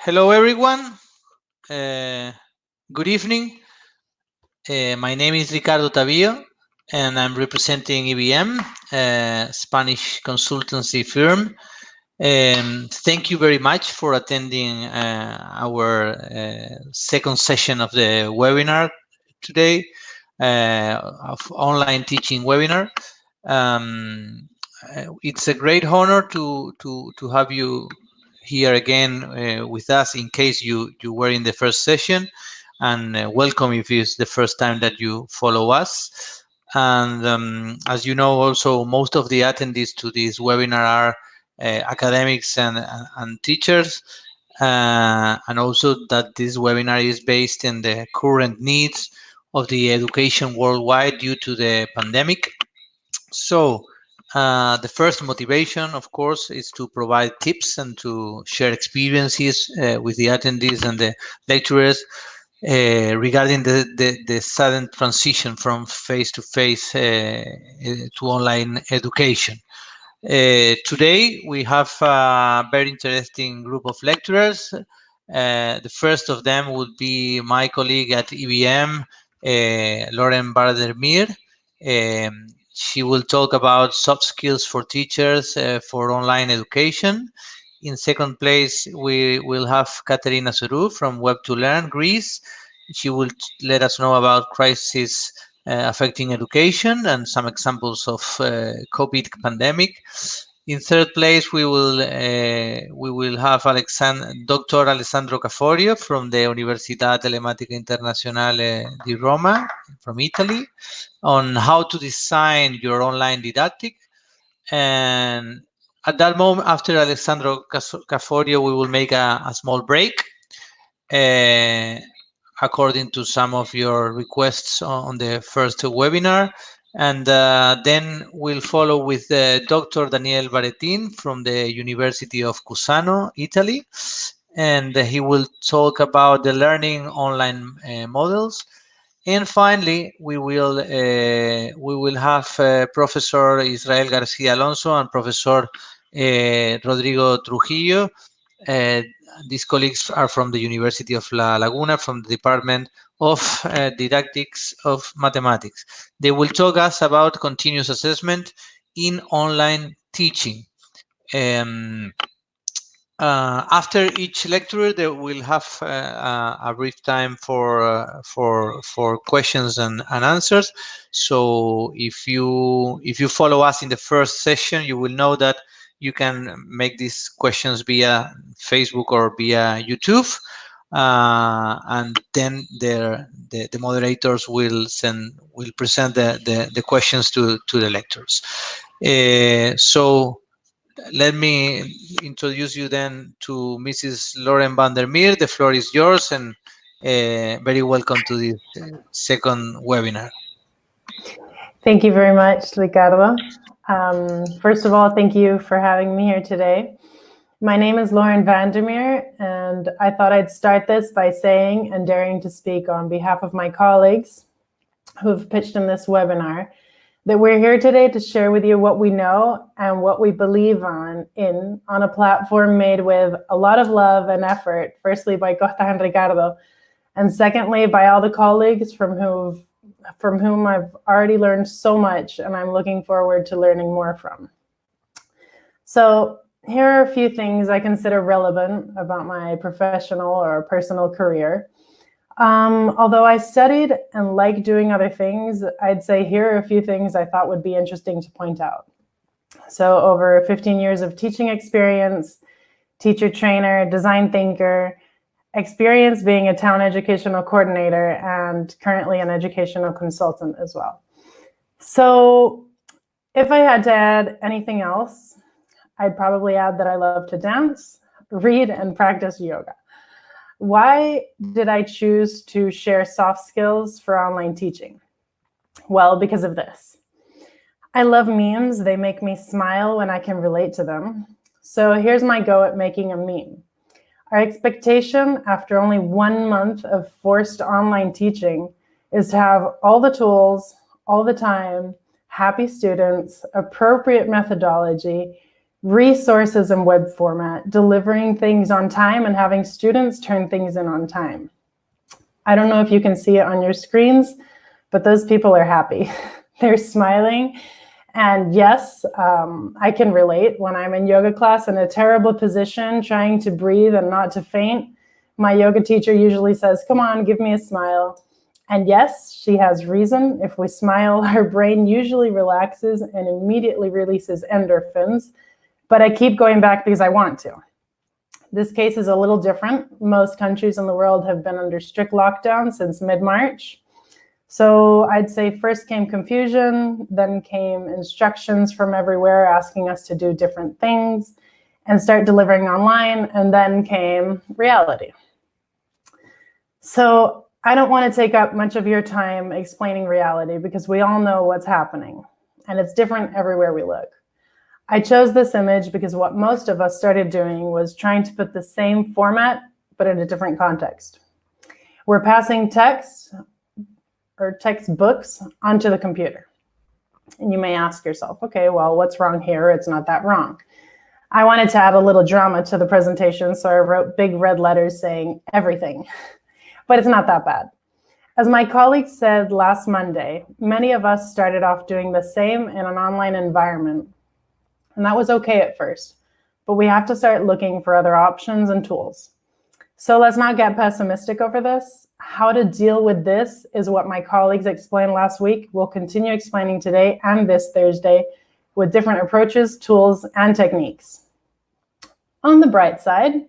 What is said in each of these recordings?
Hello, everyone. Good evening. My name is Ricardo Tavillo, and I'm representing EBM, a Spanish consultancy firm. Thank you very much for attending our second session of the webinar today, of online teaching webinar. It's a great honor to have you here again with us in case you were in the first session, and welcome if it's the first time that you follow us. And as you know, also most of the attendees to this webinar are academics and teachers, and also that this webinar is based on the current needs of the education worldwide due to the pandemic. So the first motivation, of course, is to provide tips and to share experiences with the attendees and the lecturers regarding the sudden transition from face-to-face to online education. Today, we have a very interesting group of lecturers. The first of them would be my colleague at EBM, Lauren Bardermeer. She will talk about soft skills for teachers for online education. In second place, we will have Katerina Sourou from Web2Learn, Greece. She will let us know about crisis affecting education and some examples of COVID pandemic. In third place, we will have Dr. Alessandro Caforio from the Università Telematica Internazionale di Roma, from Italy, on how to design your online didactic. And at that moment, after Alessandro Caforio, we will make a small break according to some of your requests on the first webinar. And then we'll follow with Dr. Daniel Baretin from the University of Cusano, Italy. And he will talk about the learning online models. And finally, we will have Professor Israel Garcia Alonso and Professor Rodrigo Trujillo. These colleagues are from the University of La Laguna, from the Department of Didactics of Mathematics. They will talk us about continuous assessment in online teaching. After each lecture, they will have a brief time for questions and answers. So if you follow us in the first session, you will know that you can make these questions via Facebook or via YouTube, and then the moderators will present the questions to the lectors. So let me introduce you then to Mrs. Lauren Vandermeer. The floor is yours, and very welcome to this second webinar. Thank you very much, Ricardo. First of all, thank you for having me here today. My name is Lauren Vandermeer, and I thought I'd start this by saying and daring to speak on behalf of my colleagues who have pitched in this webinar that we're here today to share with you what we know and what we believe on a platform made with a lot of love and effort, firstly by Costa and Ricardo, and secondly by all the colleagues from whom I've already learned so much and I'm looking forward to learning more from. So here are a few things I consider relevant about my professional or personal career. Although I studied and like doing other things, I'd say here are a few things I thought would be interesting to point out. So over 15 years of teaching experience, teacher trainer, design thinker, experience being a town educational coordinator, and currently an educational consultant as well. So if I had to add anything else, I'd probably add that I love to dance, read, and practice yoga. Why did I choose to share soft skills for online teaching? Well, because of this. I love memes. They make me smile when I can relate to them. So here's my go at making a meme. Our expectation after only 1 month of forced online teaching is to have all the tools, all the time, happy students, appropriate methodology, resources in web format, delivering things on time, and having students turn things in on time. I don't know if you can see it on your screens, but those people are happy. They're smiling. And yes, I can relate. When I'm in yoga class in a terrible position, trying to breathe and not to faint, my yoga teacher usually says, "Come on, give me a smile." And yes, she has reason. If we smile, our brain usually relaxes and immediately releases endorphins. But I keep going back because I want to. This case is a little different. Most countries in the world have been under strict lockdown since mid-March. So I'd say first came confusion, then came instructions from everywhere asking us to do different things and start delivering online, and then came reality. So I don't want to take up much of your time explaining reality because we all know what's happening, and it's different everywhere we look. I chose this image because what most of us started doing was trying to put the same format, but in a different context. We're passing text or textbooks onto the computer. And you may ask yourself, okay, well, what's wrong here? It's not that wrong. I wanted to add a little drama to the presentation, so I wrote big red letters saying everything, but it's not that bad. As my colleague said last Monday, many of us started off doing the same in an online environment, and that was okay at first, but we have to start looking for other options and tools. So let's not get pessimistic over this. How to deal with this is what my colleagues explained last week. We'll continue explaining today and this Thursday with different approaches, tools, and techniques. On the bright side,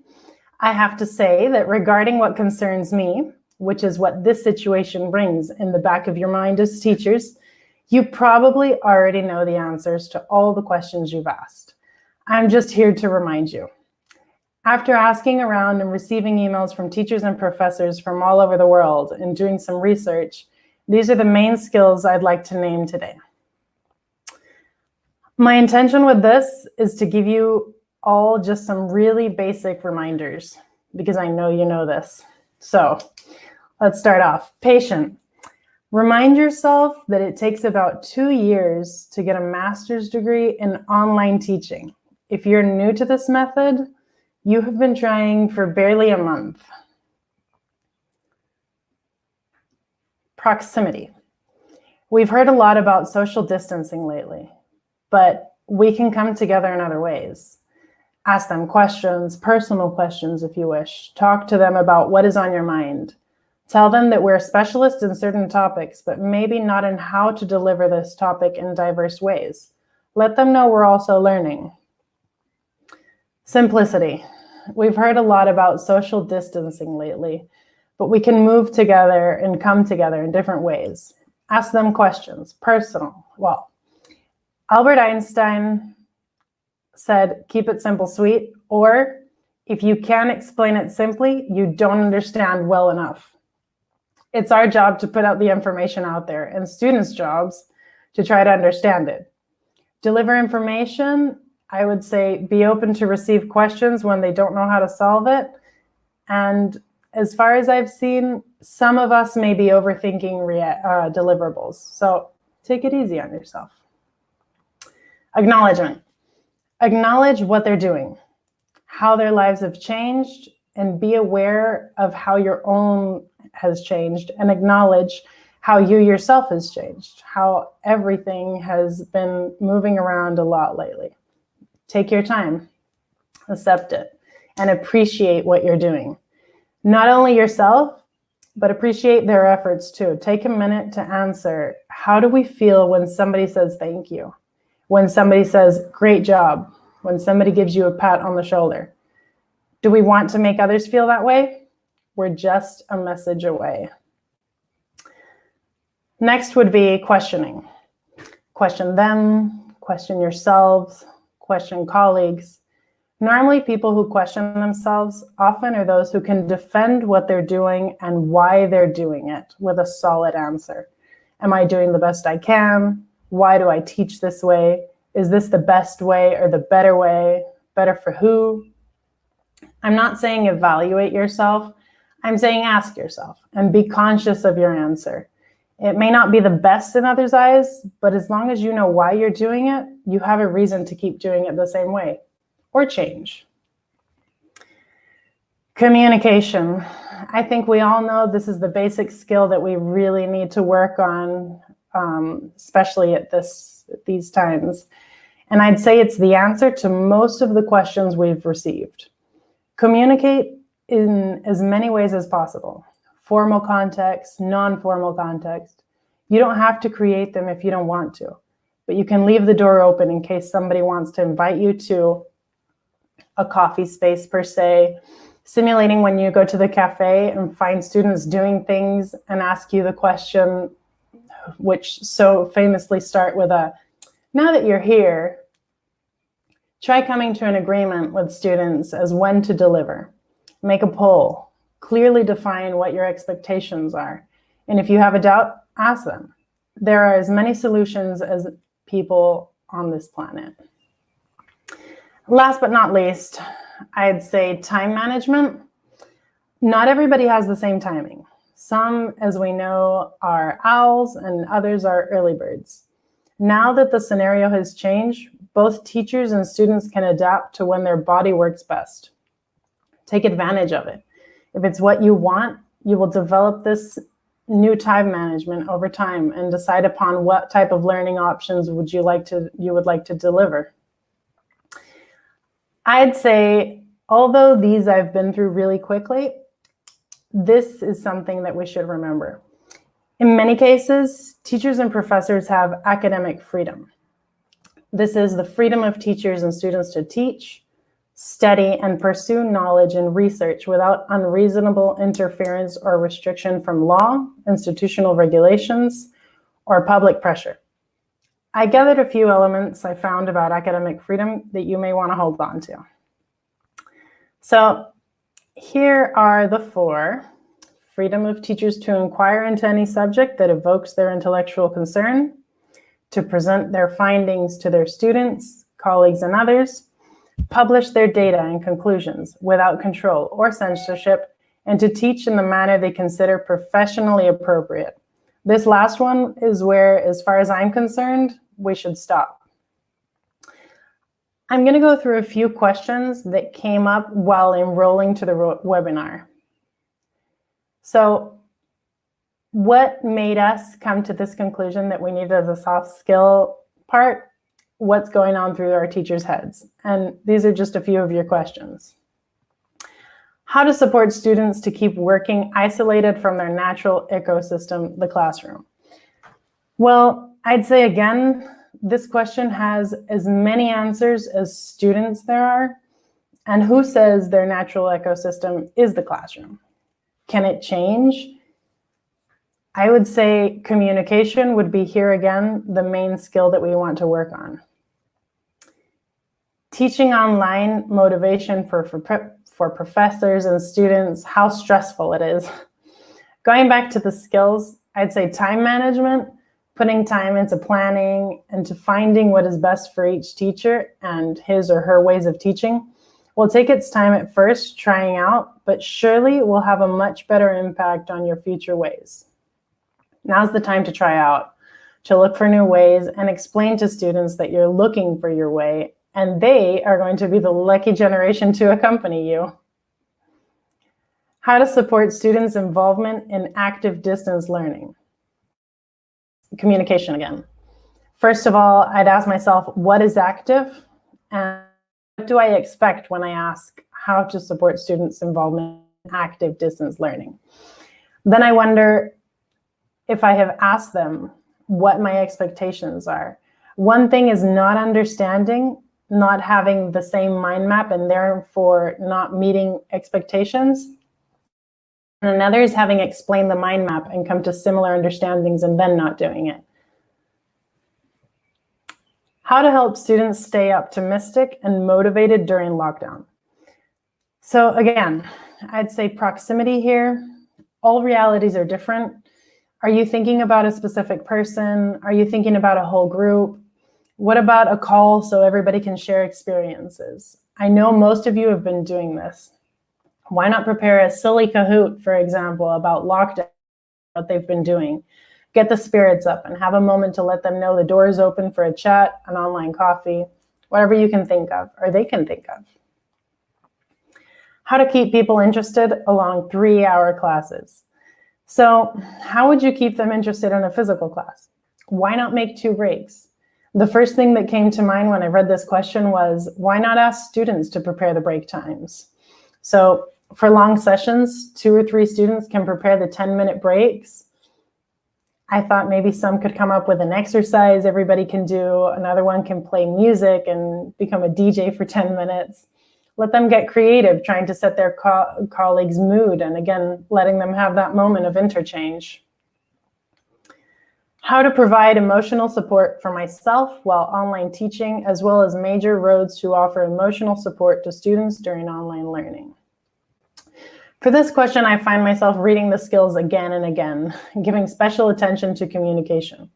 I have to say that regarding what concerns me, which is what this situation brings in the back of your mind as teachers, you probably already know the answers to all the questions you've asked. I'm just here to remind you. After asking around and receiving emails from teachers and professors from all over the world and doing some research, these are the main skills I'd like to name today. My intention with this is to give you all just some really basic reminders because I know you know this. So let's start off. Patient. Remind yourself that it takes about 2 years to get a master's degree in online teaching. If you're new to this method, you have been trying for barely a month. Proximity. We've heard a lot about social distancing lately, but we can come together in other ways. Ask them questions, personal questions if you wish. Talk to them about what is on your mind. Tell them that we're specialists in certain topics, but maybe not in how to deliver this topic in diverse ways. Let them know we're also learning. Simplicity. We've heard a lot about social distancing lately, but we can move together and come together in different ways. Ask them questions, personal. Well, Albert Einstein said, keep it simple, sweet, or if you can't explain it simply, you don't understand well enough. It's our job to put out the information out there and students' jobs to try to understand it. Deliver information, I would say be open to receive questions when they don't know how to solve it. And as far as I've seen, some of us may be overthinking deliverables. So take it easy on yourself. Acknowledgement. Acknowledge what they're doing, how their lives have changed, and be aware of how your own has changed, and acknowledge how you yourself has changed, how everything has been moving around a lot lately. Take your time, accept it, and appreciate what you're doing. Not only yourself, but appreciate their efforts too. Take a minute to answer, how do we feel when somebody says thank you? When somebody says, great job? When somebody gives you a pat on the shoulder? Do we want to make others feel that way? We're just a message away. Next would be questioning. Question them, question yourselves, question colleagues. Normally, people who question themselves often are those who can defend what they're doing and why they're doing it with a solid answer. Am I doing the best I can? Why do I teach this way? Is this the best way or the better way? Better for who? I'm not saying evaluate yourself. I'm saying ask yourself and be conscious of your answer. It may not be the best in others' eyes, but as long as you know why you're doing it, you have a reason to keep doing it the same way. or change. Communication. I think we all know this is the basic skill that we really need to work on, especially at these times. And I'd say it's the answer to most of the questions we've received. Communicate in as many ways as possible. Formal context, non-formal context. You don't have to create them if you don't want to, but you can leave the door open in case somebody wants to invite you to a coffee space per se, simulating when you go to the cafe and find students doing things and ask you the question, which so famously start with a, now that you're here, try coming to an agreement with students as when to deliver. Make a poll, clearly define what your expectations are. And if you have a doubt, ask them. There are as many solutions as people on this planet. Last but not least, I'd say time management. Not everybody has the same timing. Some, as we know, are owls and others are early birds. Now that the scenario has changed, both teachers and students can adapt to when their body works best. Take advantage of it. If it's what you want, you will develop this new time management over time and decide upon what type of learning options you would like to deliver. I'd say, although these I've been through really quickly, this is something that we should remember. In many cases, teachers and professors have academic freedom. This is the freedom of teachers and students to teach, study, and pursue knowledge and research without unreasonable interference or restriction from law, institutional regulations, or public pressure. I gathered a few elements I found about academic freedom that you may want to hold on to. So here are the 4. Freedom of teachers to inquire into any subject that evokes their intellectual concern, to present their findings to their students, colleagues, and others, publish their data and conclusions without control or censorship, and to teach in the manner they consider professionally appropriate. This last one is where, as far as I'm concerned, we should stop. I'm going to go through a few questions that came up while enrolling to the webinar. So what made us come to this conclusion that we needed a soft skill part? What's going on through our teachers' heads? And these are just a few of your questions. How to support students to keep working isolated from their natural ecosystem, the classroom? Well, I'd say again, this question has as many answers as students there are. And who says their natural ecosystem is the classroom? Can it change? I would say communication would be here again, the main skill that we want to work on. Teaching online, motivation for professors and students, how stressful it is. Going back to the skills, I'd say time management, putting time into planning and to finding what is best for each teacher and his or her ways of teaching will take its time at first trying out, but surely will have a much better impact on your future ways. Now's the time to try out, to look for new ways and explain to students that you're looking for your way, and they are going to be the lucky generation to accompany you. How to support students' involvement in active distance learning. Communication again. First of all, I'd ask myself, what is active? And what do I expect when I ask how to support students' involvement in active distance learning? Then I wonder if I have asked them what my expectations are. One thing is not understanding, not having the same mind map, and therefore not meeting expectations. And another is having explained the mind map and come to similar understandings and then not doing it. How to help students stay optimistic and motivated during lockdown. So again, I'd say proximity here. All realities are different. Are you thinking about a specific person? Are you thinking about a whole group? What about a call so everybody can share experiences? I know most of you have been doing this. Why not prepare a silly Kahoot, for example, about lockdown, what they've been doing? Get the spirits up and have a moment to let them know the door is open for a chat, an online coffee, whatever you can think of or they can think of. How to keep people interested along 3-hour classes. So how would you keep them interested in a physical class? Why not make 2 breaks? The first thing that came to mind when I read this question was, why not ask students to prepare the break times? So for long sessions, 2 or 3 students can prepare the 10-minute breaks. I thought maybe some could come up with an exercise everybody can do. Another one can play music and become a DJ for 10 minutes. Let them get creative, trying to set their colleagues' mood, and again, letting them have that moment of interchange. How to provide emotional support for myself while online teaching, as well as major roads to offer emotional support to students during online learning. For this question, I find myself reading the skills again and again, giving special attention to communication.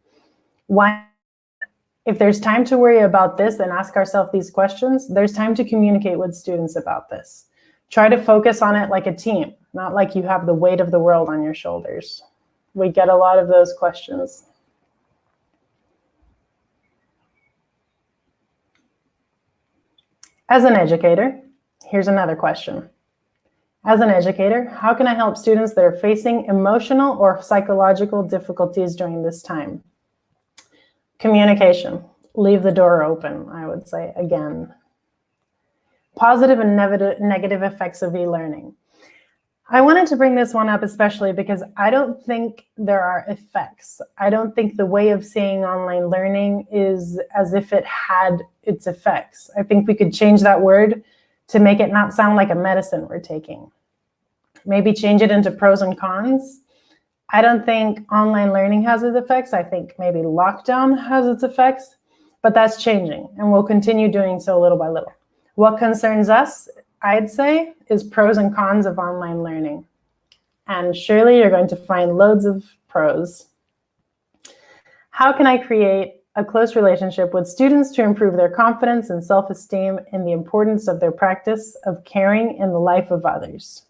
Why? If there's time to worry about this and ask ourselves these questions, there's time to communicate with students about this. Try to focus on it like a team, not like you have the weight of the world on your shoulders. We get a lot of those questions. As an educator, here's another question. As an educator, how can I help students that are facing emotional or psychological difficulties during this time? Communication. Leave the door open, I would say again. Positive and negative effects of e-learning. I wanted to bring this one up especially because I don't think there are effects. I don't think the way of seeing online learning is as if it had its effects. I think we could change that word to make it not sound like a medicine we're taking. Maybe change it into pros and cons. I don't think online learning has its effects. I think maybe lockdown has its effects, but that's changing and we'll continue doing so little by little. What concerns us, I'd say, is pros and cons of online learning. And surely you're going to find loads of pros. How can I create a close relationship with students to improve their confidence and self-esteem and the importance of their practice of caring in the life of others?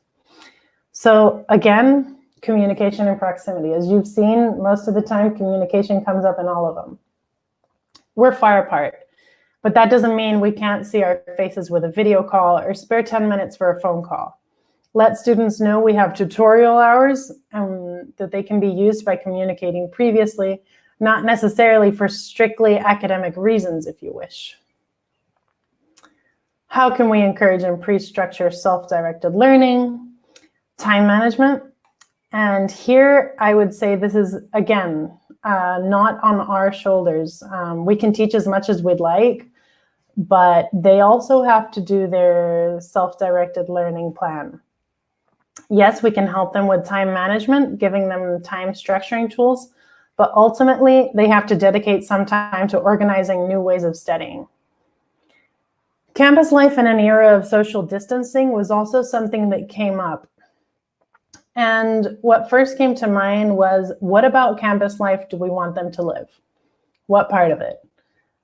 So again, communication and proximity. As you've seen, most of the time, communication comes up in all of them. We're far apart, but that doesn't mean we can't see our faces with a video call or spare 10 minutes for a phone call. Let students know we have tutorial hours that they can be used by communicating previously, not necessarily for strictly academic reasons, if you wish. How can we encourage and pre-structure self-directed learning? Time management. And here I would say this is, again, not on our shoulders. We can teach as much as we'd like, but they also have to do their self-directed learning plan. Yes, we can help them with time management, giving them time structuring tools, but ultimately they have to dedicate some time to organizing new ways of studying. Campus life in an era of social distancing was also something that came up. And what first came to mind was, what about campus life do we want them to live? What part of it?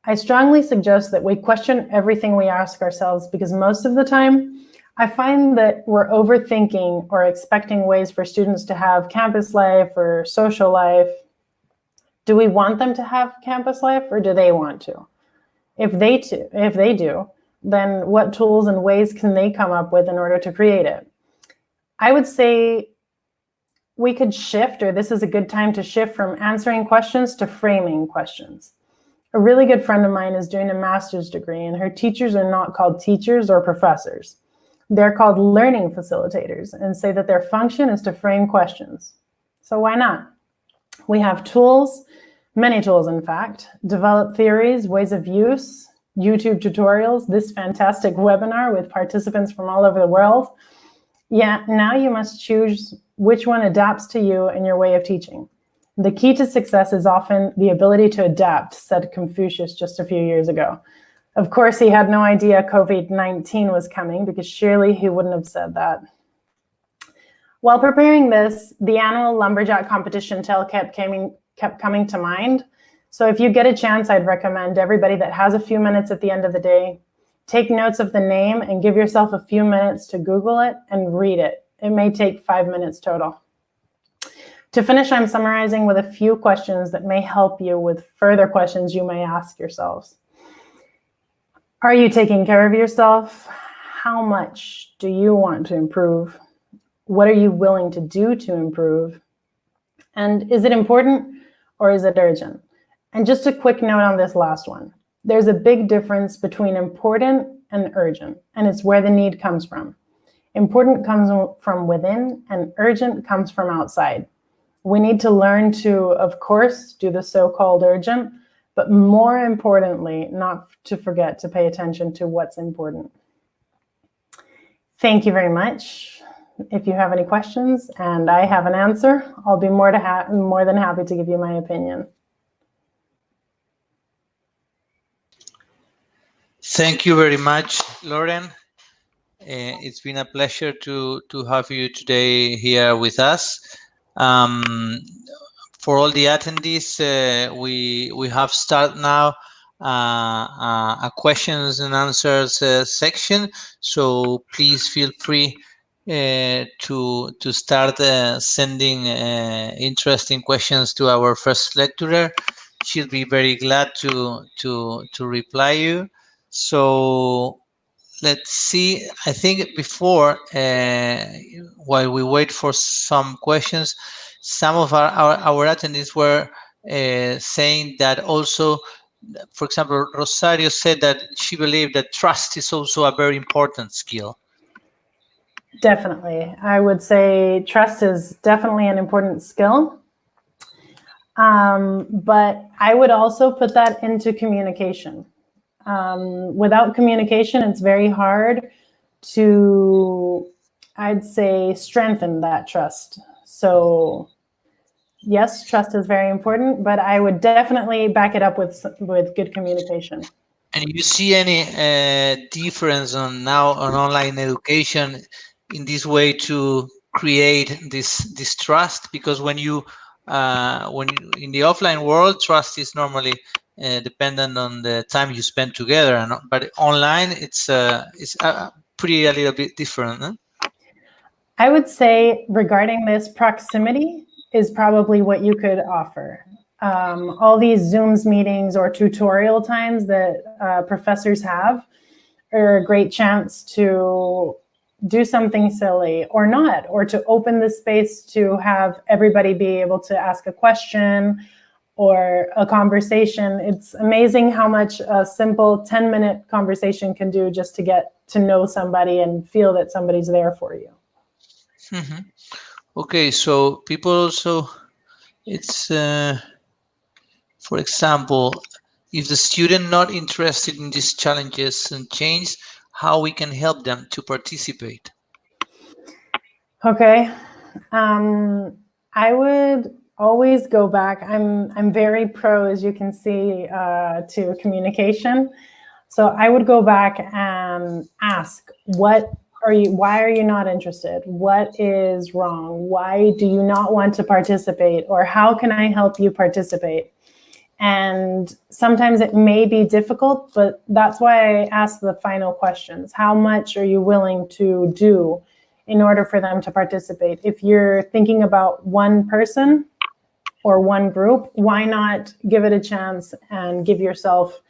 I strongly suggest that we question everything we ask ourselves, because most of the time, I find that we're overthinking or expecting ways for students to have campus life or social life. Do we want them to have campus life, or do they want to? If they do, then what tools and ways can they come up with in order to create it? I would say we could shift, or this is a good time to shift from answering questions to framing questions. A really good friend of mine is doing a master's degree, and her teachers are not called teachers or professors. They're called learning facilitators, and say that their function is to frame questions. So why not? We have tools, many tools in fact, develop theories, ways of use, YouTube tutorials, this fantastic webinar with participants from all over the world. Yeah, now you must choose which one adapts to you and your way of teaching. The key to success is often the ability to adapt, said Confucius just a few years ago. Of course, he had no idea COVID-19 was coming, because surely he wouldn't have said that. While preparing this, the annual Lumberjack competition tale kept coming to mind. So if you get a chance, I'd recommend everybody that has a few minutes at the end of the day, take notes of the name and give yourself a few minutes to Google it and read it. It may take 5 minutes total. To finish, I'm summarizing with a few questions that may help you with further questions you may ask yourselves. Are you taking care of yourself? How much do you want to improve? What are you willing to do to improve? And is it important or is it urgent? And just a quick note on this last one. There's a big difference between important and urgent, and it's where the need comes from. Important comes from within, and urgent comes from outside. We need to learn to, of course, do the so-called urgent, but more importantly, not to forget to pay attention to what's important. Thank you very much. If you have any questions and I have an answer, I'll be more than happy to give you my opinion. Thank you very much, Lauren. It's been a pleasure to have you today here with us. For all the attendees, we have started now a questions and answers section. So please feel free to start sending interesting questions to our first lecturer. She'll be very glad to reply you. So let's see. I think before, while we wait for some questions, some of our attendees were saying that also, for example, Rosario said that she believed that trust is also a very important skill. Definitely. I would say trust is definitely an important skill. But I would also put that into communication. Without communication, it's very hard to, I'd say, strengthen that trust. So yes, trust is very important, but I would definitely back it up with good communication. And you see any difference on online education in this way to create this trust? Because when you in the offline world, trust is normally dependent on the time you spend together, but online it's pretty a little bit different. Huh? I would say regarding this, proximity is probably what you could offer. All these Zooms meetings or tutorial times that professors have are a great chance to do something silly or not, or to open the space to have everybody be able to ask a question or a conversation. It's amazing how much a simple 10-minute conversation can do just to get to know somebody and feel that somebody's there for you. Mm-hmm. Okay, so people also, it's, for example, if the student not interested in these challenges and change, how we can help them to participate? Okay, I would always go back. I'm very pro, as you can see, to communication. So I would go back and ask, why are you not interested? What is wrong? Why do you not want to participate? Or how can I help you participate? And sometimes it may be difficult, but that's why I ask the final questions. How much are you willing to do in order for them to participate? If you're thinking about one person or one group, why not give it a chance and give yourself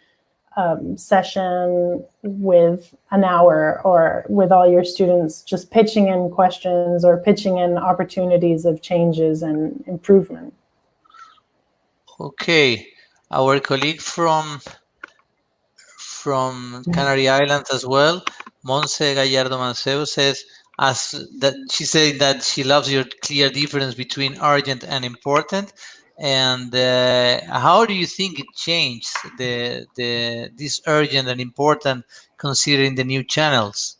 a session with an hour or with all your students just pitching in questions or pitching in opportunities of changes and improvement. Okay, our colleague from Canary Islands as well, Monse Gallardo Mancebo, says she said that she loves your clear difference between urgent and important. And how do you think it changed this urgent and important considering the new channels?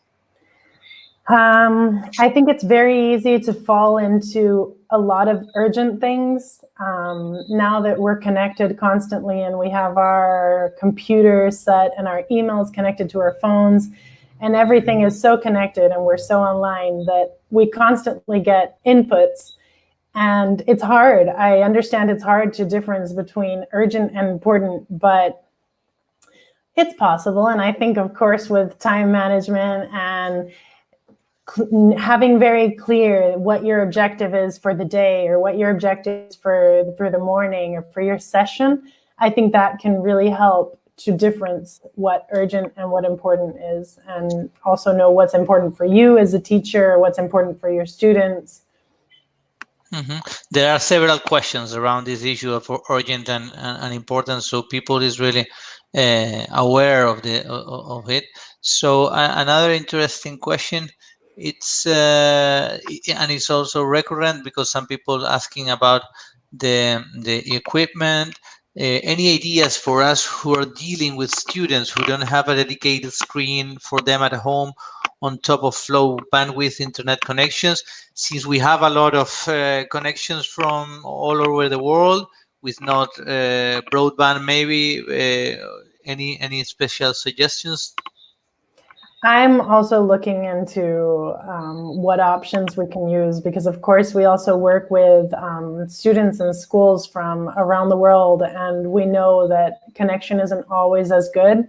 I think it's very easy to fall into a lot of urgent things. Now that we're connected constantly and we have our computers set and our emails connected to our phones, and everything is so connected and we're so online that we constantly get inputs. And it's hard. I understand it's hard to difference between urgent and important, but it's possible. And I think, of course, with time management and having very clear what your objective is for the day or what your objective is for the morning or for your session, I think that can really help to difference what urgent and what important is, and also know what's important for you as a teacher, what's important for your students. There are several questions around this issue of urgent and important, so people is really aware of it. So another interesting question, it's and it's also recurrent because some people asking about the equipment. Any ideas for us who are dealing with students who don't have a dedicated screen for them at home on top of low bandwidth internet connections, since we have a lot of connections from all over the world with not broadband, maybe any special suggestions? I'm also looking into what options we can use, because of course we also work with students in schools from around the world, and we know that connection isn't always as good.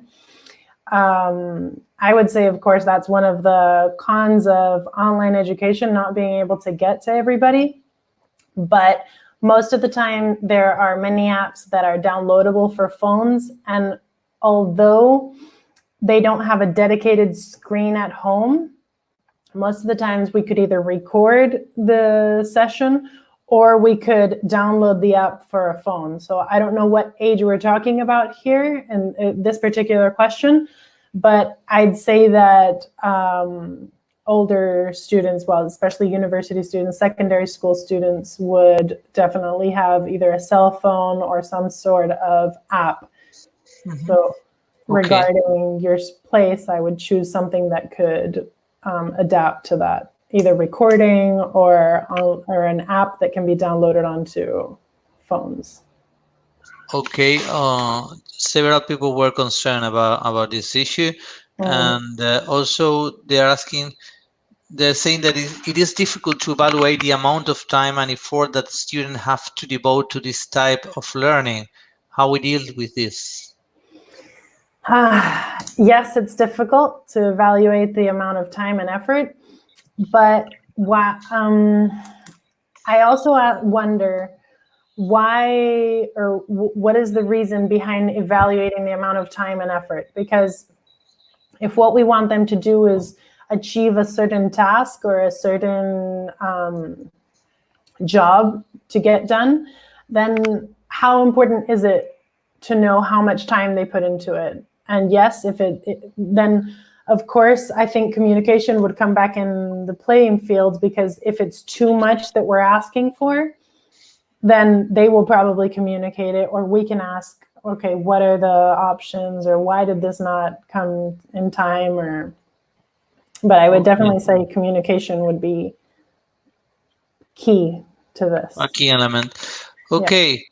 I would say, of course, that's one of the cons of online education, not being able to get to everybody. But most of the time, there are many apps that are downloadable for phones. And although they don't have a dedicated screen at home, most of the times we could either record the session or we could download the app for a phone. So I don't know what age we're talking about here in this particular question, but I'd say that older students, well, especially university students, secondary school students, would definitely have either a cell phone or some sort of app. So regarding your place, I would choose something that could adapt to that, either recording or an app that can be downloaded onto phones. Okay, several people were concerned about this issue, and also they're saying that it is difficult to evaluate the amount of time and effort that students have to devote to this type of learning. How we deal with this? Yes, it's difficult to evaluate the amount of time and effort, but I also wonder why, or what is the reason behind evaluating the amount of time and effort? Because if what we want them to do is achieve a certain task or a certain job to get done, then how important is it to know how much time they put into it? And yes, then of course, I think communication would come back in the playing field, because if it's too much that we're asking for, then they will probably communicate it, or we can ask, okay, what are the options, or why did this not come in time? But I would definitely say communication would be key to this. A key element. Okay, yeah.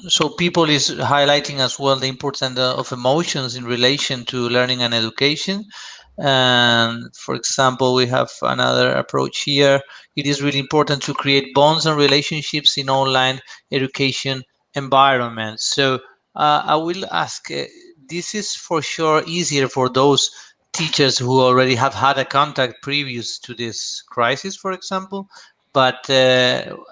So people is highlighting as well the importance of emotions in relation to learning and education. And for example, we have another approach here. It is really important to create bonds and relationships in online education environments. So I will ask, this is for sure easier for those teachers who already have had a contact previous to this crisis, for example. But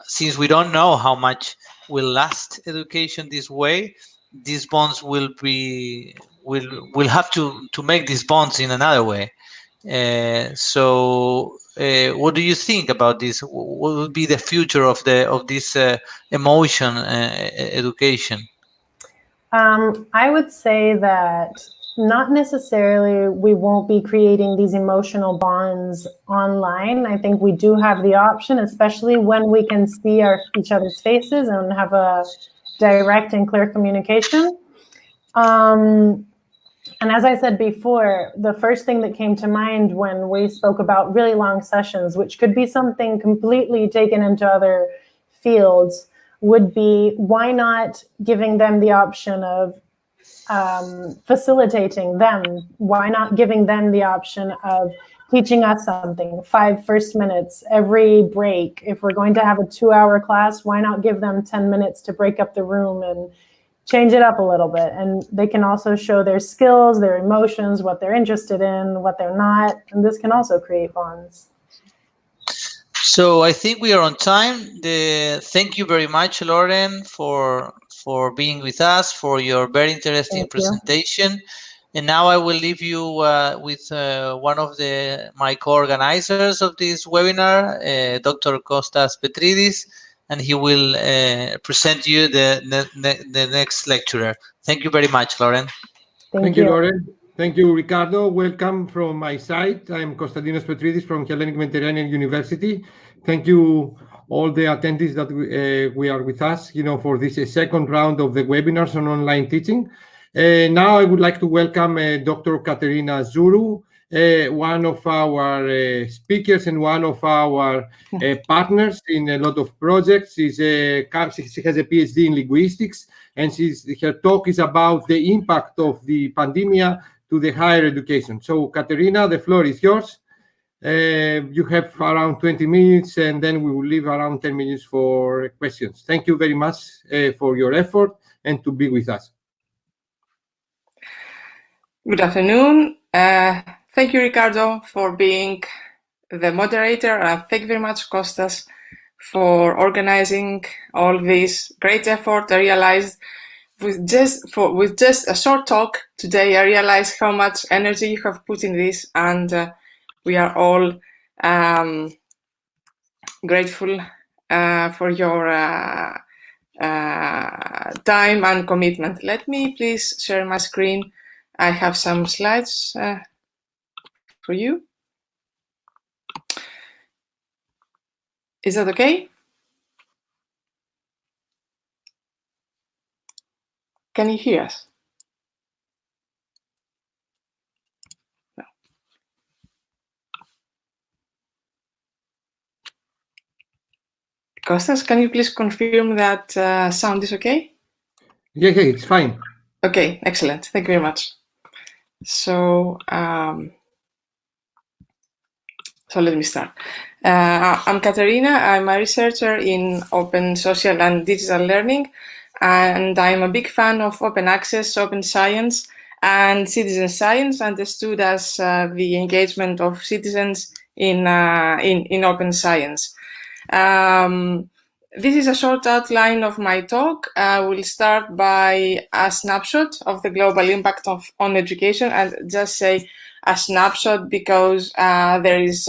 since we don't know how much will last education this way, these bonds will have to make these bonds in another way. So what do you think about this? What will be the future of this emotion education? I would say that not necessarily we won't be creating these emotional bonds online. I think we do have the option, especially when we can see each other's faces and have a direct and clear communication. And as I said before, the first thing that came to mind when we spoke about really long sessions, which could be something completely taken into other fields, would be, why not giving them the option of facilitating them? Why not giving them the option of teaching us something, 5 first minutes every break? If we're going to have a 2-hour class, why not give them 10 minutes to break up the room and change it up a little bit? And they can also show their skills, their emotions, what they're interested in, what they're not. And this can also create bonds. So I think we are on time. Thank you very much, Lauren, for for being with us, for your very interesting presentation. And now I will leave you with one of my co-organizers of this webinar, Dr. Kostas Petridis, and he will present you the next lecturer. Thank you very much, Lauren. Thank you, Lauren. Thank you, Ricardo. Welcome from my side. I'm Konstantinos Petridis from Hellenic Mediterranean University. Thank you, all the attendees that we are with us, for this second round of the webinars on online teaching. Now I would like to welcome Dr. Katerina Zuru, one of our speakers and one of our partners in a lot of projects. She has a PhD in linguistics, and her talk is about the impact of the pandemic to the higher education. So, Katerina, the floor is yours. You have around 20 minutes, and then we will leave around 10 minutes for questions. Thank you very much for your effort and to be with us. Good afternoon. Thank you, Ricardo, for being the moderator. Thank you very much, Kostas, for organizing all this great effort. I realized with just a short talk today, I realized how much energy you have put in this, and we are all grateful for your time and commitment. Let me please share my screen. I have some slides for you. Is that okay? Can you hear us? No. Kostas, can you please confirm that sound is okay? Yeah, it's fine. Okay, excellent. Thank you very much. So let me start. I'm Katerina. I'm a researcher in open social and digital learning, and I'm a big fan of open access, open science, and citizen science, understood as the engagement of citizens in open science. This is a short outline of my talk. I will start by a snapshot of the global impact on education, and just say a snapshot because there is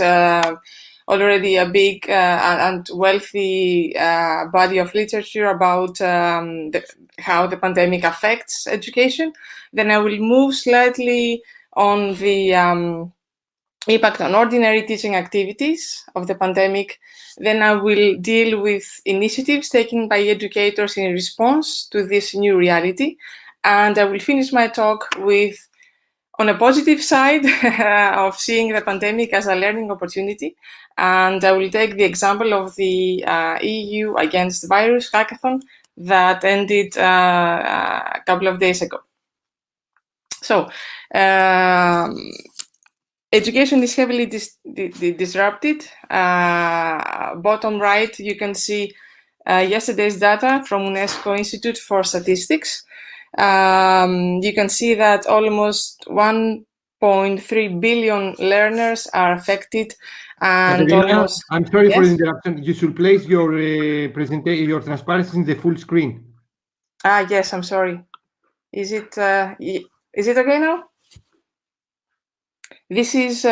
already a big and wealthy body of literature about how the pandemic affects education. Then I will move slightly on the impact on ordinary teaching activities of the pandemic. Then I will deal with initiatives taken by educators in response to this new reality. And I will finish my talk with, on a positive side of seeing the pandemic as a learning opportunity. And I will take the example of the EU Against the Virus hackathon that ended a couple of days ago. So, education is heavily disrupted. Bottom right, you can see yesterday's data from UNESCO Institute for Statistics. You can see that almost 1.3 billion learners are affected, and Katerina, almost. I'm sorry for the interruption. You should place your presentation, your transparency in the full screen. Yes, I'm sorry. Is it okay now? This is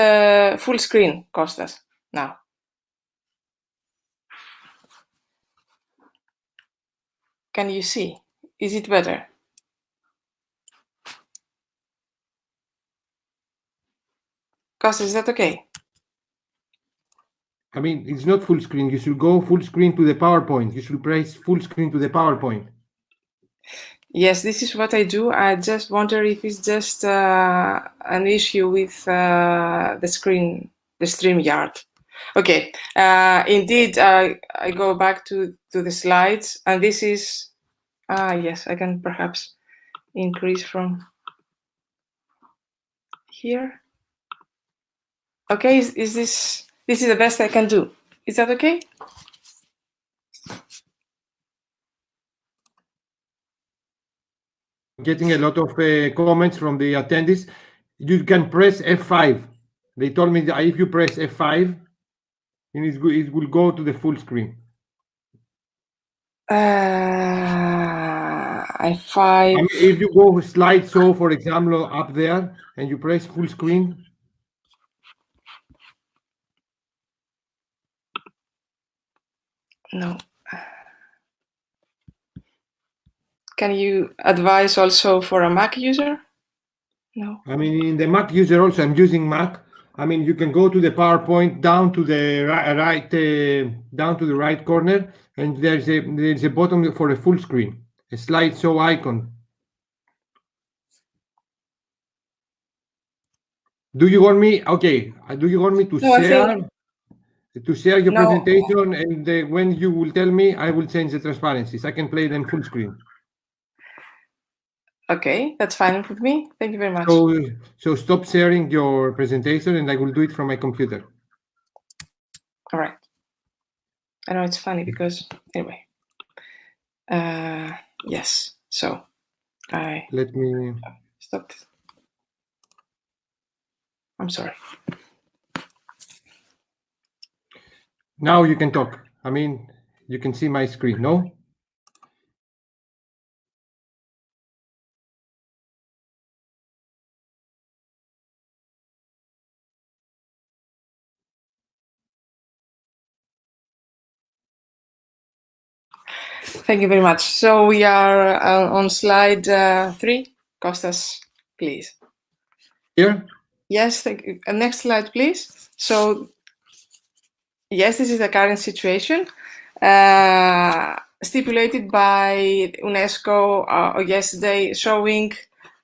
full screen, Kostas, now. Can you see? Is it better? Kostas, is that okay? I mean, it's not full screen. You should go full screen to the PowerPoint. You should press full screen to the PowerPoint. Yes, this is what I do. I just wonder if it's just an issue with the screen, the StreamYard. Okay, indeed, I go back to the slides, and this is, yes, I can perhaps increase from here. Okay, is this is the best I can do? Is that okay? Getting a lot of comments from the attendees. You can press F5. They told me that if you press F5, it will go to the full screen. F5. I mean, if you go slideshow, for example, up there, and you press full screen. No. Can you advise also for a Mac user? No. I mean, in the Mac user also, I'm using Mac. I mean, you can go to the PowerPoint down to the right corner, and there's a button for a full screen, a slideshow icon. Do you want me? Okay. Do you want me to share your presentation, and when you will tell me, I will change the transparencies. I can play them full screen. Okay, that's fine with me. Thank you very much. So stop sharing your presentation, and I will do it from my computer. All right. I know it's funny because anyway. Yes. So let me stop this. I'm sorry. Now you can talk. I mean, you can see my screen, no? Thank you very much. So we are on slide 3. Costas, please. Here? Yes, thank you. Next slide, please. So, yes, this is the current situation stipulated by UNESCO yesterday, showing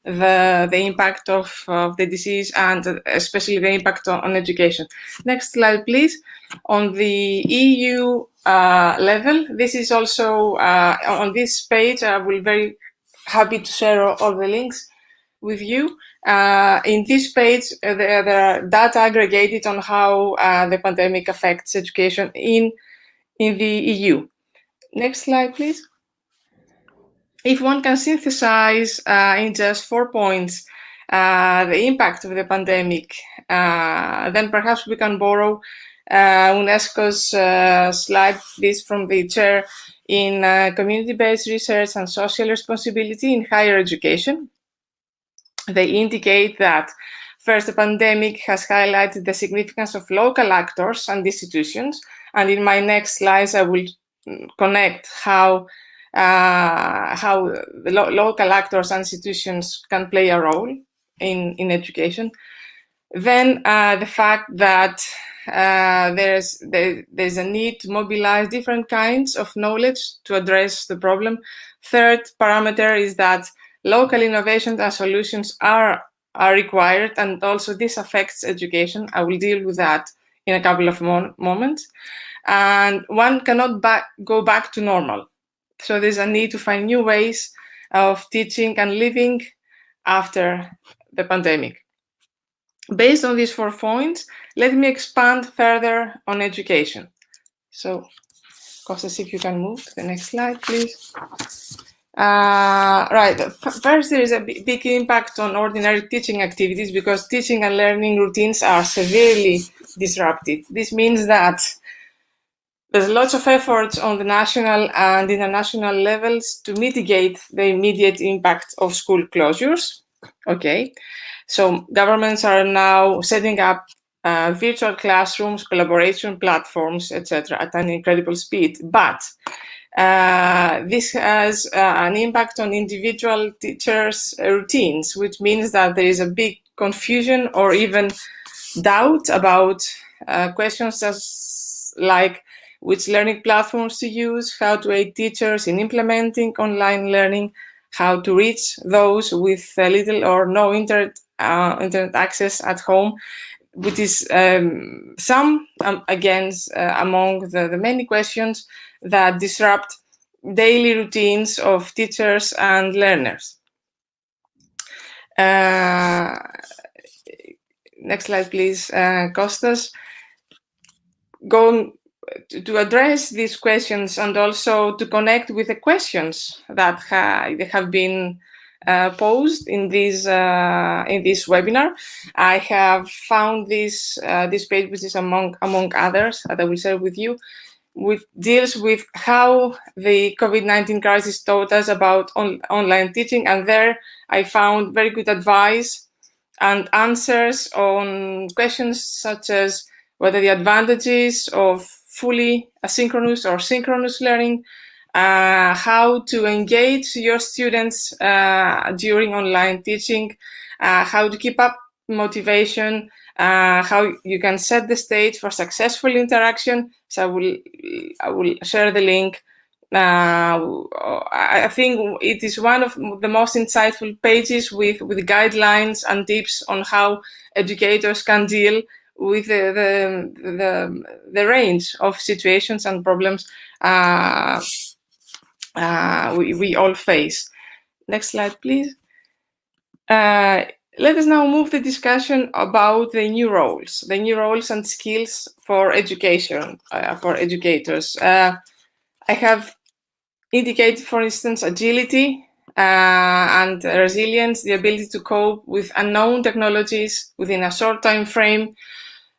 the impact of the disease and especially the impact on education. Next slide, please. On the EU level, this is also on this page. I will be very happy to share all the links with you. In this page, there are data aggregated on how the pandemic affects education in the EU. Next slide, please. If one can synthesize in just 4 points the impact of the pandemic, then perhaps we can borrow UNESCO's slide, this from the chair in community-based research and social responsibility in higher education. They indicate that first, the pandemic has highlighted the significance of local actors and institutions. And in my next slides, I will connect how the local actors and institutions can play a role in education. Then the fact that there's a need to mobilize different kinds of knowledge to address the problem. Third parameter is that local innovations and solutions are required, and also this affects education. I will deal with that in a couple of moments. And one cannot go back to normal. So there's a need to find new ways of teaching and living after the pandemic. Based on these 4 points, let me expand further on education. So, Kostas, if you can move to the next slide, please. Right. First, there is a big impact on ordinary teaching activities because teaching and learning routines are severely disrupted. This means that there's lots of efforts on the national and international levels to mitigate the immediate impact of school closures. Okay. So governments are now setting up virtual classrooms, collaboration platforms, etc., at an incredible speed. But this has an impact on individual teachers' routines, which means that there is a big confusion or even doubt about questions like which learning platforms to use, how to aid teachers in implementing online learning, how to reach those with little or no internet access at home, which is some among the many questions that disrupt daily routines of teachers and learners. Next slide, please, Kostas. Going to address these questions and also to connect with the questions that have been posed in this webinar, I have found this page, which is among others that I will share with you. deals with how the COVID-19 crisis taught us about online teaching, and there I found very good advice and answers on questions such as whether the advantages of fully asynchronous or synchronous learning, how to engage your students during online teaching, how to keep up motivation, how you can set the stage for successful interaction. So I will share the link. I think it is one of the most insightful pages with guidelines and tips on how educators can deal with the range of situations and problems we all face. Next slide, please. Let us now move the discussion about the new roles and skills for education, for educators. I have indicated, for instance, agility and resilience, the ability to cope with unknown technologies within a short time frame.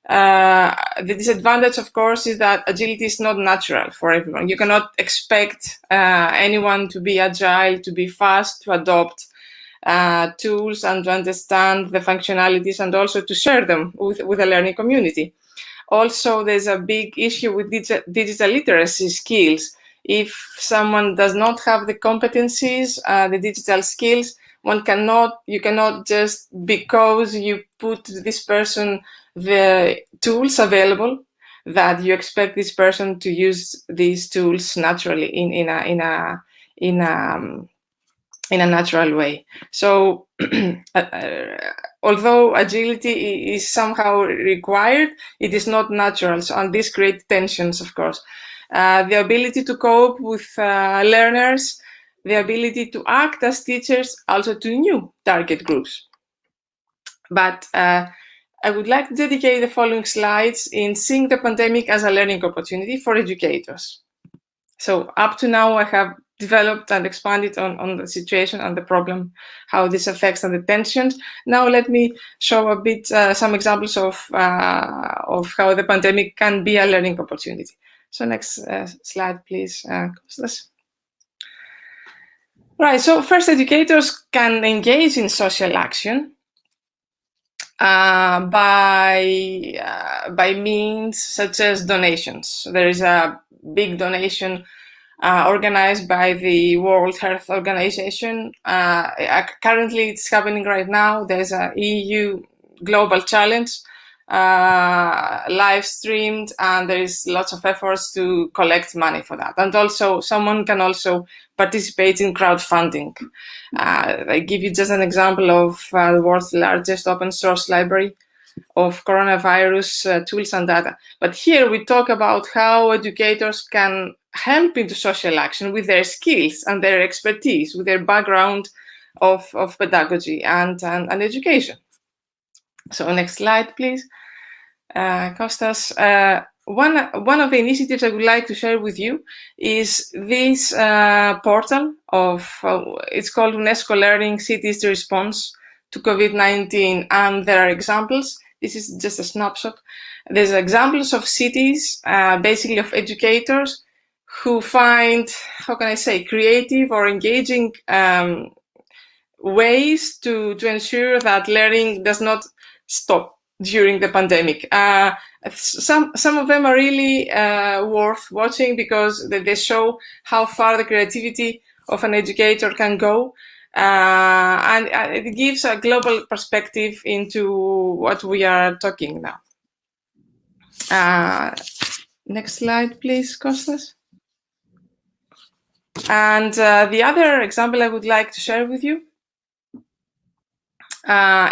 The disadvantage, of course, is that agility is not natural for everyone. You cannot expect anyone to be agile, to be fast, to adopt tools and to understand the functionalities, and also to share them with the learning community. Also, there's a big issue with digital literacy skills. If someone does not have the competencies, the digital skills, you cannot just, because you put this person the tools available, that you expect this person to use these tools naturally in a natural way. So although agility is somehow required, it is not natural. So, and this creates tensions, of course. The ability to cope with learners, the ability to act as teachers, also to new target groups. But I would like to dedicate the following slides in seeing the pandemic as a learning opportunity for educators. So up to now, I have developed and expanded on the situation and the problem, how this affects and the tensions. Now let me show a bit some examples of how the pandemic can be a learning opportunity. So next slide, please, Kostas. Right, so first, educators can engage in social action by means such as donations. There is a big donation organized by the World Health Organization. Currently, it's happening right now. There's a EU global challenge live streamed, and there is lots of efforts to collect money for that. And also, someone can also participate in crowdfunding. I give you just an example of the world's largest open source library of coronavirus tools and data. But here we talk about how educators can help into social action with their skills and their expertise, with their background of pedagogy and education. So next slide, please. Kostas, one of the initiatives I would like to share with you is this portal of, it's called UNESCO Learning Cities Response to COVID-19, and there are examples. This is just a snapshot. There's examples of cities, basically of educators who find, how can I say, creative or engaging ways to ensure that learning does not stop during the pandemic. Some of them are really worth watching because they show how far the creativity of an educator can go. And it gives a global perspective into what we are talking now. Next slide, please, Kostas. And the other example I would like to share with you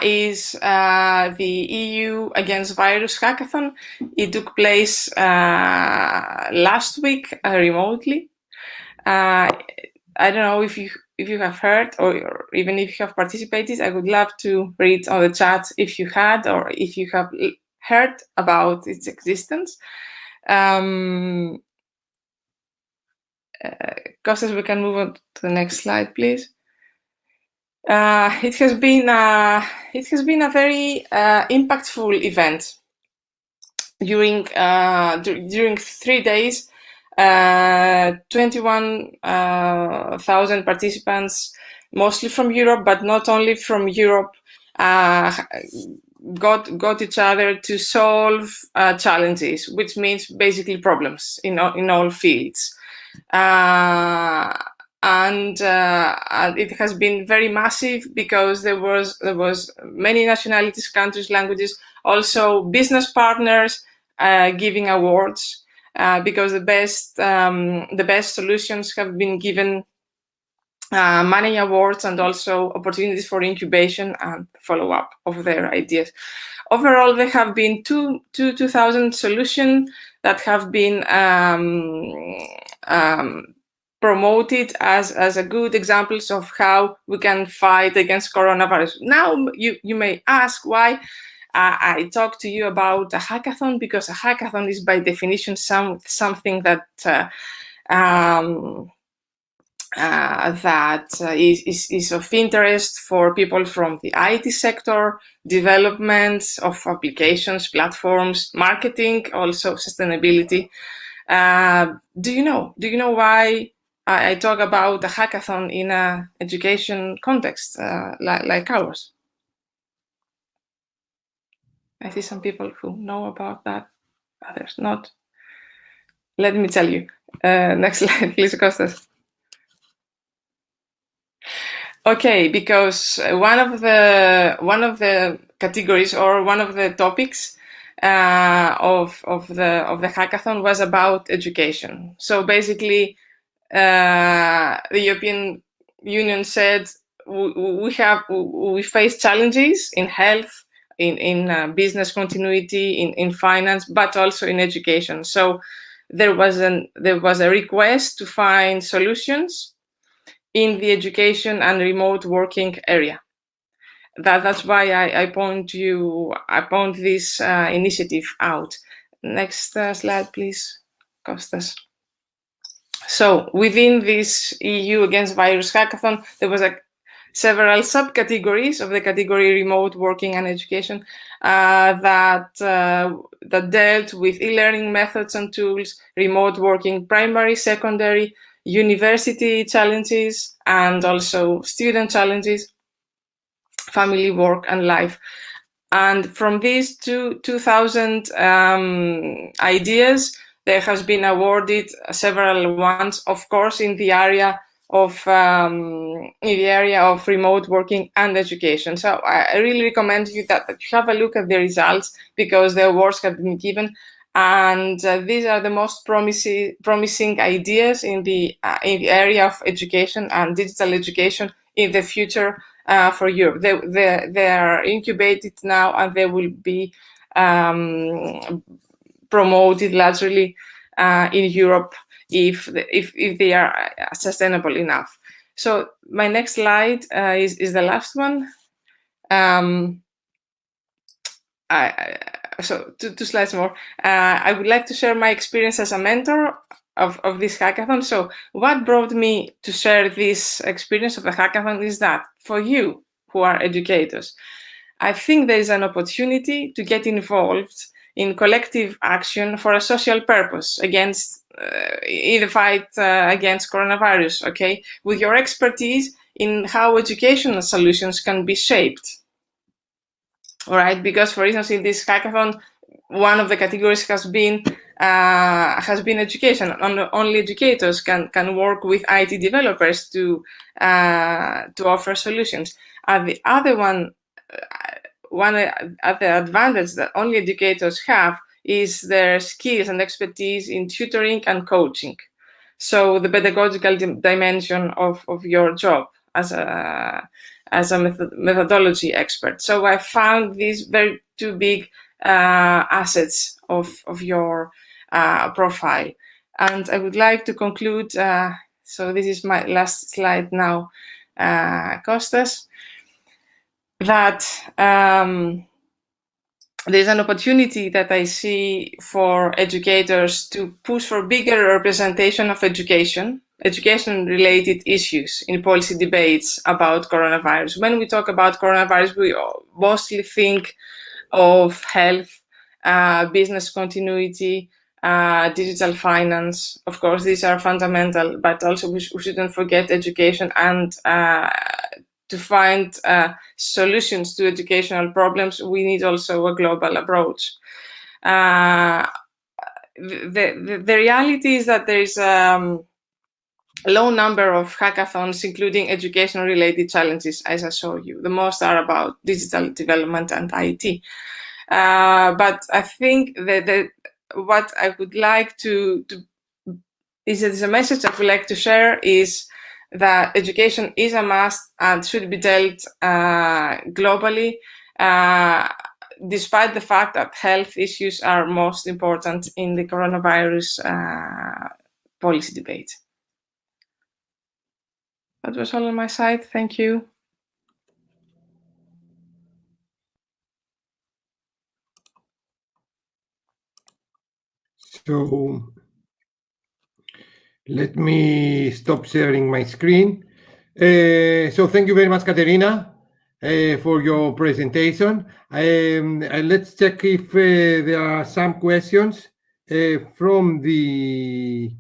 is the EU Against Virus Hackathon. It took place last week remotely. I don't know if you have heard or even if you have participated. I would love to read on the chat if you had or if you have heard about its existence. Kostas, we can move on to the next slide, please. It has been a very impactful event. During 3 days, 21,000 participants, mostly from Europe, but not only from Europe, got each other to solve challenges, which means basically problems in all fields. And it has been very massive because there was many nationalities, countries, languages, also business partners giving awards because the best solutions have been given money awards and also opportunities for incubation and follow-up of their ideas. Overall, there have been 2,000 solutions that have been promoted as a good examples of how we can fight against coronavirus. Now, you may ask why I talk to you about a hackathon, because a hackathon is by definition something that is of interest for people from the IT sector, development of applications, platforms, marketing, also sustainability. Do you know why I talk about a hackathon in an education context like ours? I see some people who know about that, others not. Let me tell you. Next slide, please, Kostas. Okay, because one of the categories or one of the topics of the hackathon was about education. So basically, the European Union said we face challenges in health, in business continuity, in finance, but also in education. So there was a request to find solutions in the education and remote working area. That's why I point this initiative out. Next slide, please, Kostas. So within this EU Against Virus Hackathon, there was several subcategories of the category remote working and education that dealt with e-learning methods and tools, remote working, primary, secondary, university challenges, and also student challenges, family, work, and life. And from these 2,000 ideas, there has been awarded several ones, of course, in the area of remote working and education. So I really recommend you that you have a look at the results, because the awards have been given, and these are the most promising ideas in the area of education and digital education in the future for Europe. They are incubated now, and they will be promoted largely in Europe if they are sustainable enough. So my next slide is the last one. So two slides more. I would like to share my experience as a mentor of this hackathon. So what brought me to share this experience of the hackathon is that for you who are educators, I think there is an opportunity to get involved in collective action for a social purpose against in the fight against coronavirus, okay, with your expertise in how educational solutions can be shaped. All right, because for instance, in this hackathon, one of the categories has been education. Only educators can work with IT developers to offer solutions. And the other one other advantage that only educators have is their skills and expertise in tutoring and coaching. So the pedagogical dimension of your job as a methodology expert. So I found these two big assets of your profile. And I would like to conclude, so this is my last slide now, Kostas, that there's an opportunity that I see for educators to push for bigger representation of education-related issues in policy debates about coronavirus. When we talk about coronavirus, we mostly think of health, business continuity, digital finance. Of course, these are fundamental, but also we shouldn't forget education and to find solutions to educational problems, we need also a global approach. The reality is that there is a low number of hackathons, including education-related challenges, as I showed you. The most are about digital development and IT. But I think that what I would like is a message I would like to share is that education is a must and should be dealt globally, despite the fact that health issues are most important in the coronavirus policy debate. That was all on my side. Thank you. So let me stop sharing my screen. So thank you very much, Katerina, for your presentation. Let's check if there are some questions from the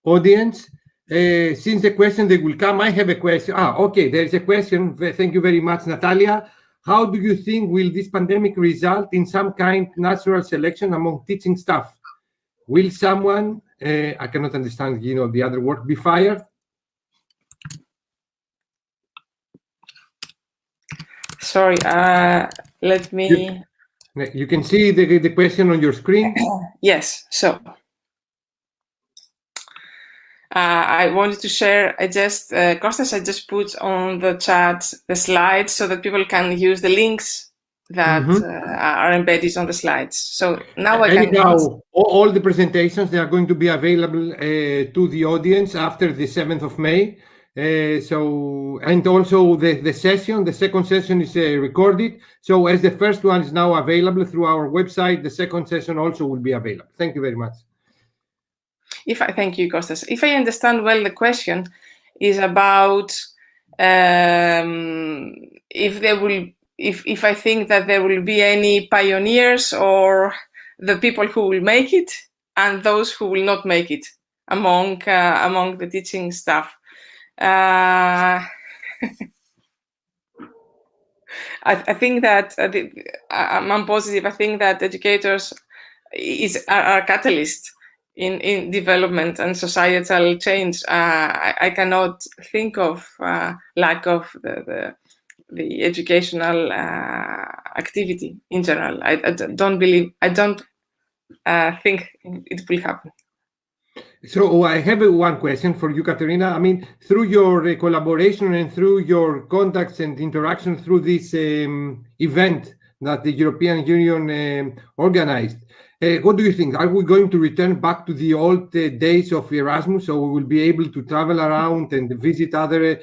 audience. Since the question they will come, I have a question. Okay, there is a question. Thank you very much, Natalia. How do you think will this pandemic result in some kind of natural selection among teaching staff? Will someone, I cannot understand, the other word, be fired? Sorry, let me... You can see the question on your screen? Yes, so... I wanted to share, Kostas, I just put on the chat the slides so that people can use the links that are embedded on the slides. So now Anyhow, all the presentations, they are going to be available to the audience after the 7th of May. And also the second session is recorded. So as the first one is now available through our website, the second session also will be available. Thank you very much. Thank you, Kostas. If I understand well, the question is about if I think that there will be any pioneers or the people who will make it and those who will not make it among the teaching staff. I think that I'm positive. I think that educators are catalysts in development and societal change. I cannot think of lack of the educational activity in general. I don't think it will happen. So I have one question for you, Katerina. I mean, through your collaboration and through your contacts and interaction through this event that the European Union organized, what do you think? Are we going to return back to the old days of Erasmus, so we will be able to travel around and visit other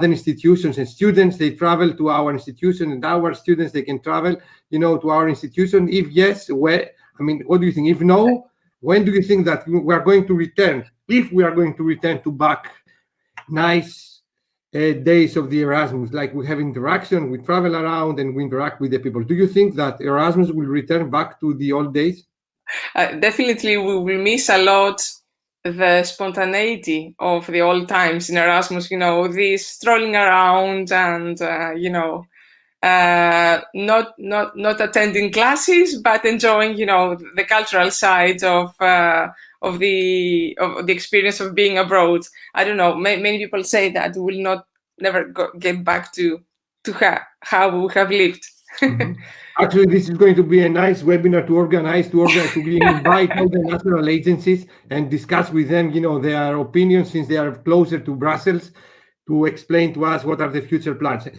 institutions, and students, they travel to our institution, and our students, they can travel, to our institution? If yes, where? I mean, what do you think? If no, when do you think that we are going to return, if we are going to return to back nice days of the Erasmus, like we have interaction, we travel around and we interact with the people? Do you think that Erasmus will return back to the old days? Definitely, we will miss a lot the spontaneity of the old times in Erasmus. This strolling around and not attending classes, but enjoying the cultural side of the experience of being abroad. I don't know. Many people say that we will never get back to how we have lived. Actually, this is going to be a nice webinar to organize, to invite all the national agencies and discuss with them, their opinions, since they are closer to Brussels, to explain to us what are the future plans.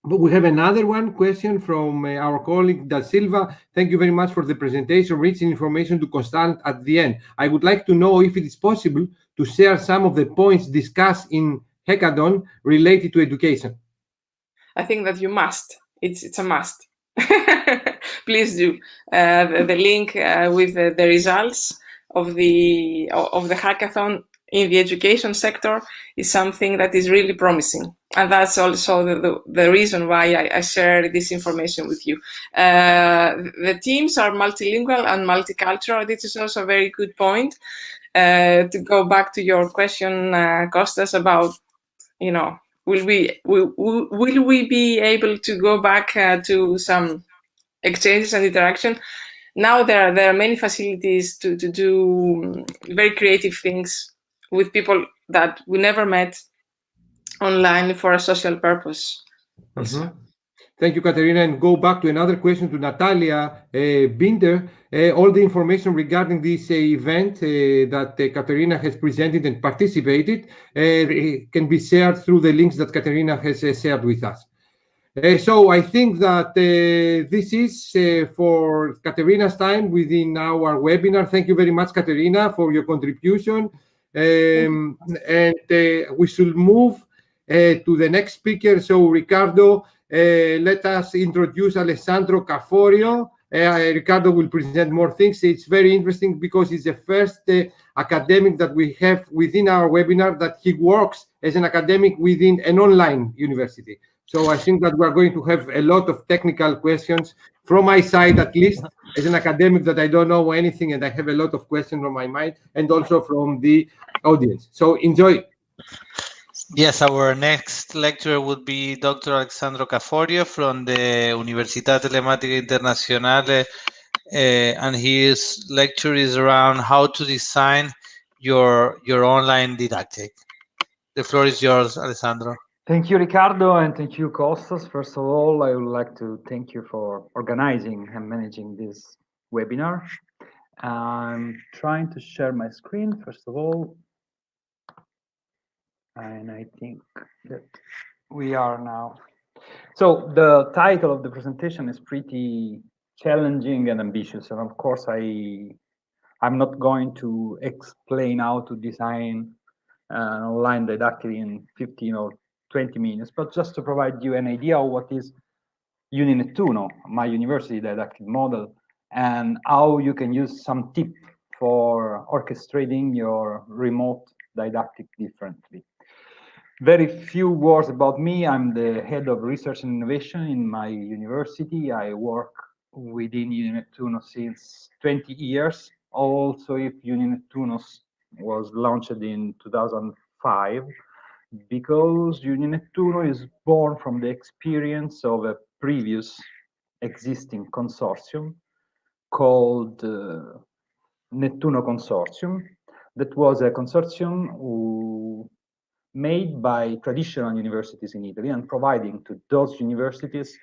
But we have another question from our colleague Da Silva. Thank you very much for the presentation, rich in information to Constant at the end. I would like to know if it is possible to share some of the points discussed in Hackathon related to education. I think that you must. It's a must. Please do. The link with the results of the hackathon in the education sector is something that is really promising. And that's also the reason why I share this information with you. The teams are multilingual and multicultural. This is also a very good point. To go back to your question, Costas, about, will we be able to go back to some exchanges and interaction? Now there are many facilities to do very creative things with people that we never met online for a social purpose. Thank you, Katerina. And go back to another question to Natalia Binder. All the information regarding this event that Katerina has presented and participated can be shared through the links that Katerina has shared with us. So I think that this is for Katerina's time within our webinar. Thank you very much, Katerina, for your contribution. And we should move to the next speaker. So Ricardo, let us introduce Alessandro Caforio. Ricardo will present more things. It's very interesting because it's the first academic that we have within our webinar that he works as an academic within an online university. So I think that we're going to have a lot of technical questions from my side, at least as an academic that I don't know anything and I have a lot of questions on my mind, and also from the audience. So enjoy. Yes, our next lecturer would be Dr. Alessandro Caforio from the Università Telematica Internazionale, and his lecture is around how to design your online didactic. The floor is yours, Alessandro. Thank you, Ricardo, and thank you, Costas. First of all, I would like to thank you for organizing and managing this webinar. I'm trying to share my screen, first of all, and I think that we are now. So the title of the presentation is pretty challenging and ambitious, and of course, I'm not going to explain how to design an online didactic in 15 or 20 minutes, but just to provide you an idea of what is Uninettuno, my university didactic model, and how you can use some tip for orchestrating your remote didactic differently. Very few words about me. I'm the head of research and innovation in my university. I work within Uninettuno since 20 years. Also, if Uninettuno was launched in 2005, because Uninettuno is born from the experience of a previous existing consortium called Nettuno Consortium. That was a consortium made by traditional universities in Italy and providing to those universities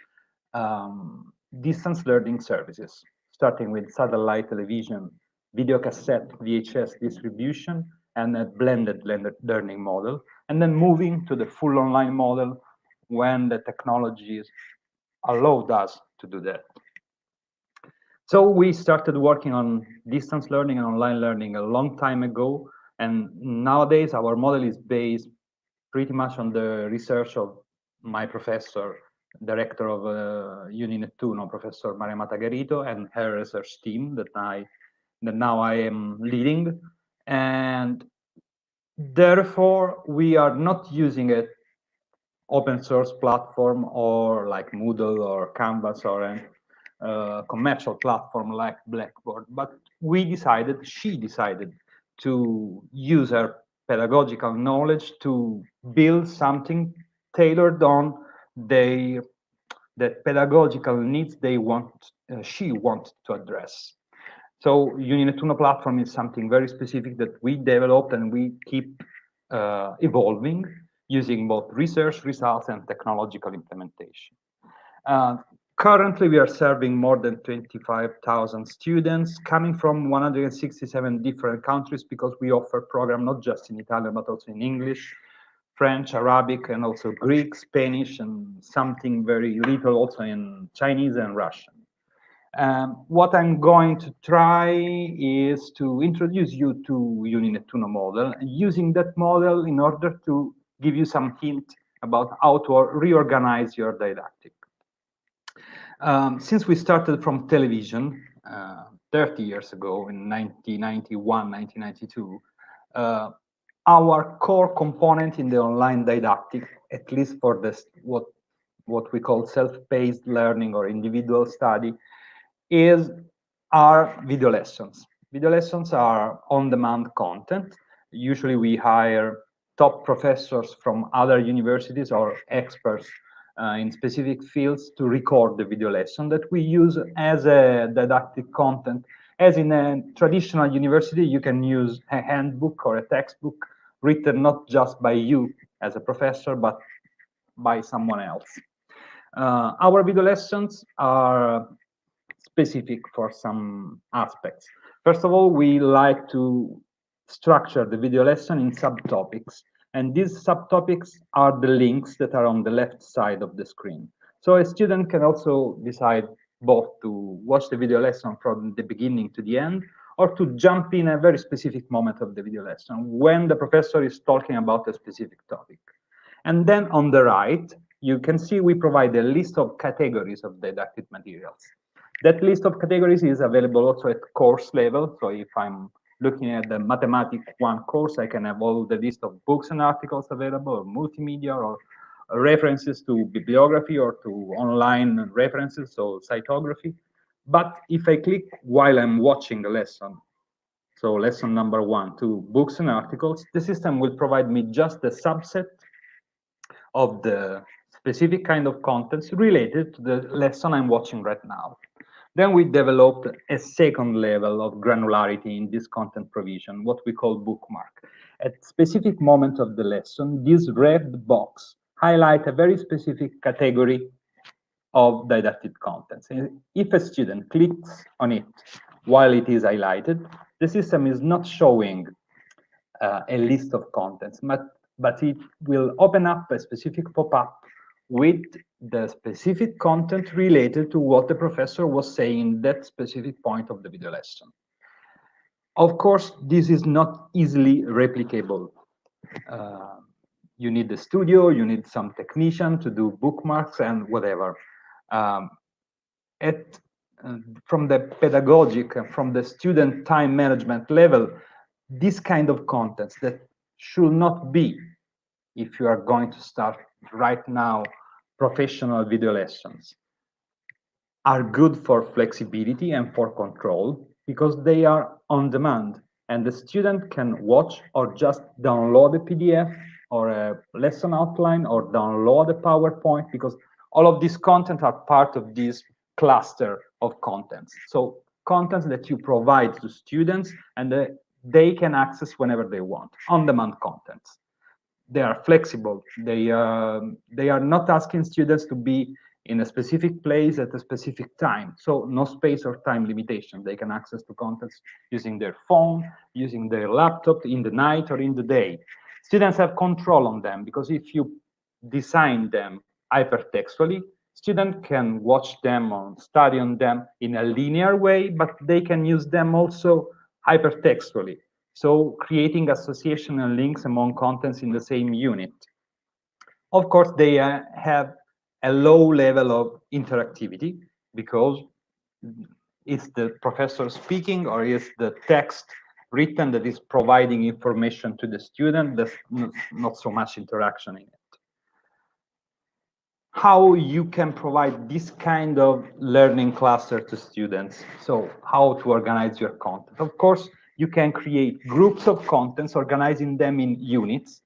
distance learning services, starting with satellite television, video cassette, VHS distribution, and a blended learning model, and then moving to the full online model when the technologies allowed us to do that. So we started working on distance learning and online learning a long time ago, and nowadays our model is based pretty much on the research of my professor, director of Uninettuno, Professor Maria Matagarito, and her research team that now I am leading. And therefore, we are not using an open source platform or like Moodle or Canvas or a commercial platform like Blackboard, but she decided to use her pedagogical knowledge to build something tailored on the pedagogical needs she wanted to address. So Uninettuno platform is something very specific that we developed and we keep evolving using both research results and technological implementation. Currently, we are serving more than 25,000 students coming from 167 different countries because we offer program not just in Italian, but also in English, French, Arabic, and also Greek, Spanish, and something very little also in Chinese and Russian. What I'm going to try is to introduce you to Uninettuno model, and using that model in order to give you some hint about how to reorganize your didactic. Since we started from television 30 years ago in 1991, 1992, our core component in the online didactic, at least for this what we call self-paced learning or individual study, are video lessons. Video lessons are on-demand content. Usually we hire top professors from other universities or experts in specific fields to record the video lesson that we use as a didactic content. As in a traditional university, you can use a handbook or a textbook written not just by you as a professor, but by someone else. Our video lessons are specific for some aspects. First of all, we like to structure the video lesson in subtopics. And these subtopics are the links that are on the left side of the screen. So a student can also decide both to watch the video lesson from the beginning to the end, or to jump in a very specific moment of the video lesson when the professor is talking about a specific topic. And then on the right, you can see we provide a list of categories of didactic materials. That list of categories is available also at course level. So if I'm looking at the Mathematics 1 course, I can have all the list of books and articles available, or multimedia, or references to bibliography or to online references, so cytography. But if I click while I'm watching the lesson, so lesson number 1, to books and articles, the system will provide me just a subset of the specific kind of contents related to the lesson I'm watching right now. Then we developed a second level of granularity in this content provision, what we call bookmark. At specific moment of the lesson, this red box highlight a very specific category of didactic contents. And if a student clicks on it while it is highlighted, the system is not showing a list of contents, but it will open up a specific pop-up with the specific content related to what the professor was saying in that specific point of the video lesson. Of course, this is not easily replicable. You need the studio, you need some technician to do bookmarks and whatever. From the pedagogic, from the student time management level, this kind of contents that should not be, if you are going to start right now professional video lessons, are good for flexibility and for control because they are on demand and the student can watch or just download a PDF or a lesson outline or download a PowerPoint, because all of these content are part of this cluster of contents. So contents that you provide to students and they can access whenever they want, on-demand contents. They are flexible. They are not asking students to be in a specific place at a specific time. So no space or time limitation. They can access to contents using their phone, using their laptop in the night or in the day. Students have control on them because if you design them hypertextually, students can watch them or study on them in a linear way, but they can use them also hypertextually. So creating association and links among contents in the same unit. Of course, they have a low level of interactivity because it's the professor speaking or is the text written that is providing information to the student. There's not so much interaction in it. How you can provide this kind of learning cluster to students. So how to organize your content. Of course, you can create groups of contents, organizing them in units.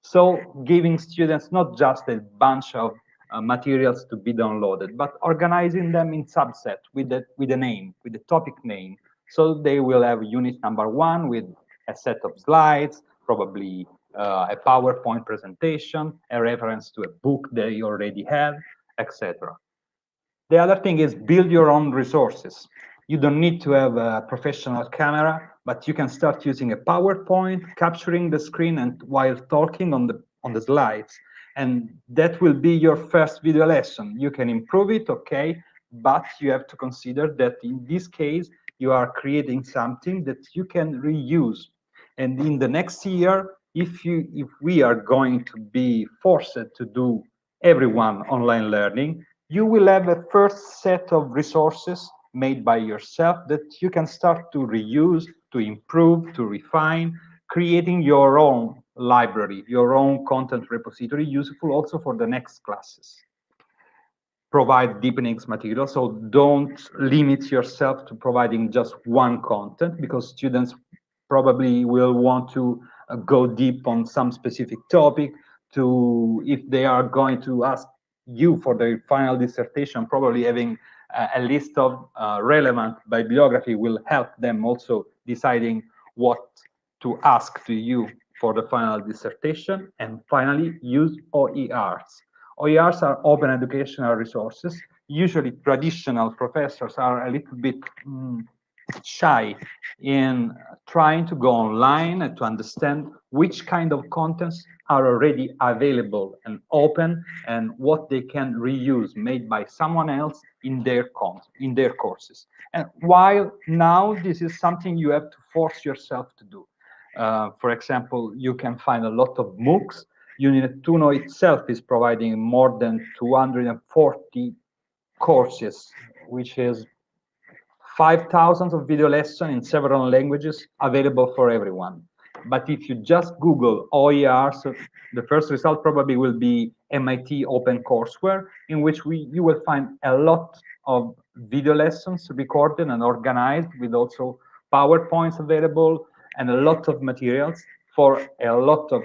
So giving students not just a bunch of materials to be downloaded, but organizing them in subset with a name, with a topic name. So they will have unit number 1 with a set of slides, probably a PowerPoint presentation, a reference to a book they already have, etc. The other thing is build your own resources. You don't need to have a professional camera, but you can start using a PowerPoint, capturing the screen and while talking on the slides. And that will be your first video lesson. You can improve it, okay, but you have to consider that in this case, you are creating something that you can reuse. And in the next year, if we are going to be forced to do everyone online learning, you will have a first set of resources made by yourself that you can start to reuse, to improve, to refine, creating your own library, your own content repository, useful also for the next classes. Provide deepening material, so don't limit yourself to providing just one content, because students probably will want to go deep on some specific topic. If they are going to ask you for their final dissertation, probably having a list of relevant bibliography will help them also deciding what to ask to you for the final dissertation. And finally, use OERs. OERs are open educational resources. Usually traditional professors are a little bit shy in trying to go online and to understand which kind of contents are already available and open, and what they can reuse made by someone else in their courses. And while now this is something you have to force yourself to do. For example, you can find a lot of MOOCs. Unituno itself is providing more than 240 courses, which is 5,000 of video lessons in several languages available for everyone. But if you just Google OERs, the first result probably will be MIT OpenCourseWare, in which you will find a lot of video lessons recorded and organized, with also PowerPoints available and a lot of materials for a lot of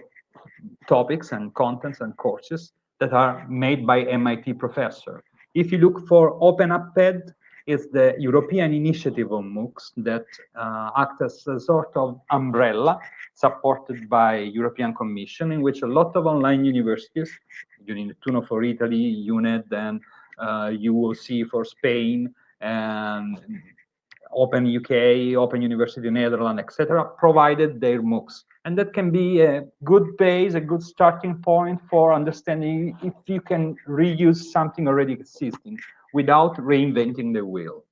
topics and contents and courses that are made by MIT professors. If you look for OpenUpEd, it's the European initiative on MOOCs that act as a sort of umbrella supported by European Commission, in which a lot of online universities, Unituno for Italy, UNED, and UOC for Spain, and Open UK, Open University Netherlands, etc., provided their MOOCs. And that can be a good base, a good starting point for understanding if you can reuse something already existing without reinventing the wheel.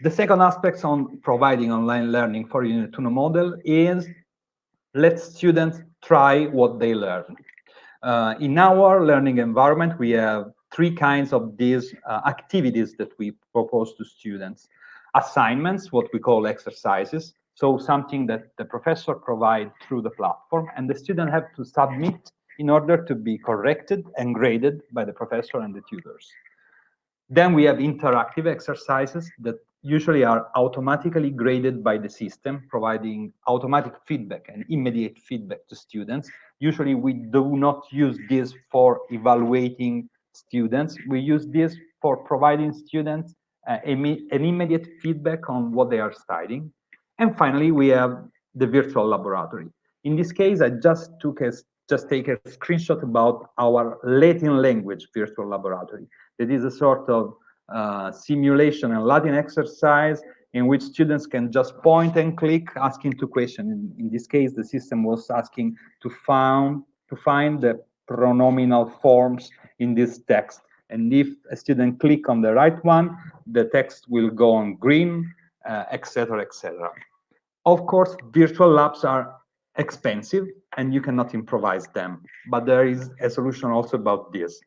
The second aspect on providing online learning for Unituno model is let students try what they learn. In our learning environment, we have three kinds of these activities that we propose to students. Assignments, what we call exercises, so something that the professor provides through the platform, and the student have to submit in order to be corrected and graded by the professor and the tutors. Then we have interactive exercises that usually are automatically graded by the system, providing automatic feedback and immediate feedback to students. Usually we do not use this for evaluating students. We use this for providing students an immediate feedback on what they are studying. And finally, we have the virtual laboratory. In this case, I just take a screenshot about our Latin language virtual laboratory. That is a sort of simulation and Latin exercise in which students can just point and click, asking two questions. In this case, the system was asking to find the pronominal forms in this text. And if a student click on the right one, the text will go on green, etc., etc. Of course, virtual labs are expensive and you cannot improvise them, but there is a solution also about this.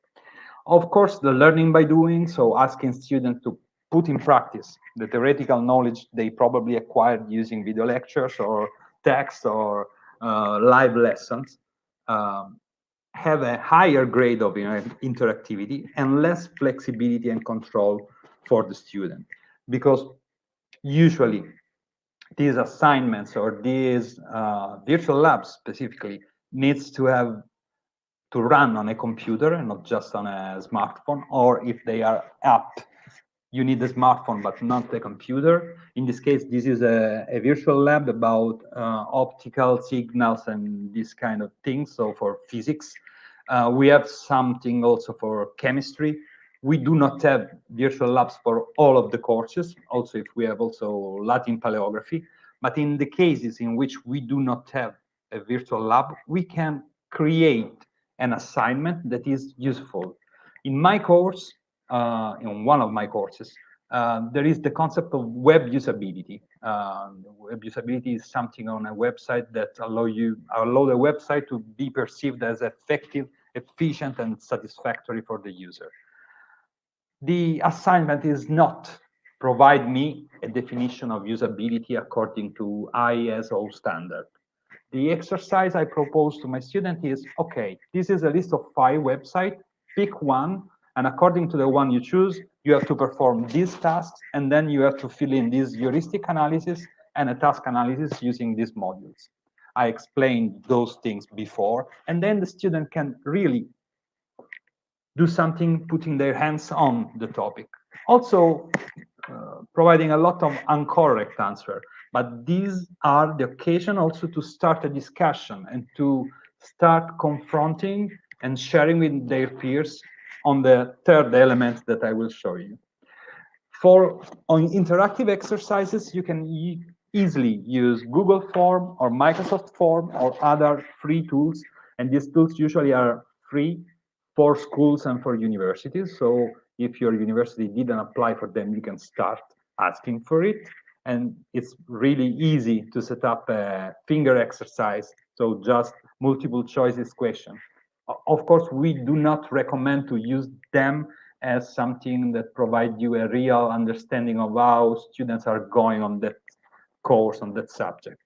Of course, the learning by doing, so asking students to put in practice the theoretical knowledge they probably acquired using video lectures or text or live lessons, have a higher grade of interactivity and less flexibility and control for the student. Because usually these assignments or these virtual labs specifically needs to run on a computer and not just on a smartphone, or if they are app, you need a smartphone but not a computer. In this case, this is a virtual lab about optical signals and this kind of things, so for physics. We have something also for chemistry. We do not have virtual labs for all of the courses, also if we have also Latin paleography. But in the cases in which we do not have a virtual lab, we can create an assignment that is useful. In my course, in one of my courses, there is the concept of web usability. Web usability is something on a website that allow the website to be perceived as effective, efficient, and satisfactory for the user. The assignment is not provide me a definition of usability according to ISO standard. The exercise I propose to my student is, okay, this is a list of 5 websites, pick one, and according to the one you choose, you have to perform these tasks, and then you have to fill in this heuristic analysis and a task analysis using these modules. I explained those things before, and then the student can really do something putting their hands on the topic. Also, providing a lot of incorrect answer, but these are the occasion also to start a discussion and to start confronting and sharing with their peers on the third element that I will show you. On interactive exercises, you can easily use Google Form or Microsoft Form or other free tools, and these tools usually are free for schools and for universities. So if your university didn't apply for them, you can start asking for it. And it's really easy to set up a finger exercise, so just multiple choices question. Of course, we do not recommend to use them as something that provides you a real understanding of how students are going on that course, on that subject.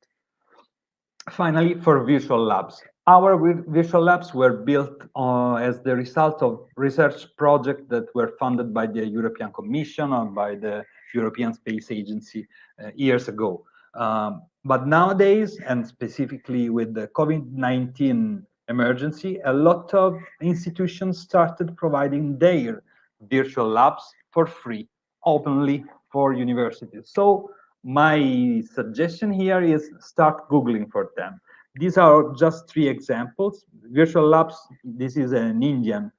Finally, for virtual labs. Our virtual labs were built as the result of research projects that were funded by the European Commission or by the European Space Agency years ago. But nowadays, and specifically with the COVID-19 emergency, a lot of institutions started providing their virtual labs for free, openly for universities. So my suggestion here is start Googling for them. These are just 3 examples. Virtual Labs, this is an Indian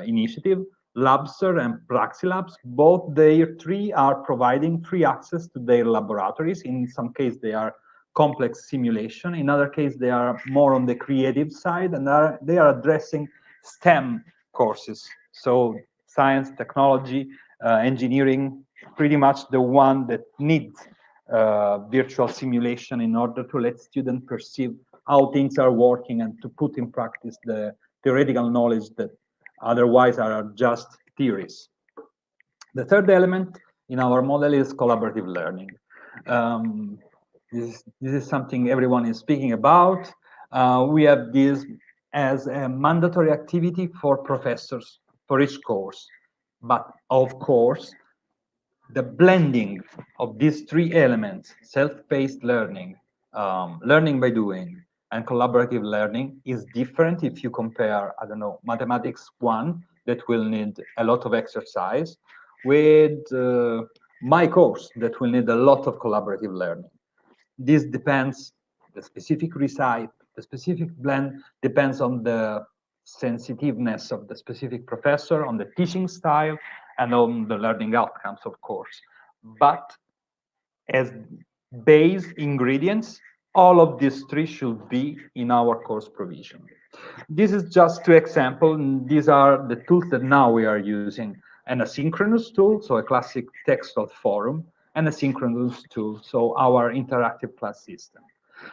initiative. Labster and Praxilabs, both their 3 are providing free access to their laboratories. In some case, they are complex simulation. In other case, they are more on the creative side, and they are addressing STEM courses. So science, technology, engineering, pretty much the one that needs virtual simulation in order to let students perceive how things are working and to put in practice the theoretical knowledge that otherwise are just theories. The third element in our model is collaborative learning. This is something everyone is speaking about. We have this as a mandatory activity for professors for each course. But of course, the blending of these 3 elements, self-paced learning, learning by doing, and collaborative learning is different if you compare, I don't know, mathematics 1 that will need a lot of exercise with my course that will need a lot of collaborative learning. This depends, the specific recipe, the specific blend depends on the sensitiveness of the specific professor, on the teaching style, and on the learning outcomes, of course. But as base ingredients, all of these 3 should be in our course provision. This is just 2 examples. These are the tools that now we are using. An asynchronous tool, so a classic textual forum, and a synchronous tool, so our interactive class system.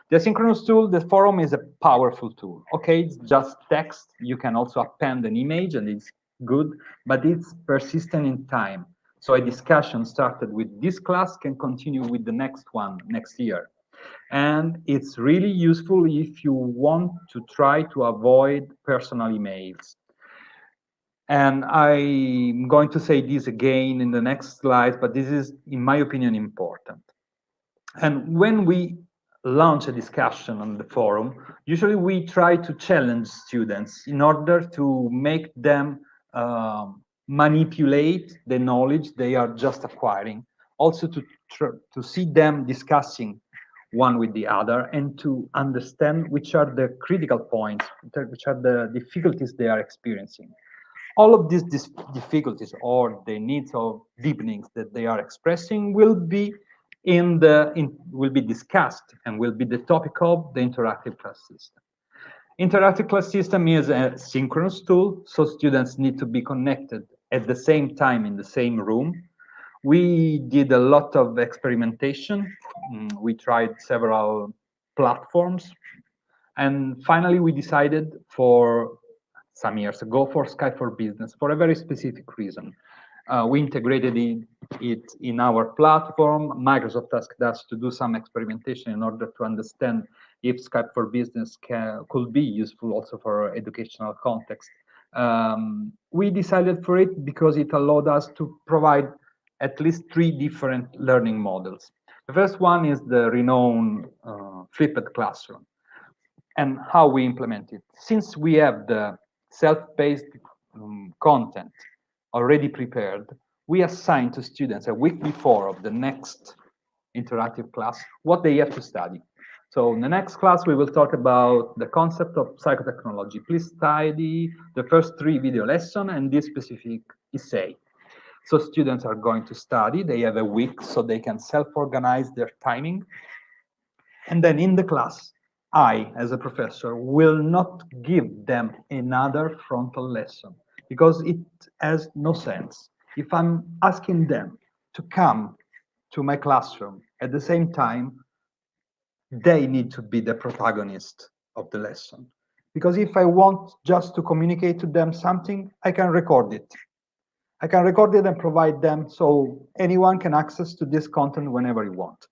The asynchronous tool, the forum, is a powerful tool. Okay, it's just text. You can also append an image, and it's good, but it's persistent in time. So a discussion started with this class can continue with the next one next year. And it's really useful if you want to try to avoid personal emails. And I'm going to say this again in the next slide, but this is, in my opinion, important. And when we launch a discussion on the forum, usually we try to challenge students in order to make them manipulate the knowledge they are just acquiring. Also to see them discussing one with the other and to understand which are the critical points, which are the difficulties they are experiencing. All of these difficulties or the needs of deepenings that they are expressing will be will be discussed and will be the topic of the interactive class system. Interactive class system is a synchronous tool, so students need to be connected at the same time in the same room. We did a lot of experimentation. We tried several platforms. And finally, we decided for some years ago for Skype for Business for a very specific reason. We integrated it in our platform. Microsoft asked us to do some experimentation in order to understand if Skype for Business could be useful also for educational context. We decided for it because it allowed us to provide at least 3 different learning models. The first one is the renowned flipped classroom, and how we implement it. Since we have the self-paced content already prepared, we assign to students a week before of the next interactive class what they have to study. So in the next class, we will talk about the concept of psychotechnology. Please study the first 3 video lessons and this specific essay. So students are going to study. They have a week so they can self-organize their timing. And then in the class, I, as a professor, will not give them another frontal lesson because it has no sense. If I'm asking them to come to my classroom at the same time, they need to be the protagonist of the lesson. Because if I want just to communicate to them something, I can record it. I can record it and provide them so anyone can access to this content whenever you want.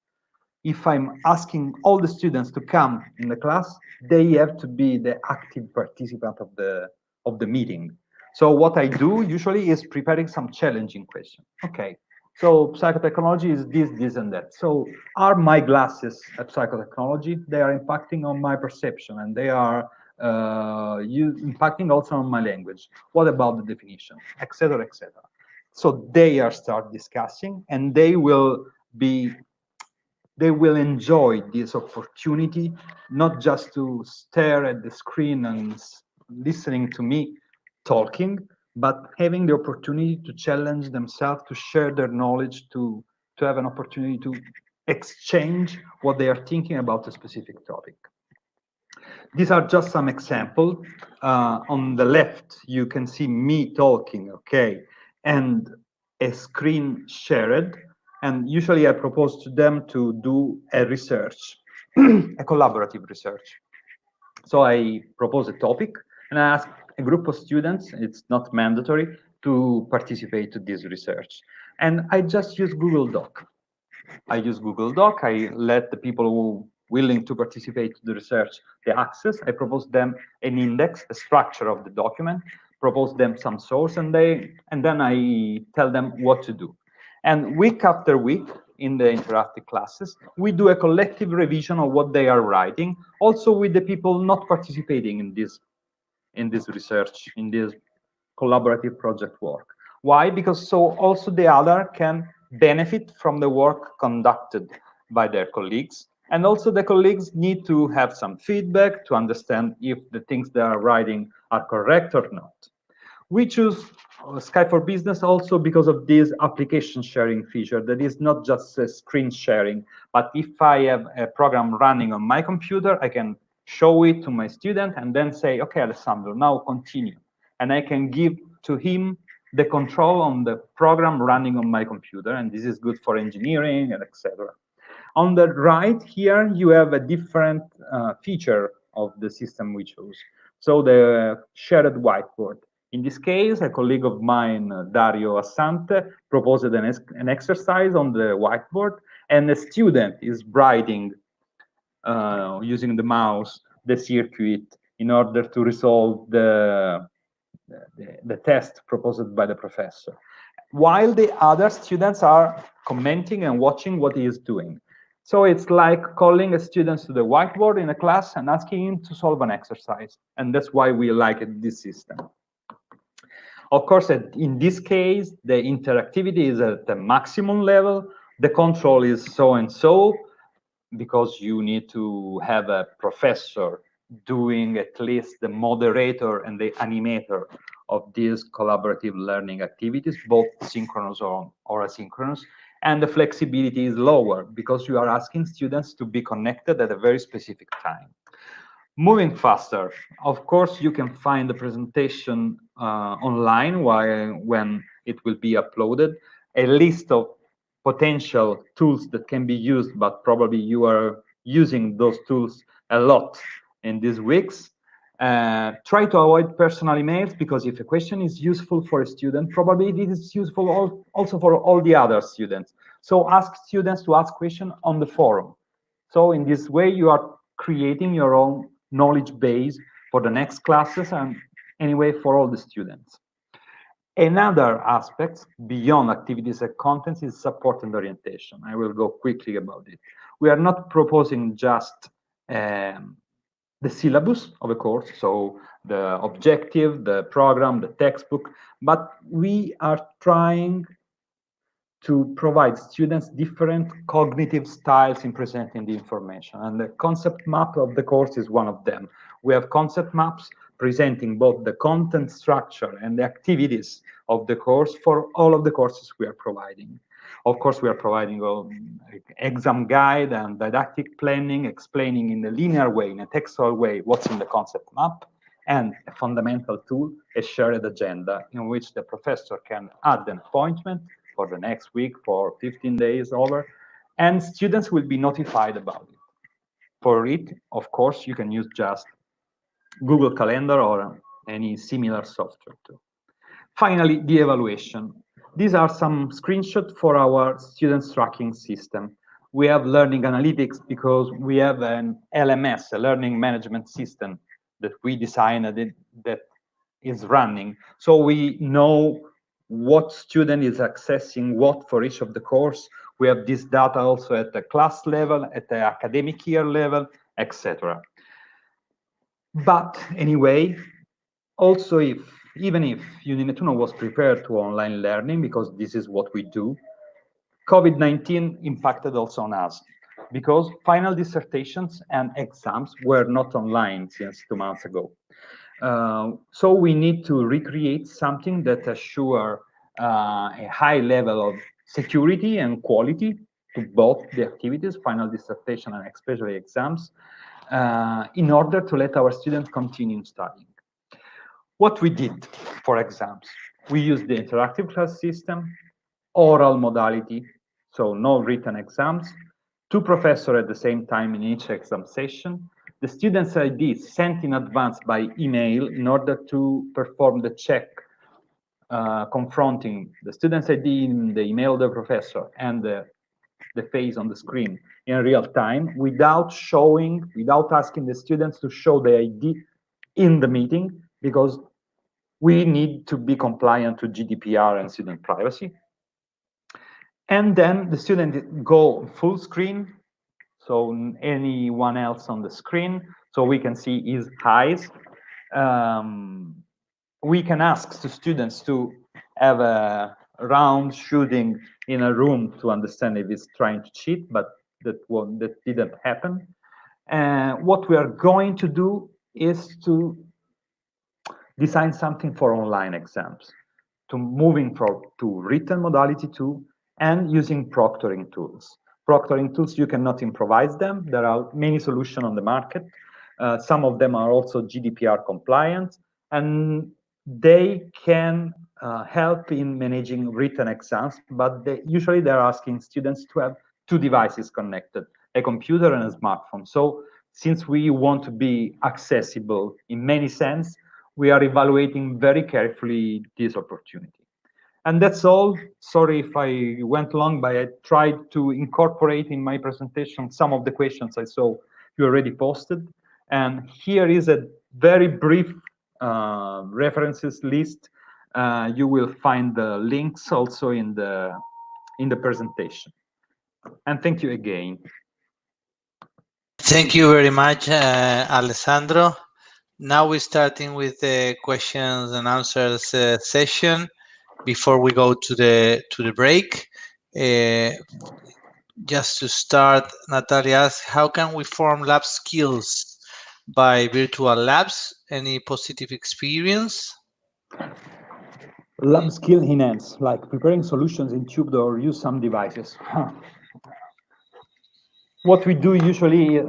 If I'm asking all the students to come in the class, they have to be the active participant of the meeting. So what I do usually is preparing some challenging questions. Okay, so psychotechnology is this, this, and that. So are my glasses at psychotechnology? They are impacting on my perception, and they are impacting also on my language. What about the definition, etc., etc. So they are start discussing, and they will enjoy this opportunity, not just to stare at the screen and listening to me talking, but having the opportunity to challenge themselves, to share their knowledge, to have an opportunity to exchange what they are thinking about a specific topic. These are just some examples. On the left, you can see me talking, okay, and a screen shared. And usually I propose to them to do a research, a collaborative research. So I propose a topic and I ask a group of students, it's not mandatory, to participate to this research. And I just use Google Doc. I use Google Doc. I let the people who willing to participate to the research the access. I propose them an index, a structure of the document, propose them some source, and then I tell them what to do. And week after week in the interactive classes, we do a collective revision of what they are writing, also with the people not participating in this research, in this collaborative project work. Why? Because so also the other can benefit from the work conducted by their colleagues. And also the colleagues need to have some feedback to understand if the things they are writing are correct or not. We choose Skype for Business also because of this application sharing feature that is not just a screen sharing, but if I have a program running on my computer, I can show it to my student and then say, okay, Alessandro, now continue. And I can give to him the control on the program running on my computer, and this is good for engineering and etc. On the right here, you have a different feature of the system we chose. So the shared whiteboard. In this case, a colleague of mine, Dario Assante, proposed an exercise on the whiteboard, and a student is writing using the mouse the circuit in order to resolve the test proposed by the professor, while the other students are commenting and watching what he is doing. So it's like calling a student to the whiteboard in a class and asking him to solve an exercise. And that's why we like this system. Of course, in this case, the interactivity is at the maximum level. The control is so and so, because you need to have a professor doing at least the moderator and the animator of these collaborative learning activities, both synchronous or asynchronous. And the flexibility is lower because you are asking students to be connected at a very specific time. Moving faster, of course, you can find the presentation online when it will be uploaded, a list of potential tools that can be used, but probably you are using those tools a lot in these weeks. Try to avoid personal emails, because if a question is useful for a student, probably it is useful also for all the other students. So ask students to ask questions on the forum. So in this way, you are creating your own knowledge base for the next classes and anyway for all the students. Another aspect beyond activities and contents is support and orientation. I will go quickly about it. We are not proposing just the syllabus of a course, so the objective, the program, the textbook, but we are trying to provide students different cognitive styles in presenting the information. And the concept map of the course is one of them. We have concept maps presenting both the content structure and the activities of the course for all of the courses we are providing. Of course, we are providing exam guide and didactic planning, explaining in a linear way, in a textual way, what's in the concept map, and a fundamental tool, a shared agenda, in which the professor can add an appointment for the next week, for 15 days over, and students will be notified about it. For it, of course, you can use just Google Calendar or any similar software too. Finally, the evaluation. These are some screenshots for our students tracking system. We have learning analytics because we have an LMS, a learning management system that we designed that is running. So we know what student is accessing what for each of the course. We have this data also at the class level, at the academic year level, etc. But anyway, also even if Uninetuno was prepared to online learning, because this is what we do, COVID-19 impacted also on us, because final dissertations and exams were not online since 2 months ago. So we need to recreate something that assure a high level of security and quality to both the activities, final dissertation and especially exams, in order to let our students continue studying. What we did for exams, we used the interactive class system, oral modality, so no written exams, 2 professors at the same time in each exam session, the student's ID sent in advance by email in order to perform the check confronting the student's ID in the email of the professor and the face on the screen in real time without asking the students to show the ID in the meeting, because we need to be compliant to GDPR and student privacy. And then the student go full screen, so anyone else on the screen, so we can see his eyes. We can ask the students to have a round shooting in a room to understand if he's trying to cheat, but that didn't happen. What we are going to do is to design something for online exams, to moving to written modality too, and using proctoring tools. Proctoring tools, you cannot improvise them. There are many solutions on the market. Some of them are also GDPR compliant, and they can help in managing written exams, but usually they're asking students to have 2 devices connected, a computer and a smartphone. So since we want to be accessible in many sense, we are evaluating very carefully this opportunity. And that's all. Sorry if I went long, but I tried to incorporate in my presentation some of the questions I saw you already posted. And here is a very brief references list. You will find the links also in the presentation. And thank you again. Thank you very much, Alessandro. Now we're starting with the questions and answers session. Before we go to the break, just to start, Natalia asks, how can we form lab skills by virtual labs? Any positive experience? Lab skill enhance, like preparing solutions in Tube or use some devices. What we do usually,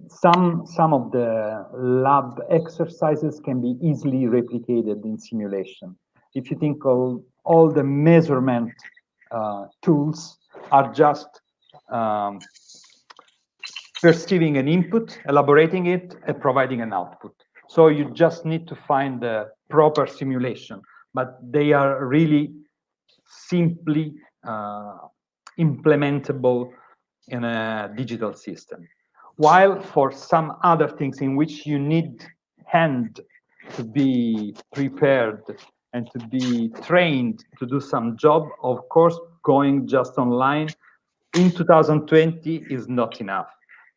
some of the lab exercises can be easily replicated in simulation. If you think of all the measurement tools are just perceiving an input, elaborating it, and providing an output. So you just need to find the proper simulation, but they are really simply implementable in a digital system. While for some other things in which you need hand to be prepared and to be trained to do some job, of course, going just online in 2020 is not enough.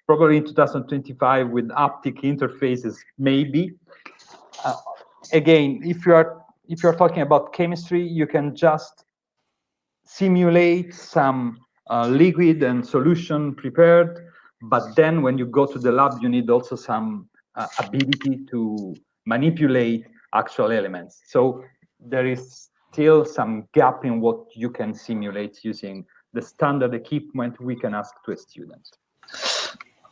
Probably in 2025 with haptic interfaces, maybe. Uh, Again, if you're talking about chemistry, you can just simulate some liquid and solution prepared, but then when you go to the lab, you need also some ability to manipulate actual elements. So there is still some gap in what you can simulate using the standard equipment we can ask to a student.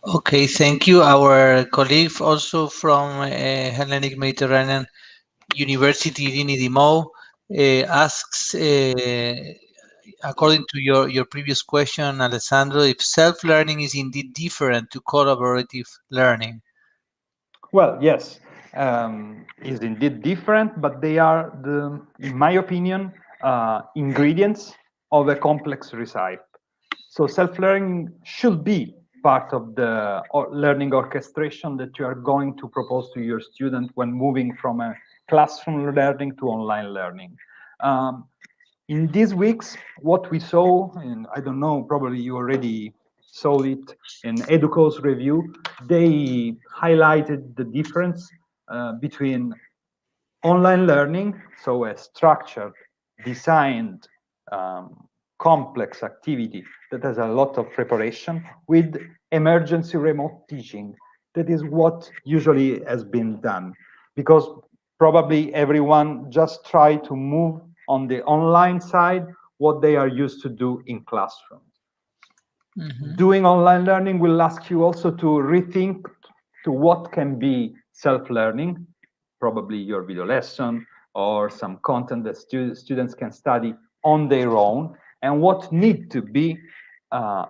Okay, thank you. Our colleague also from Hellenic Mediterranean University, Dini Dimo, asks, according to your previous question, Alessandro, if self-learning is indeed different to collaborative learning. Well, yes, is indeed different, but they are in my opinion, ingredients of a complex recipe. So self-learning should be part of the learning orchestration that you are going to propose to your student when moving from a classroom learning to online learning. In these weeks, what we saw, and I don't know, probably you already saw it in Educo's review, they highlighted the difference between online learning, so a structured, designed, complex activity that has a lot of preparation, with emergency remote teaching. That is what usually has been done, because probably everyone just try to move on the online side what they are used to do in classroom. Doing online learning will ask you also to rethink to what can be self-learning, probably your video lesson or some content that students can study on their own, and what need to be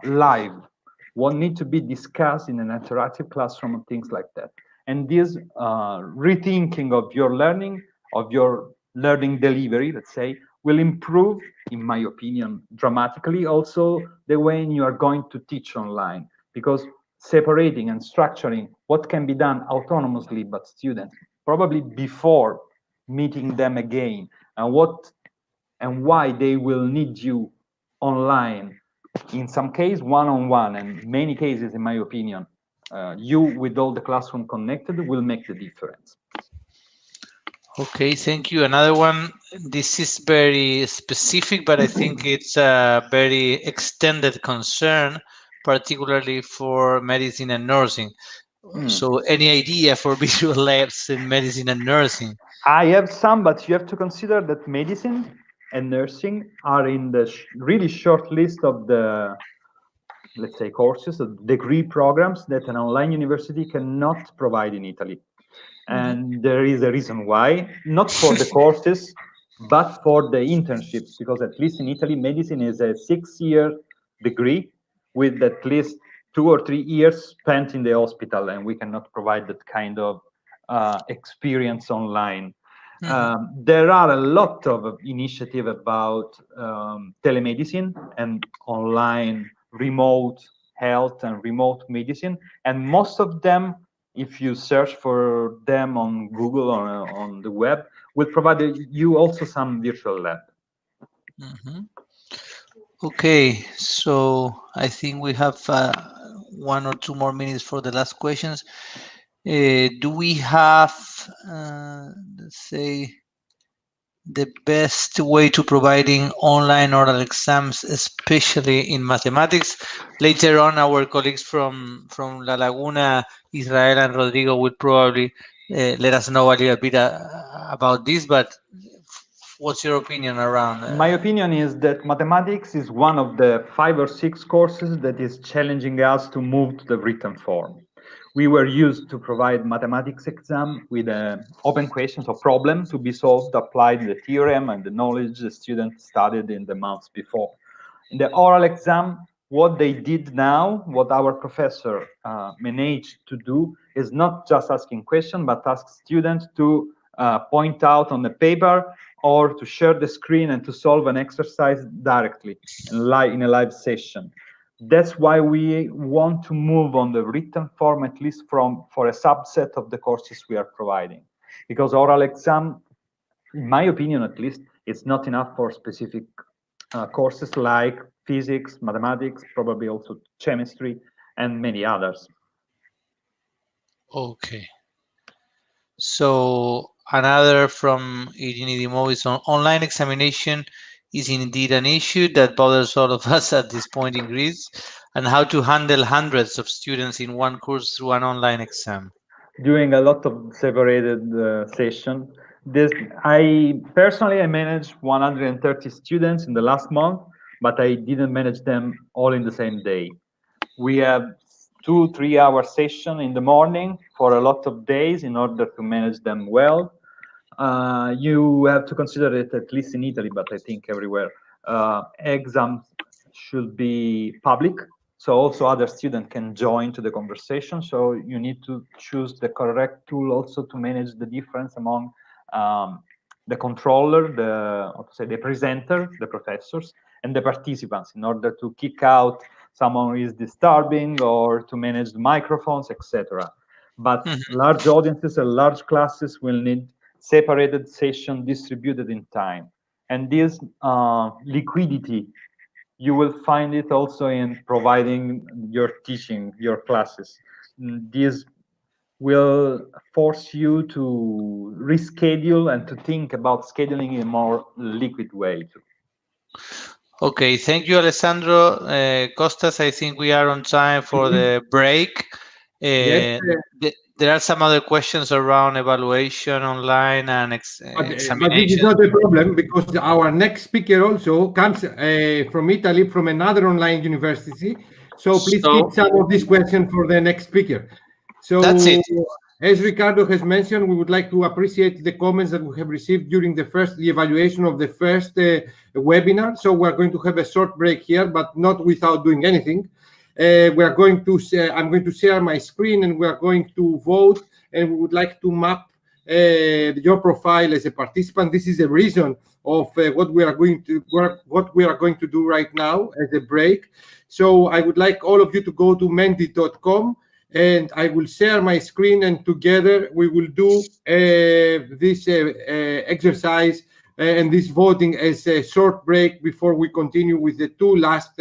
live, what need to be discussed in an interactive classroom and things like that. And this rethinking of your learning delivery, let's say, will improve, in my opinion, dramatically also the way you are going to teach online, because separating and structuring what can be done autonomously by students, probably before meeting them again, and what and why they will need you online, in some case one-on-one, and many cases, in my opinion, you with all the classroom connected will make the difference. Okay, thank you. Another one, this is very specific, but I think it's a very extended concern, particularly for medicine and nursing. So any idea for visual labs in medicine and nursing? I have some, but you have to consider that medicine and nursing are in the really short list of the, let's say, courses, the degree programs that an online university cannot provide in Italy. And there is a reason why, not for the courses, but for the internships, because at least in Italy, medicine is a 6-year degree with at least 2 or 3 years spent in the hospital, and we cannot provide that kind of experience online. There are a lot of initiative about telemedicine and online remote health and remote medicine, and most of them, if you search for them on Google or on the web, will provide you also some virtual lab. Okay, so I think we have 1 or 2 more minutes for the last questions. Do we have, let's say, the best way to providing online oral exams, especially in mathematics? Later on, our colleagues from La Laguna, Israel and Rodrigo, will probably let us know a little bit about this, but what's your opinion around? My opinion is that mathematics is one of the 5 or 6 courses that is challenging us to move to the written form. We were used to provide mathematics exam with open questions or problem to be solved, applied the theorem and the knowledge the student studied in the months before. In the oral exam, what they did now, what our professor managed to do, is not just asking questions, but ask students to point out on the paper or to share the screen and to solve an exercise directly in a live session. That's why we want to move on the written form, at least for a subset of the courses we are providing. Because oral exam, in my opinion at least, it's not enough for specific courses like physics, mathematics, probably also chemistry, and many others. Okay. So another from Irini Dimo is online examination is indeed an issue that bothers all of us at this point in Greece, and how to handle hundreds of students in one course through an online exam. Doing a lot of separated session. I personally managed 130 students in the last month, but I didn't manage them all in the same day. We have 2-3 hour session in the morning for a lot of days in order to manage them well. You have to consider it, at least in Italy, but I think everywhere, exams should be public, so also other students can join to the conversation. So you need to choose the correct tool also to manage the difference among the controller, the presenter, the professors, and the participants, in order to kick out someone who is disturbing or to manage the microphones, etc. But large audiences and large classes will need separated session distributed in time. And this liquidity, you will find it also in providing your teaching, your classes. This will force you to reschedule and to think about scheduling in a more liquid way too. Okay, thank you, Alessandro. Costas, I think we are on time for the break. Yes, There are some other questions around evaluation online and but this is examination. not a problem, because our next speaker also comes from Italy, from another online university. So please keep some of these questions for the next speaker. So That's it. as Ricardo has mentioned, we would like to appreciate the comments that we have received during the evaluation of the first webinar. So we're going to have a short break here, but not without doing anything. We are going to I'm going to share my screen, and we are going to vote, and we would like to map your profile as a participant. This is the reason of what we are going to do right now as a break. So I would like all of you to go to menti.com, and I will share my screen, and together we will do this exercise and this voting as a short break before we continue with the two last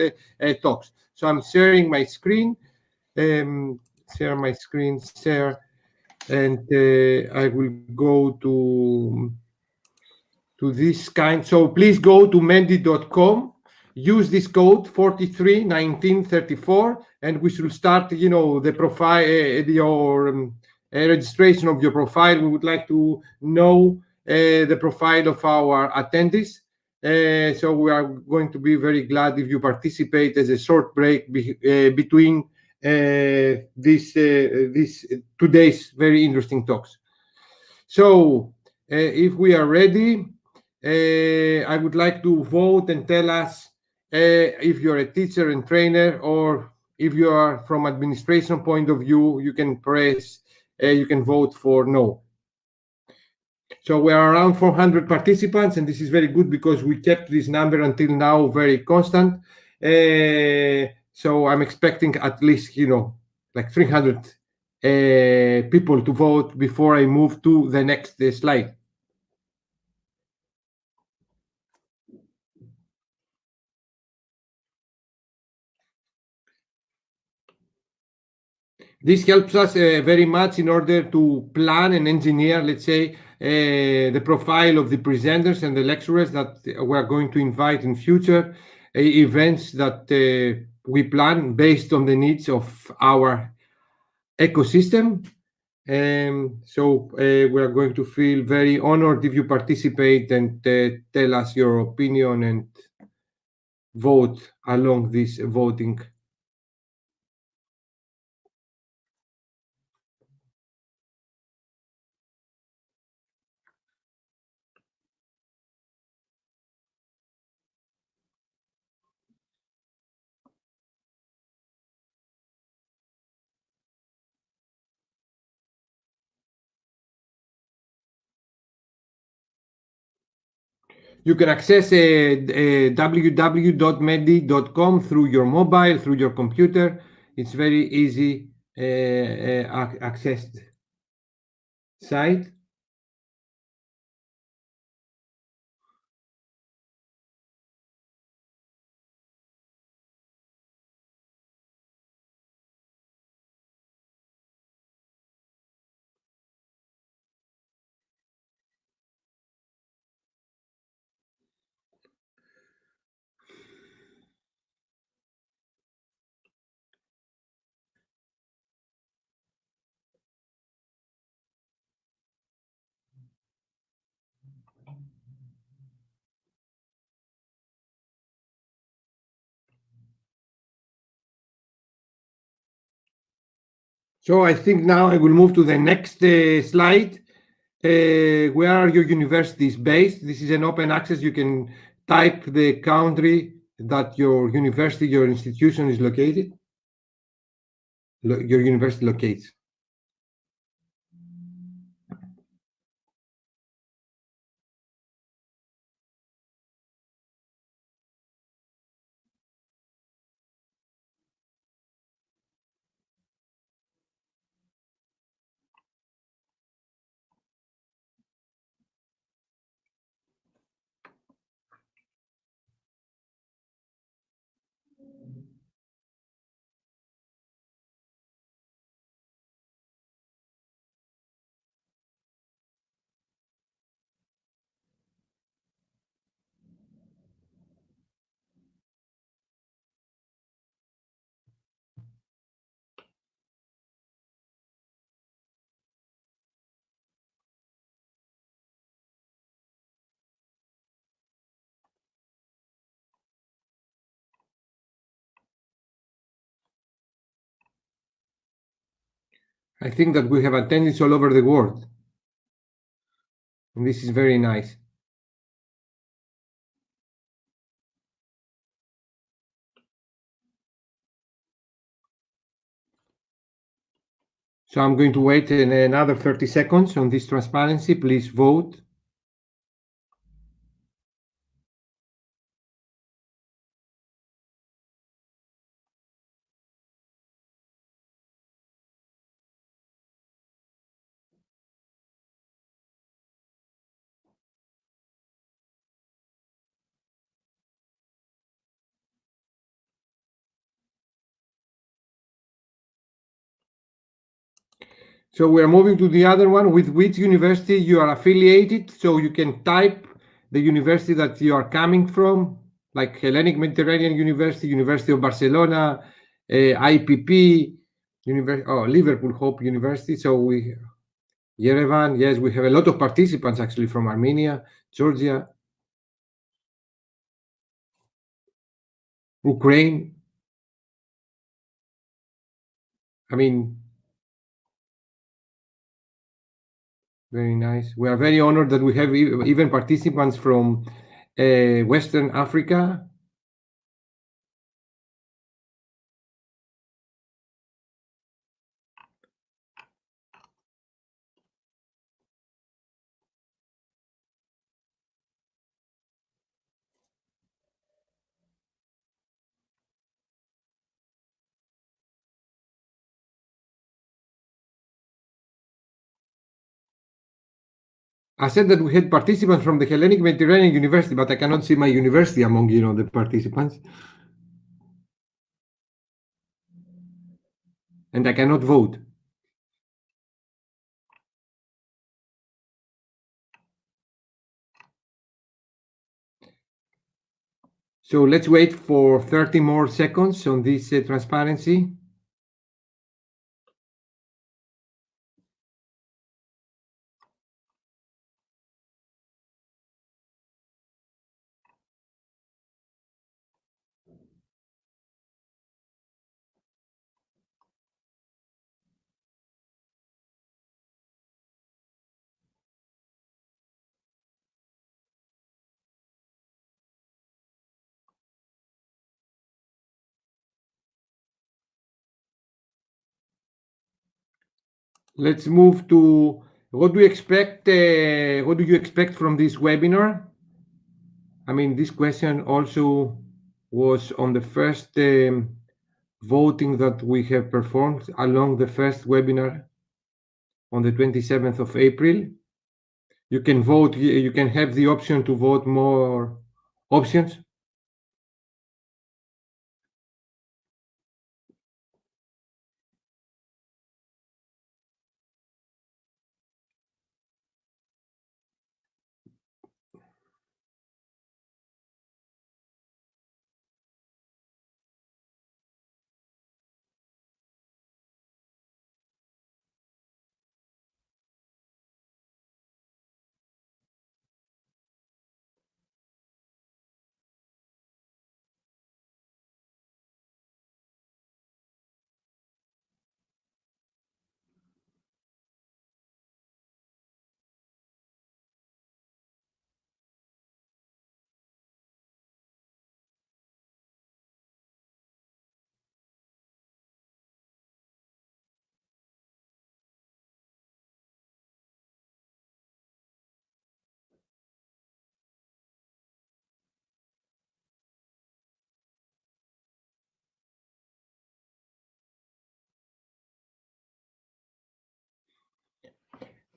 talks. So I'm sharing my screen, share my screen, share, and I will go to this kind. So please go to menti.com, use this code 431934, and we should start, the profile, your registration of your profile. We would like to know the profile of our attendees. So we are going to be very glad if you participate as a short break between this today's very interesting talks. So if we are ready, I would like to vote and tell us if you're a teacher and trainer, or if you are from administration point of view, you can vote for no. So we are around 400 participants, and this is very good because we kept this number until now very constant. So I'm expecting at least, like 300 people to vote before I move to the next slide. This helps us very much in order to plan and engineer, let's say, the profile of the presenters and the lecturers that we are going to invite in future events that we plan based on the needs of our ecosystem. So we are going to feel very honored if you participate and tell us your opinion and vote along this voting. You can access www.medi.com through your mobile, through your computer. It's very easy accessed site. So I think now I will move to the next slide. Where are your universities based? This is an open access. You can type the country that your university, your institution is located, your university locates. I think that we have attendees all over the world. And this is very nice. So I'm going to wait another 30 seconds on this transparency. Please vote. So we are moving to the other one, with which university you are affiliated. So you can type the university that you are coming from, like Hellenic Mediterranean University, University of Barcelona, IPP, Liverpool Hope University. So Yerevan, yes, we have a lot of participants actually from Armenia, Georgia, Ukraine. I mean, very nice. We are very honored that we have even participants from Western Africa. I said that we had participants from the Hellenic Mediterranean University, but I cannot see my university among the participants, and I cannot vote. So let's wait for 30 more seconds on this transparency. Let's move to what do you expect? What do you expect from this webinar? I mean, this question also was on the first voting that we have performed along the first webinar on the 27th of April. You can vote, you can have the option to vote more options.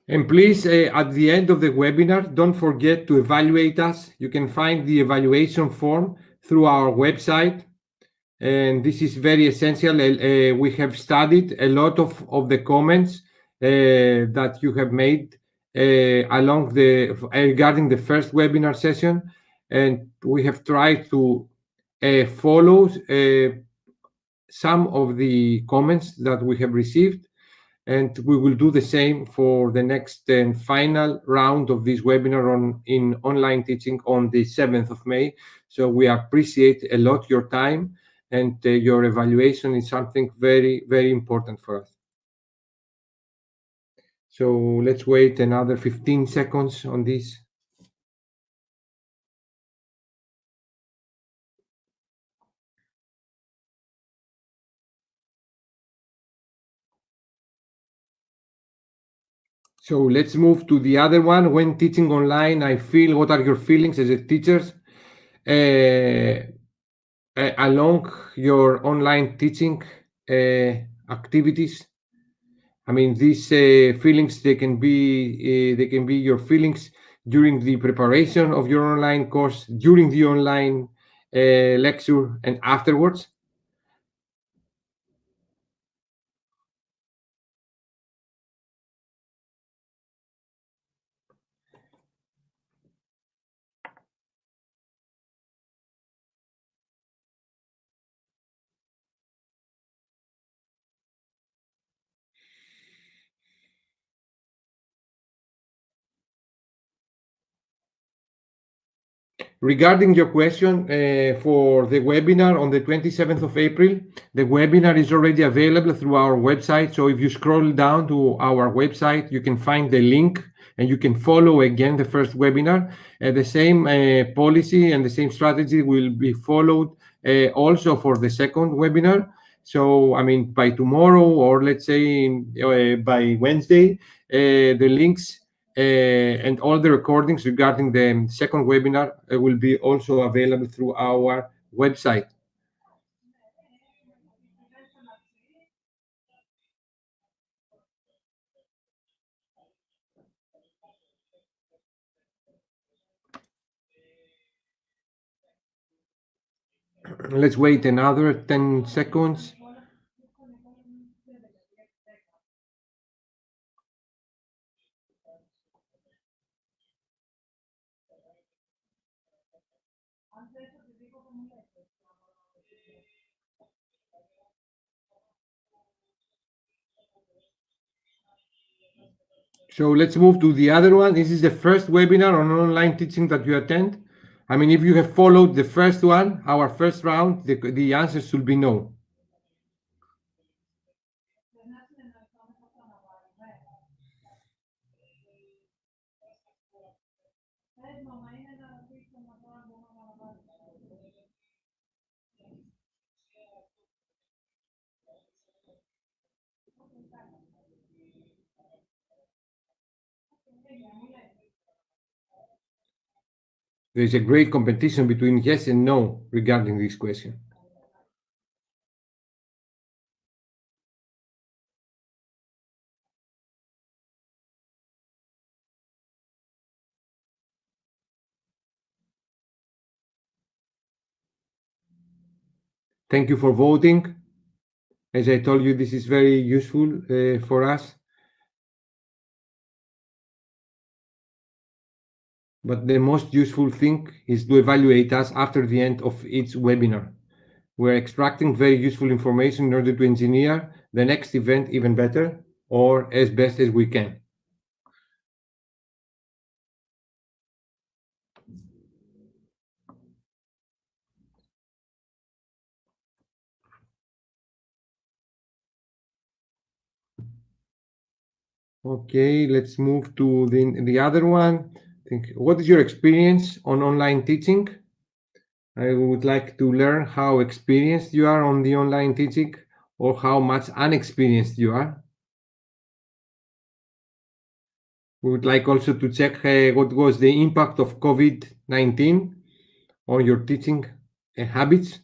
And please, at the end of the webinar, don't forget to evaluate us. You can find the evaluation form through our website. And this is very essential. We have studied a lot of the comments that you have made along regarding the first webinar session. And we have tried to follow some of the comments that we have received. And we will do the same for the next and final round of this webinar in online teaching on the 7th of May. So we appreciate a lot your time, and your evaluation is something very, very important for us. So let's wait another 15 seconds on this. So let's move to the other one. When teaching online, I feel, what are your feelings as a teacher along your online teaching activities? I mean, these feelings, they can be your feelings during the preparation of your online course, during the online lecture, and afterwards. Regarding your question for the webinar on the 27th of April, the webinar is already available through our website. So if you scroll down to our website, you can find the link and you can follow again the first webinar. The same policy and the same strategy will be followed also for the second webinar. So, I mean, by tomorrow, or let's say by Wednesday, the links and all the recordings regarding the second webinar will be also available through our website. Let's wait another 10 seconds. So let's move to the other one. This is the first webinar on online teaching that you attend. I mean, if you have followed the first one, our first round, the answer should be no. There is a great competition between yes and no regarding this question. Thank you for voting. As I told you, this is very useful for us. But the most useful thing is to evaluate us after the end of each webinar. We're extracting very useful information in order to engineer the next event even better or as best as we can. Okay, let's move to the other one. What is your experience on online teaching? I would like to learn how experienced you are on the online teaching or how much unexperienced you are. We would like also to check what was the impact of COVID-19 on your teaching habits.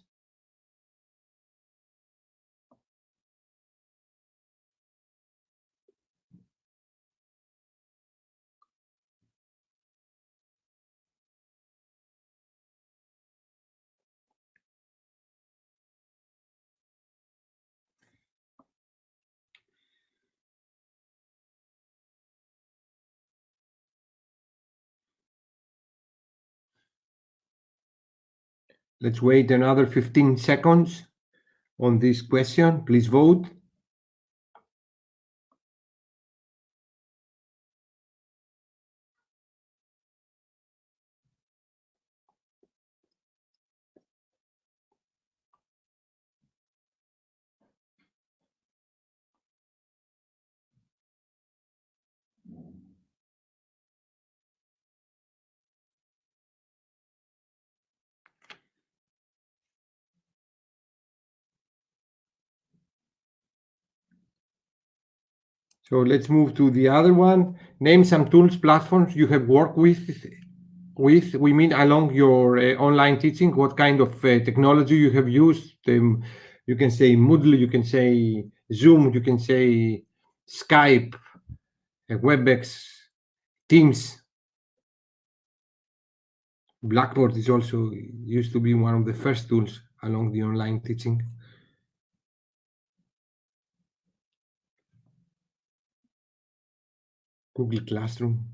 Let's wait another 15 seconds on this question. Please vote. So let's move to the other one. Name some tools, platforms you have worked with. We mean along your online teaching, what kind of technology you have used. You can say Moodle, you can say Zoom, you can say Skype, WebEx, Teams. Blackboard is also used to be one of the first tools along the online teaching. Google Classroom.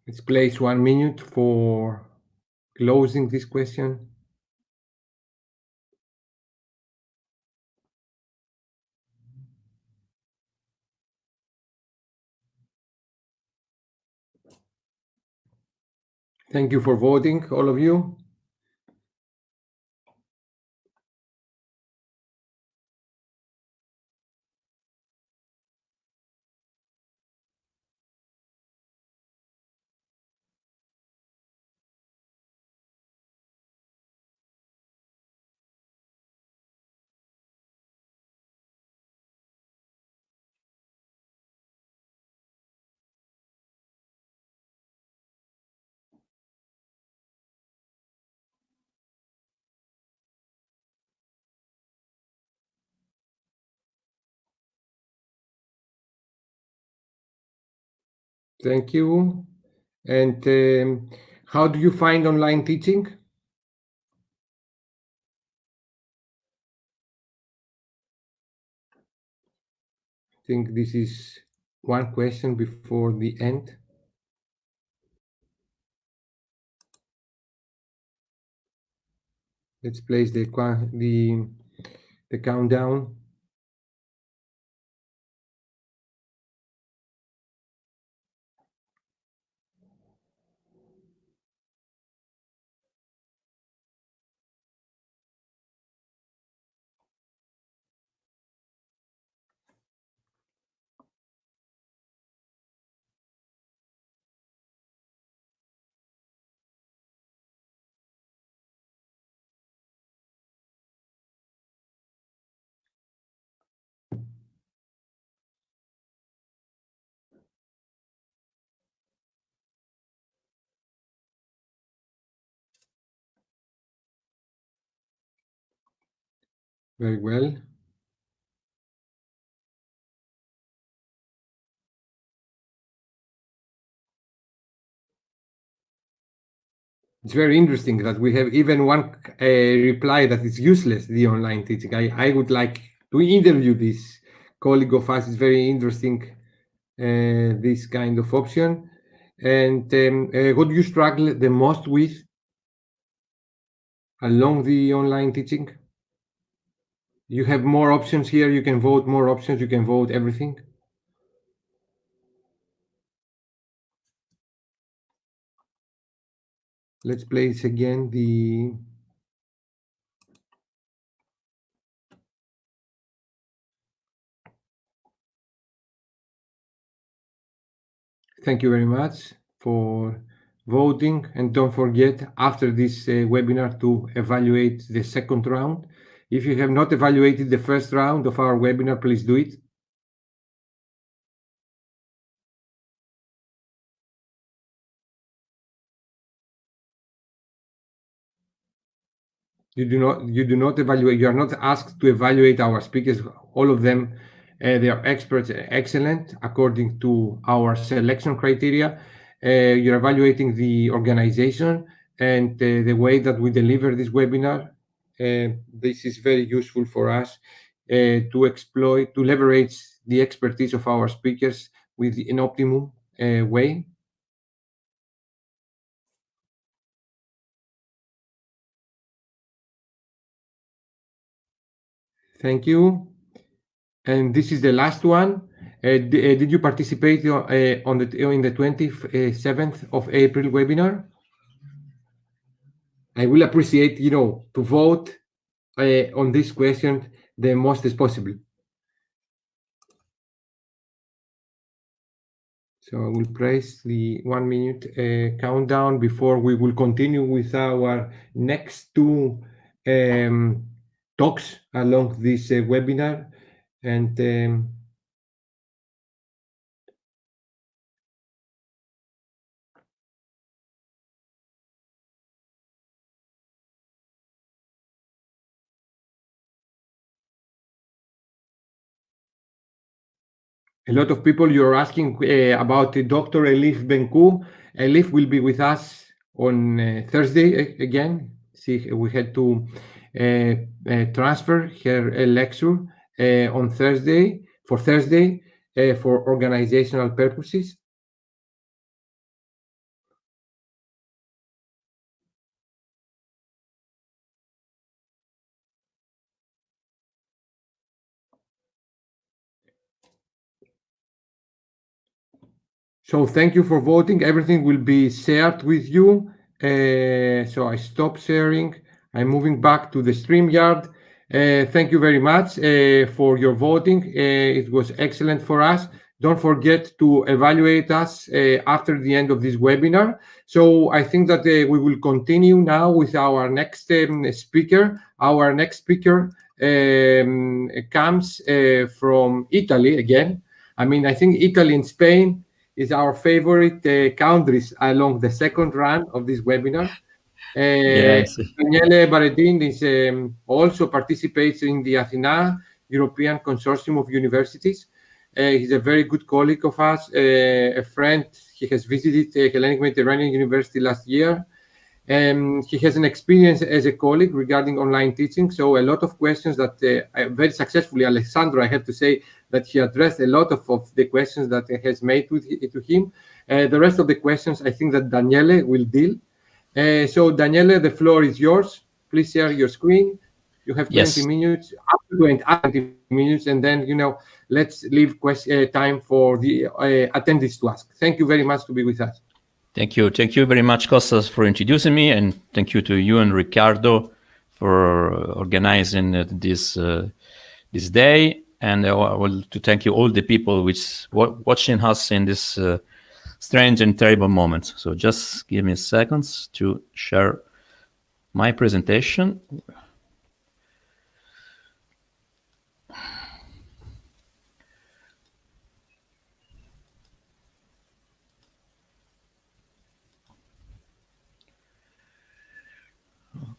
Let's place 1 minute for closing this question. Thank you for voting, all of you. Thank you. And how do you find online teaching? I think this is one question before the end. Let's place the countdown. Very well. It's very interesting that we have even one reply that is useless, the online teaching. I would like to interview this colleague of us. It's very interesting, this kind of option. And what do you struggle the most with along the online teaching? You have more options here. You can vote more options. You can vote everything. Let's place again the. Thank you very much for voting, and don't forget after this webinar to evaluate the second round. If you have not evaluated the first round of our webinar, please do it. You do not evaluate. You are not asked to evaluate our speakers. All of them, they are experts, excellent according to our selection criteria. You're evaluating the organization and the way that we deliver this webinar. This is very useful for us to leverage the expertise of our speakers with an optimum way. Thank you. And this is the last one. Did you participate in the 27th of April webinar? I will appreciate, to vote on this question the most as possible. So I will press the 1 minute countdown before we will continue with our next two talks along this webinar. And a lot of people you're asking about Dr. Elif Benkou. Elif will be with us on Thursday again. See, we had to transfer her lecture on Thursday for organizational purposes. So thank you for voting. Everything will be shared with you. So I stop sharing. I'm moving back to the StreamYard. Thank you very much for your voting. It was excellent for us. Don't forget to evaluate us after the end of this webinar. So I think that we will continue now with our next speaker. Our next speaker comes from Italy again. I think Italy and Spain is our favorite countries along the second run of this webinar. Yes. Daniele Baredin is also participates in the Athena European Consortium of Universities. He's a very good colleague of us, a friend. He has visited Hellenic Mediterranean University last year. He has an experience as a colleague regarding online teaching. So a lot of questions that very successfully, Alessandro, I have to say that he addressed a lot of the questions that has made to him. The rest of the questions, I think that Daniele will deal. So Daniele, the floor is yours. Please share your screen. You have 20 minutes, up to 20 minutes, and then, let's leave time for the attendees to ask. Thank you very much to be with us. Thank you. Thank you very much, Kostas, for introducing me, and thank you to you and Ricardo for organizing this day. And I want to thank you all the people which watching us in this strange and terrible moment. So just give me seconds to share my presentation.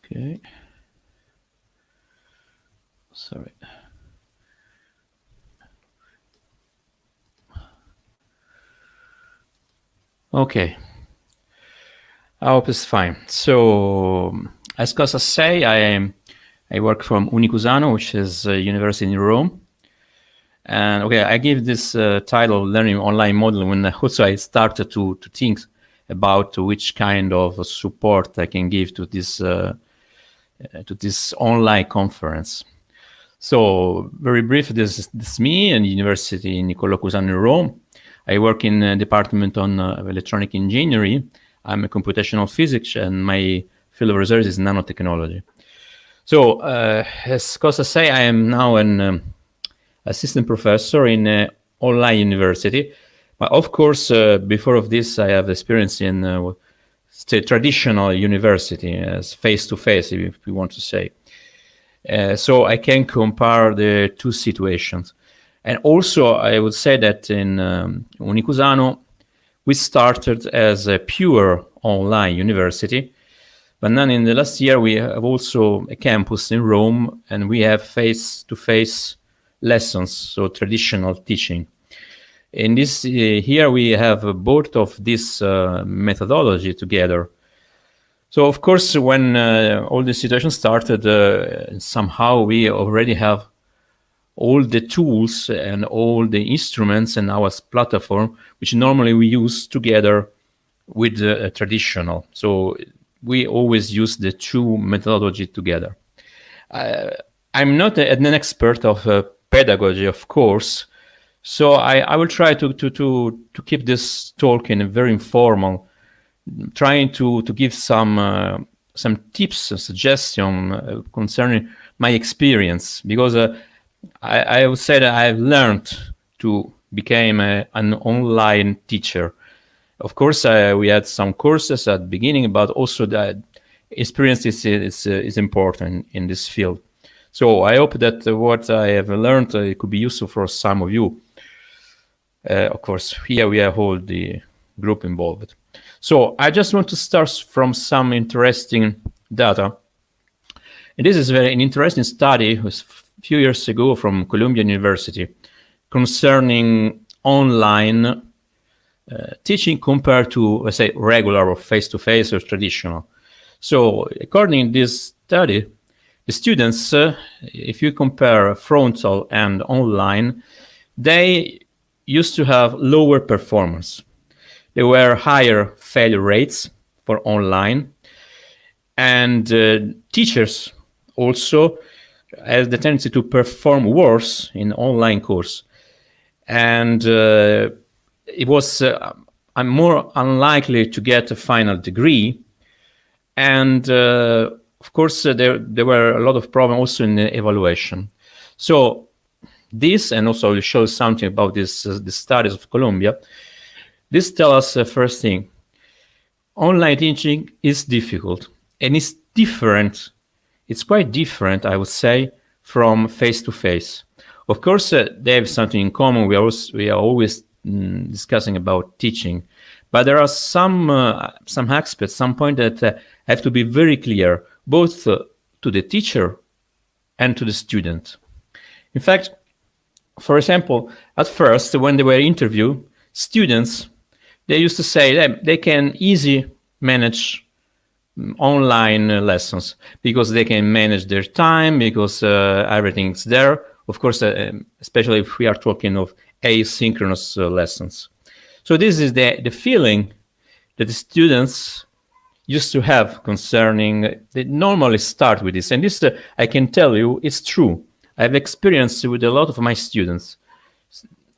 Okay. Sorry. Okay. I hope it's fine. So, as Costa say, I work from Unicusano, which is a university in Rome. And okay, I give this title learning online model when also I started to think about which kind of support I can give to this online conference. So very brief, this is me and University Niccolò Cusano in Rome. I work in the department on electronic engineering. I'm a computational physics and my field of research is nanotechnology. So as Costa say, I am now an assistant professor in online university. But of course, before of this, I have experience in traditional university as face-to-face, if we want to say. So I can compare the two situations. And also, I would say that in Unicusano, we started as a pure online university. But then in the last year, we have also a campus in Rome, and we have face-to-face lessons, so traditional teaching. In this here we have both of this methodology together. So of course, when all the situation started, somehow we already have all the tools and all the instruments in our platform, which normally we use together with traditional. So we always use the two methodology together. I'm not an expert of pedagogy, of course, so I will try to keep this talk in a very informal, trying to give some tips, suggestion concerning my experience, because I would say that I've learned to become an online teacher. Of course, we had some courses at the beginning, but also that experience is important in this field. So I hope that what I have learned could be useful for some of you. Of course, here we have all the group involved. So I just want to start from some interesting data. And this is an interesting study a few years ago from Columbia University concerning online teaching compared to, let's say, regular or face-to-face or traditional. So according to this study, the students, if you compare frontal and online, they used to have lower performance. There were higher failure rates for online, and teachers also have the tendency to perform worse in online course. And it was I'm more unlikely to get a final degree. And of course, there were a lot of problems also in the evaluation. So this, and also I will show something about this, the studies of Columbia. This tells us the first thing. Online teaching is difficult and it's different. It's quite different, I would say, from face-to-face. Of course, they have something in common. We are always discussing about teaching, but there are some aspects, some point that have to be very clear, both to the teacher and to the student. In fact, for example, at first, when they were interviewed, students, they used to say that they can easily manage online lessons because they can manage their time, because everything's there. Of course, especially if we are talking of asynchronous lessons. So this is the feeling that the students used to have concerning, they normally start with this. And this, I can tell you, it's true. I've experienced with a lot of my students.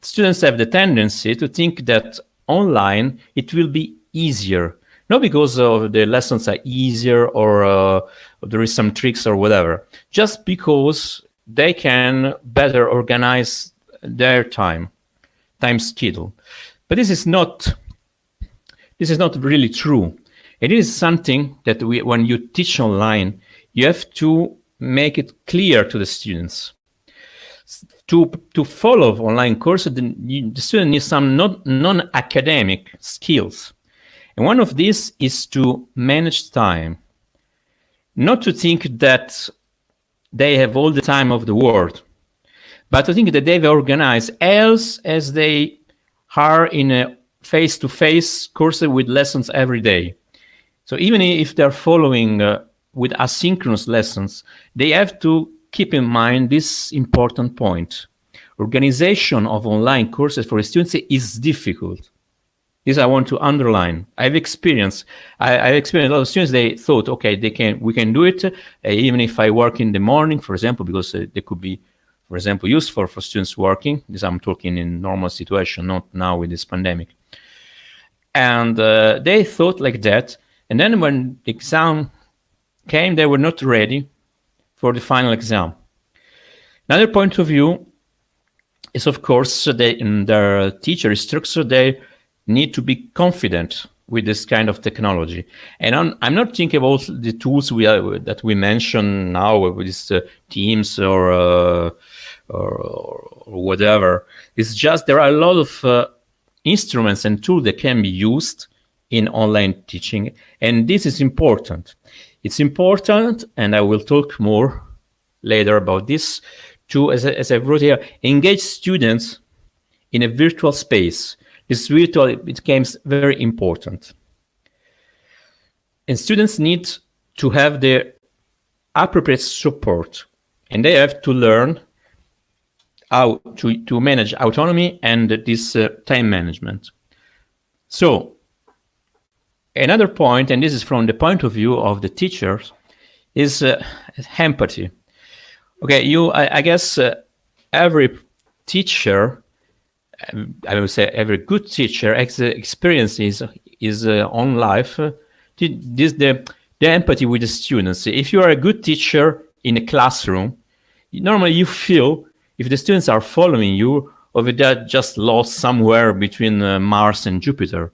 Students have the tendency to think that online it will be easier. Not because of the lessons are easier or there is some tricks or whatever. Just because they can better organize their time schedule. But this is not really true. It is something that when you teach online, you have to make it clear to the students. To follow online courses, the student needs some non-academic skills. And one of these is to manage time. Not to think that they have all the time of the world. But I think that they've organized else as they are in a face-to-face course with lessons every day. So even if they're following with asynchronous lessons, they have to keep in mind this important point. Organization of online courses for students is difficult. This I want to underline. I've experienced a lot of students. They thought, okay, we can do it, even if I work in the morning, for example, because they could be, for example, useful for students working. This I'm talking in normal situation, not now with this pandemic. And they thought like that. And then when the exam came, they were not ready for the final exam. Another point of view is, of course, in their teacher structure, they need to be confident with this kind of technology. And I'm not thinking about the tools that we mention now with this Teams or whatever. It's just there are a lot of instruments and tools that can be used in online teaching, and this is important. It's important, and I will talk more later about this, to, as I wrote here, engage students in a virtual space. This virtual becomes very important. And students need to have the appropriate support, and they have to learn how to manage autonomy and this time management. So another point, and this is from the point of view of the teachers, is empathy. Okay, I guess every teacher, I would say every good teacher experiences is on life the empathy with the students. If you are a good teacher in a classroom, normally you feel if the students are following you or if they're just lost somewhere between Mars and Jupiter.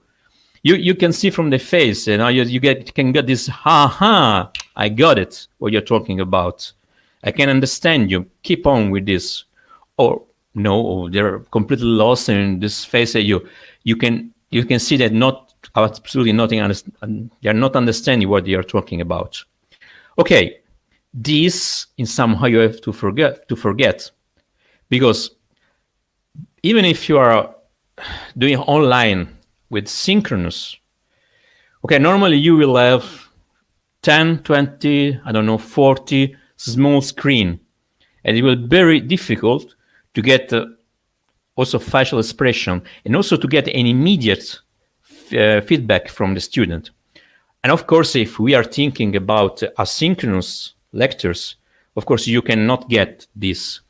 You can see from the face, you can get this, I got it, what you're talking about. I can understand you. Keep on with this. Or no, they're completely lost in this face. You can see that absolutely nothing. They're not understanding what they are talking about. Okay, this in somehow you have to forget, because even if you are doing online with synchronous, okay, normally you will have 10, 20, 40 small screen, and it will be very difficult to get also facial expression and also to get an immediate feedback from the student. And of course, if we are thinking about asynchronous lectures, of course, you cannot get this.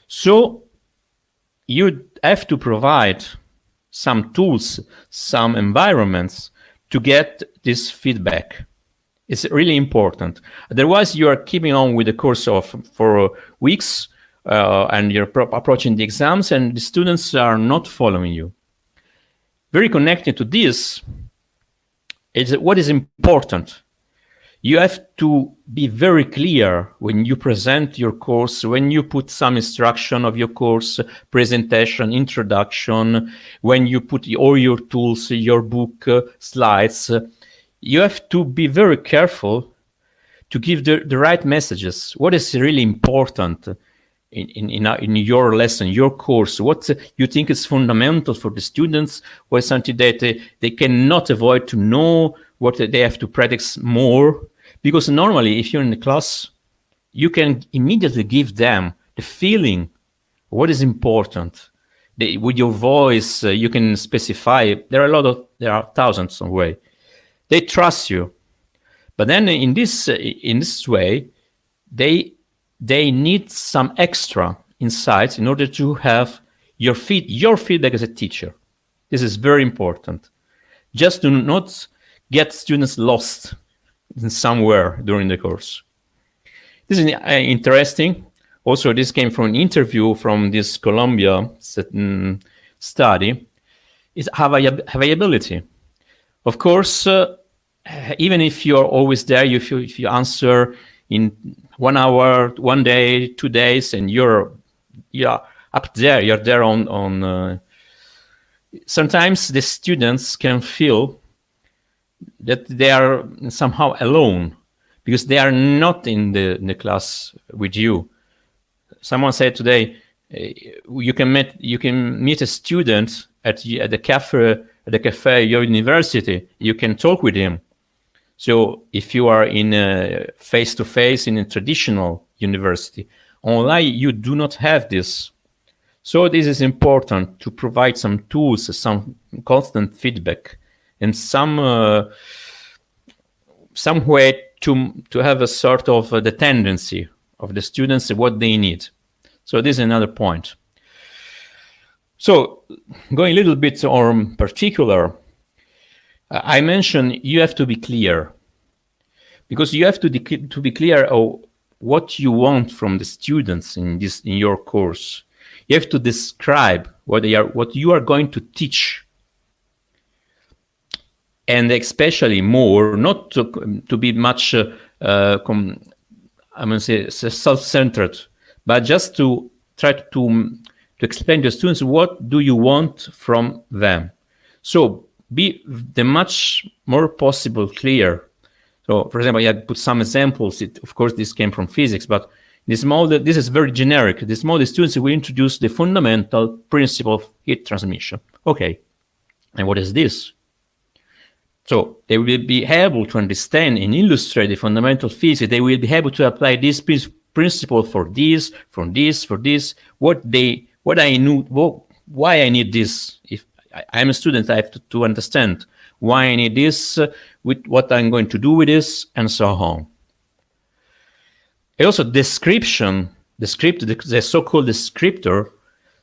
So you have to provide some tools, some environments to get this feedback. It's really important. Otherwise, you are keeping on with the course for weeks, and you're approaching the exams, and the students are not following you. Very connected to this is what is important. You have to be very clear when you present your course, when you put some instruction of your course, presentation, introduction, when you put all your tools, your book, slides. You have to be very careful to give the right messages. What is really important in your lesson, your course? What you think is fundamental for the students? What is something that they cannot avoid to know, what they have to practice more? Because normally, if you're in the class, you can immediately give them the feeling what is important. With your voice, you can specify. There are thousands of ways. They trust you, but then in this way, they need some extra insights in order to have your feedback as a teacher. This is very important. Just to not get students lost in somewhere during the course. This is interesting. Also, this came from an interview from this Columbia study. Is availability. Of course, even if you're always there, if you answer in 1 hour, 1 day, 2 days, and you're up there, you're there on. Sometimes the students can feel that they are somehow alone, because they are not in the class with you. Someone said today, you can meet a student at the cafe at your university. You can talk with him. So if you are in a face-to-face in a traditional university, online you do not have this. So this is important to provide some tools, some constant feedback, and some way to have a sort of the tendency of the students what they need. So this is another point. So going a little bit more particular, I mentioned you have to be clear, because you have to be clear of what you want from the students in your course. You have to describe what you are going to teach, and especially more, not to be much I'm going to say self-centered, but just to try to explain to students what do you want from them. So be the much more possible clear. So, for example, I had put some examples. Of course, this came from physics, but this model, this is very generic. This model, students will introduce the fundamental principle of heat transmission. Okay, and what is this? So they will be able to understand and illustrate the fundamental physics. They will be able to apply this principle for this, what I knew, why I need this. If I'm a student, I have to understand why I need this, with what I'm going to do with this, and so on. And also description, the so-called descriptor,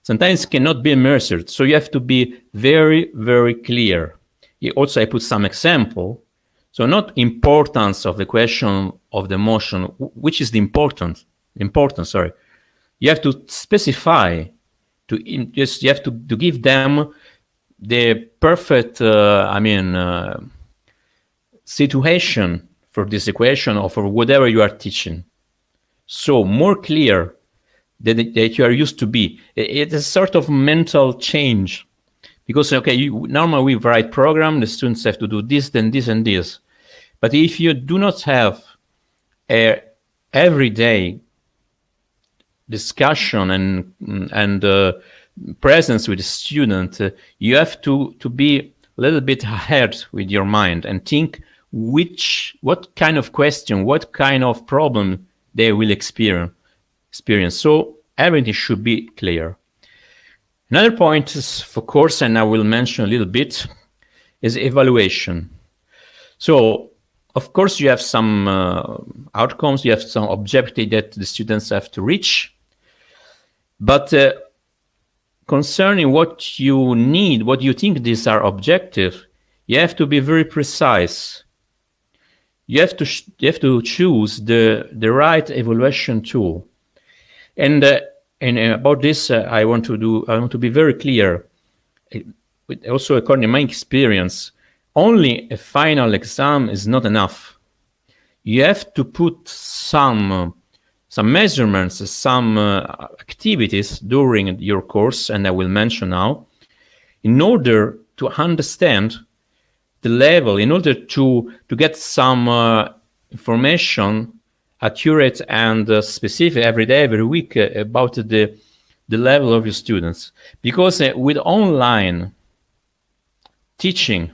sometimes cannot be measured. So you have to be very, very clear. Also, I put some example. So not importance of the question of the motion, which is the importance, sorry. You have to specify, you have to give them the perfect, situation for this equation or for whatever you are teaching. So more clear that you are used to be. It's a sort of mental change. Because, okay, normally we write program, the students have to do this, then this, and this. But if you do not have a everyday discussion and presence with the student, you have to be a little bit ahead with your mind and think what kind of question, what kind of problem they will experience. So everything should be clear. Another point is, of course, and I will mention a little bit, is evaluation. So, of course, you have some outcomes, you have some objectives that the students have to reach. But concerning what you need, what you think these are objectives, you have to be very precise. You have to choose the right evaluation tool. And about this, I want to be very clear. Also, according to my experience, only a final exam is not enough. You have to put some measurements, some activities during your course, and I will mention now, in order to understand the level, in order to get some information, accurate and specific every day, every week about the level of your students. Because with online teaching,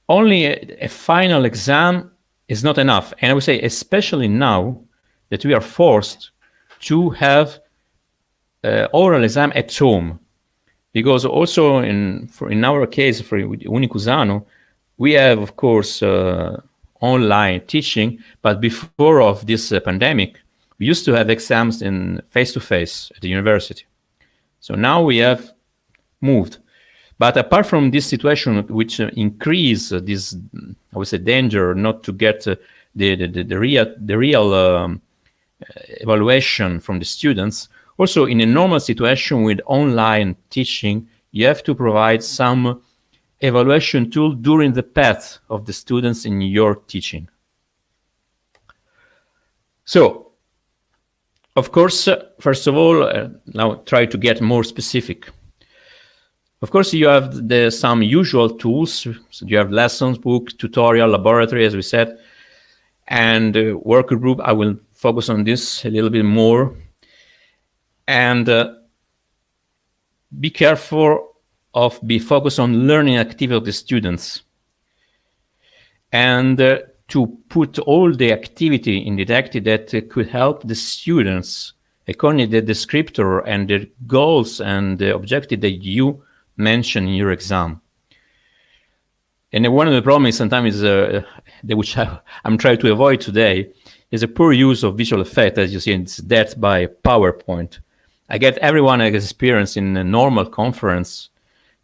only a final exam is not enough. And I would say, especially now that we are forced to have oral exam at home. Because also in our case, for Unicusano, we have, of course, online teaching, but before of this pandemic, we used to have exams in face-to-face at the university. So now we have moved. But apart from this situation, which increase this, I would say, danger not to get the real evaluation from the students, also in a normal situation with online teaching, you have to provide some evaluation tool during the path of the students in your teaching. So, of course, first of all, now try to get more specific. Of course, you have some usual tools. So you have lessons book, tutorial, laboratory, as we said. And worker group, I will focus on this a little bit more. And be careful of be focused on learning activity of the students. And to put all the activity in the activity that could help the students according to the descriptor and the goals and the objective that you mention in your exam. And one of the problems sometimes which I'm trying to avoid today is a poor use of visual effect. As you see, it's that by PowerPoint. I get everyone has experience in a normal conference.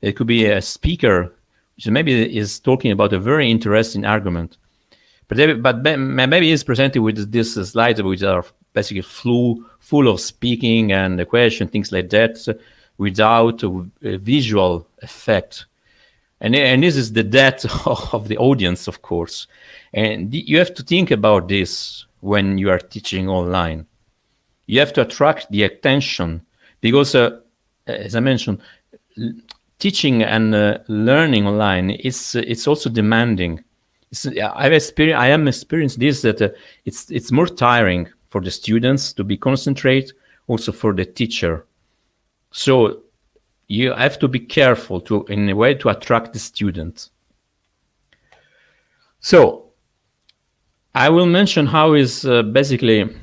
It could be a speaker, which maybe is talking about a very interesting argument. But maybe it's presented with these slides which are basically full of speaking and the question, things like that, without a visual effect. And this is the death of the audience, of course. And you have to think about this when you are teaching online. You have to attract the attention because, as I mentioned, teaching and learning online it's also demanding. I am experienced this that it's more tiring for the students to be concentrate, also for the teacher. So you have to be careful in a way to attract the students. So I will mention how is basically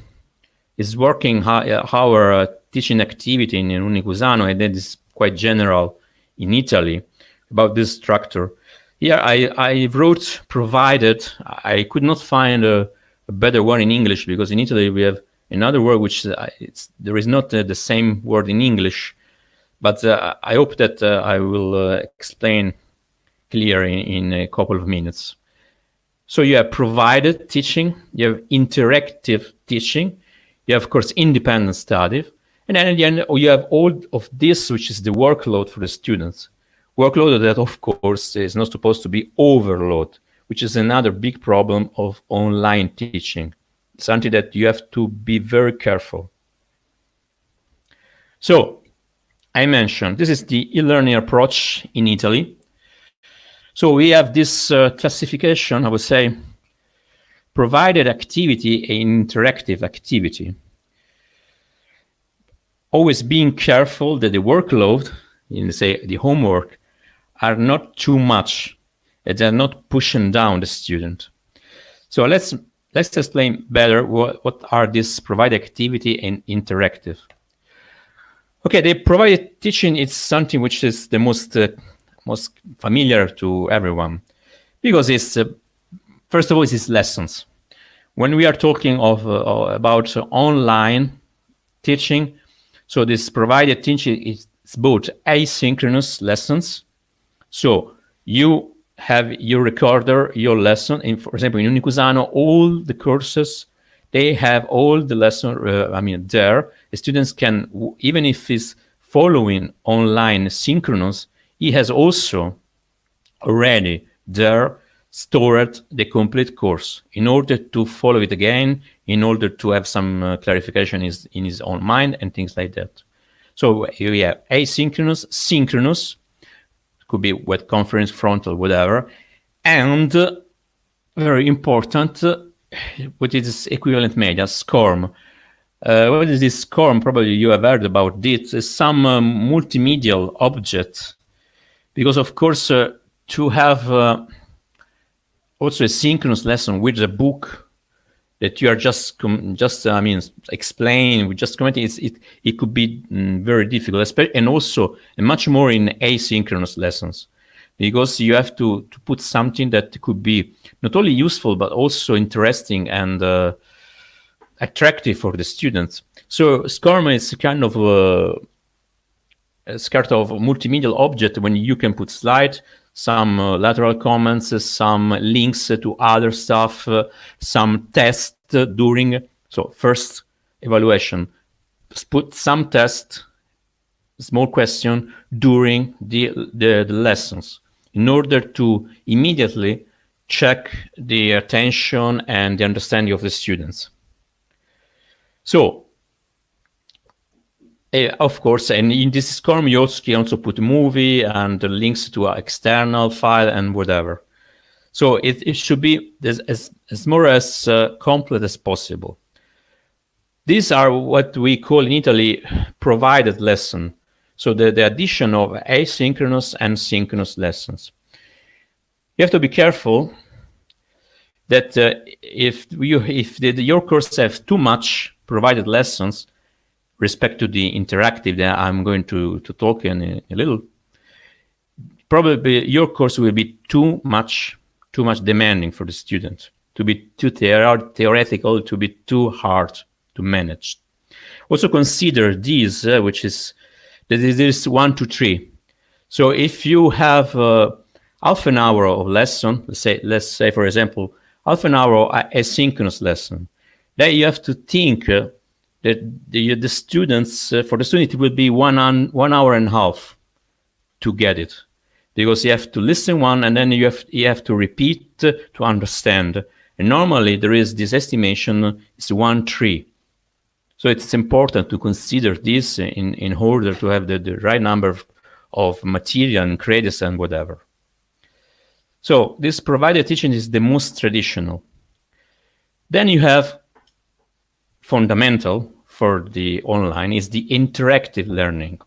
is working our teaching activity in Unicusano, and that is quite general in Italy about this structure. Here I wrote provided. I could not find a better word in English because in Italy we have another word which there is not the same word in English. But I hope that I will explain clear in a couple of minutes. So you have provided teaching, you have interactive teaching, you have, of course, independent study, and then at the end you have all of this, which is the workload for the students. Workload that, of course, is not supposed to be overload, which is another big problem of online teaching, something that you have to be very careful. So I mentioned this is the e-learning approach in Italy. So we have this classification, I would say, provided activity and interactive activity. Always being careful that the workload, say the homework, are not too much, that they're not pushing down the student. So let's explain better what are these provided activity and interactive. Okay, the provided teaching is something which is the most familiar to everyone because it's first of all it's lessons. When we are talking about online teaching, so this provided teaching is both asynchronous lessons. So you have your recorder, your lesson. For example, in Unicusano, all the courses, they have all the lesson. There, the students can, even if he's following online synchronous, he has also already there stored the complete course in order to follow it again, in order to have some clarification in his own mind and things like that. So we have asynchronous, synchronous, could be web conference, frontal, whatever, and very important, what is equivalent media, SCORM. What is this SCORM? Probably you have heard about it. It's some multimedial object, because of course to have also a synchronous lesson with a book that you are just explain, we just commenting, it could be very difficult, and also much more in asynchronous lessons, because you have to put something that could be not only useful but also interesting and attractive for the students. So SCORM is a kind of multimedial object when you can put slides, some lateral comments, some links to other stuff, some tests during. So first evaluation, put some test, small question during the lessons in order to immediately check the attention and the understanding of the students. So, of course, and in this SCORM, you also can put movie and links to an external file and whatever. So it should be as more as complete as possible. These are what we call in Italy provided lesson. So the addition of asynchronous and synchronous lessons. You have to be careful that if your course has too much provided lessons respect to the interactive that I'm going to talk in a little, probably your course will be too much demanding for the student, to be too theoretical, to be too hard to manage. Also consider these, which is that this is 1 to 3. So if you have half an hour of lesson, let's say for example, half an hour asynchronous lesson, then you have to think that the students, for the student, it will be 1 hour and a half to get it, because you have to listen one and then you have to repeat to understand. And normally there is this estimation is 1:3. So it's important to consider this in order to have the right number of material and credits and whatever. So this provided teaching is the most traditional. Then you have fundamental for the online is the interactive learning.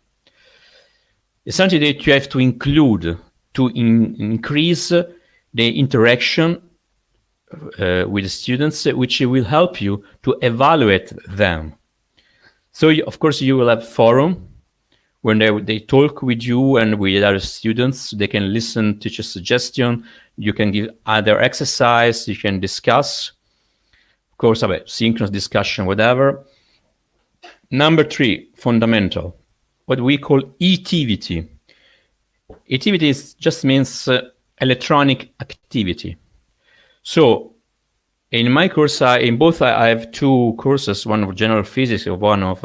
It's something that you have to include to increase the interaction with the students, which will help you to evaluate them. So of course you will have forum when they talk with you and with other students. They can listen to your suggestion. You can give other exercise. You can discuss, of course, about synchronous discussion, whatever. Number 3, fundamental, what we call etivity. Etivity just means electronic activity. So in my course, in both I have 2 courses, one of general physics and one of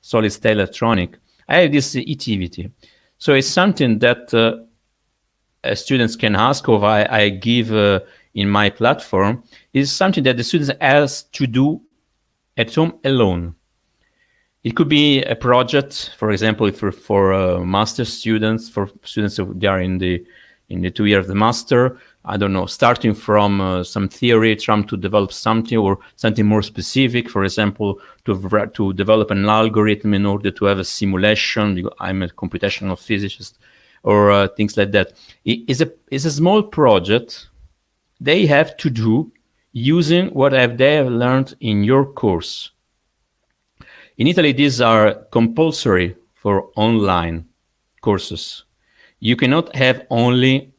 solid state electronic. I have this etivity. So it's something that students can ask of. I give in my platform. Is something that the students has to do at home alone. It could be a project, for example, for master students, for students who are in the 2 years of the master. I don't know, starting from some theory, trying to develop something or something more specific, for example, to develop an algorithm in order to have a simulation. I'm a computational physicist, or things like that. It's a small project they have to do using what they have learned in your course. In Italy, these are compulsory for online courses. You cannot have only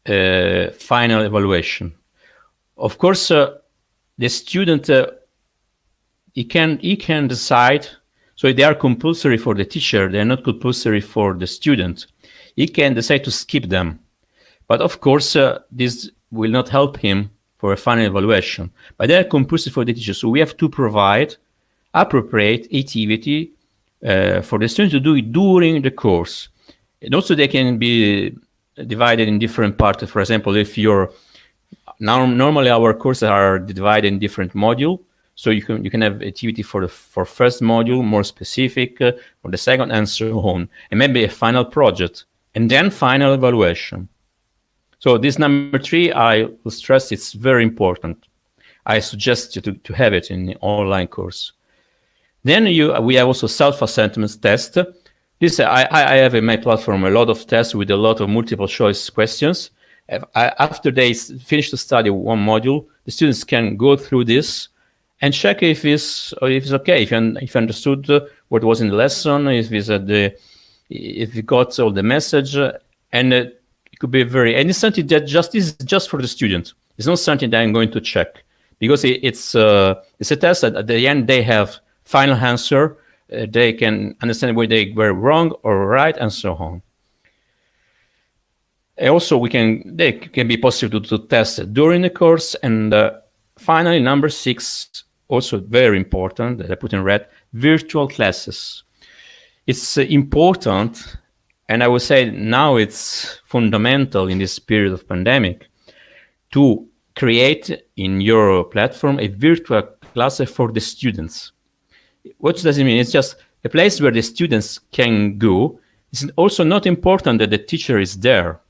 final evaluation. Of course, the student he can decide. So they are compulsory for the teacher. They are not compulsory for the student. He can decide to skip them, but of course, this will not help him for a final evaluation. But they are compulsory for the teacher. So we have to provide appropriate activity for the student to do it during the course. And also, they can be divided in different parts. For example, if you're normally our courses are divided in different modules, so you can have activity for first module, more specific for the second, and so on, and maybe a final project, and then final evaluation. So this number 3, I will stress, it's very important. I suggest you to have it in the online course. Then we have also self-assessment test. This I have in my platform a lot of tests with a lot of multiple choice questions. After they finish to study one module, the students can go through this and check if it's okay, if you understood what was in the lesson, if you got all the message, and it could be and it's something that is just for the student. It's not something that I'm going to check, because it's a test that at the end they have final answer. They can understand where they were wrong or right, and so on. Also, they can be possible to test during the course. And finally, number 6, also very important, that I put in red, virtual classes. It's important, and I would say now it's fundamental in this period of pandemic to create in your platform a virtual class for the students. What does it mean? It's just a place where the students can go. It's also not important that the teacher is there,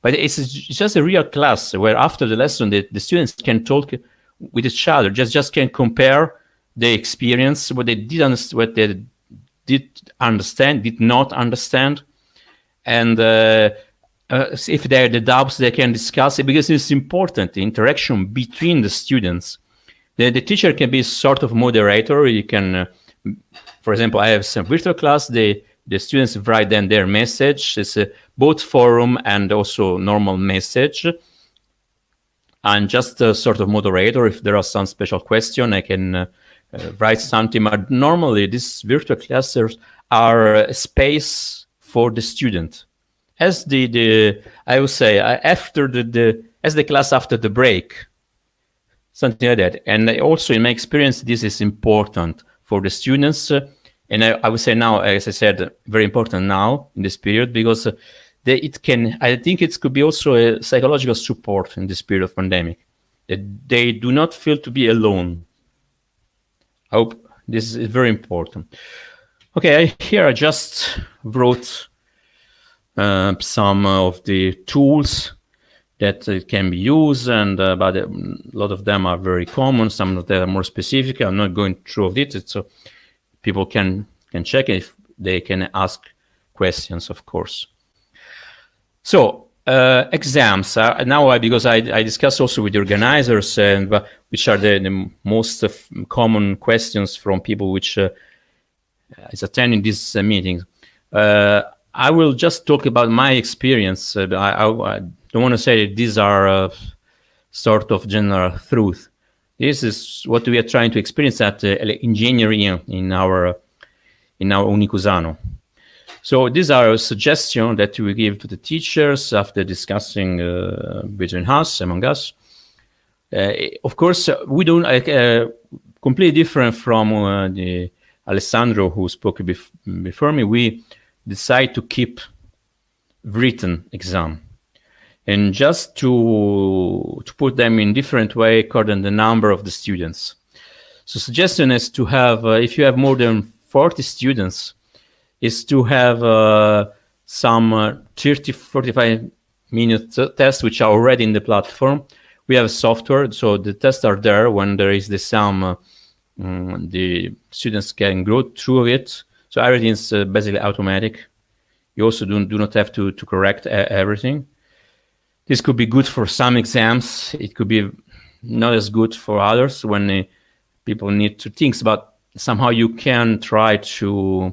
But it's just a real class where after the lesson, the students can talk with each other, just can compare the experience, what they did understand, what they did not understand, and if there are the doubts, they can discuss it, because it's important, the interaction between the students. The teacher can be sort of moderator. You can, for example, I have some virtual class, the students write then their message. It's both forum and also normal message. I'm just a sort of moderator. If there are some special question, I can write something. But normally, these virtual classes are a space for the student. As I would say, after as the class after the break, something like that. And also, in my experience, this is important for the students. And I would say now, as I said, very important now in this period, because I think it could be also a psychological support in this period of pandemic, that they do not feel to be alone. I hope this is very important. Okay, here I just wrote some of the tools that can be used, and but a lot of them are very common. Some of them are more specific. I'm not going through of it, so people can check if they can ask questions, of course. So exams now, because I discussed also with the organizers, and which are the most common questions from people which is attending this meeting. I will just talk about my experience. I don't want to say that these are sort of general truth. This is what we are trying to experience at engineering in our Unicusano. So these are suggestions that we give to the teachers after discussing between us, among us. Of course, we don't completely different from the Alessandro who spoke before me. We decide to keep written exam, and just to put them in different way according to the number of the students. So suggestion is to have, if you have more than 40 students, is to have some 30-45 minute tests which are already in the platform. We have software, so the tests are there. When there is the sum, the students can go through it. So everything is basically automatic. You also do not have to correct everything. This could be good for some exams. It could be not as good for others when people need to think, but somehow you can try to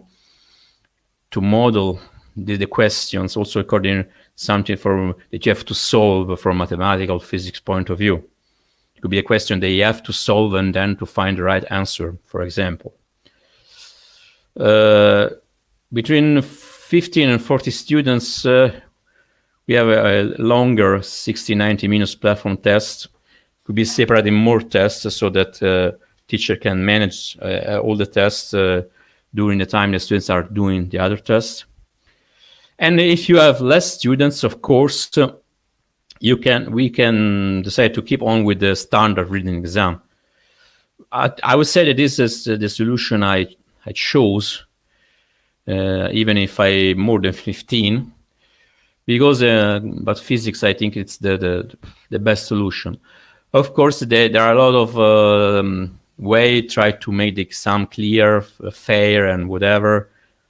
model the questions also according something that you have to solve from mathematical physics point of view. It could be a question that you have to solve and then to find the right answer, for example. Between 15 and 40 students, we have a longer 60-90 minutes platform test. Could be separated in more tests so that teacher can manage all the tests during the time the students are doing the other tests. And if you have less students, of course, we can decide to keep on with the standard reading exam. I would say that this is the solution I chose, even if I more than 15, because but physics, I think it's the best solution. Of course, there are a lot of way try to make the exam clear, fair, and whatever.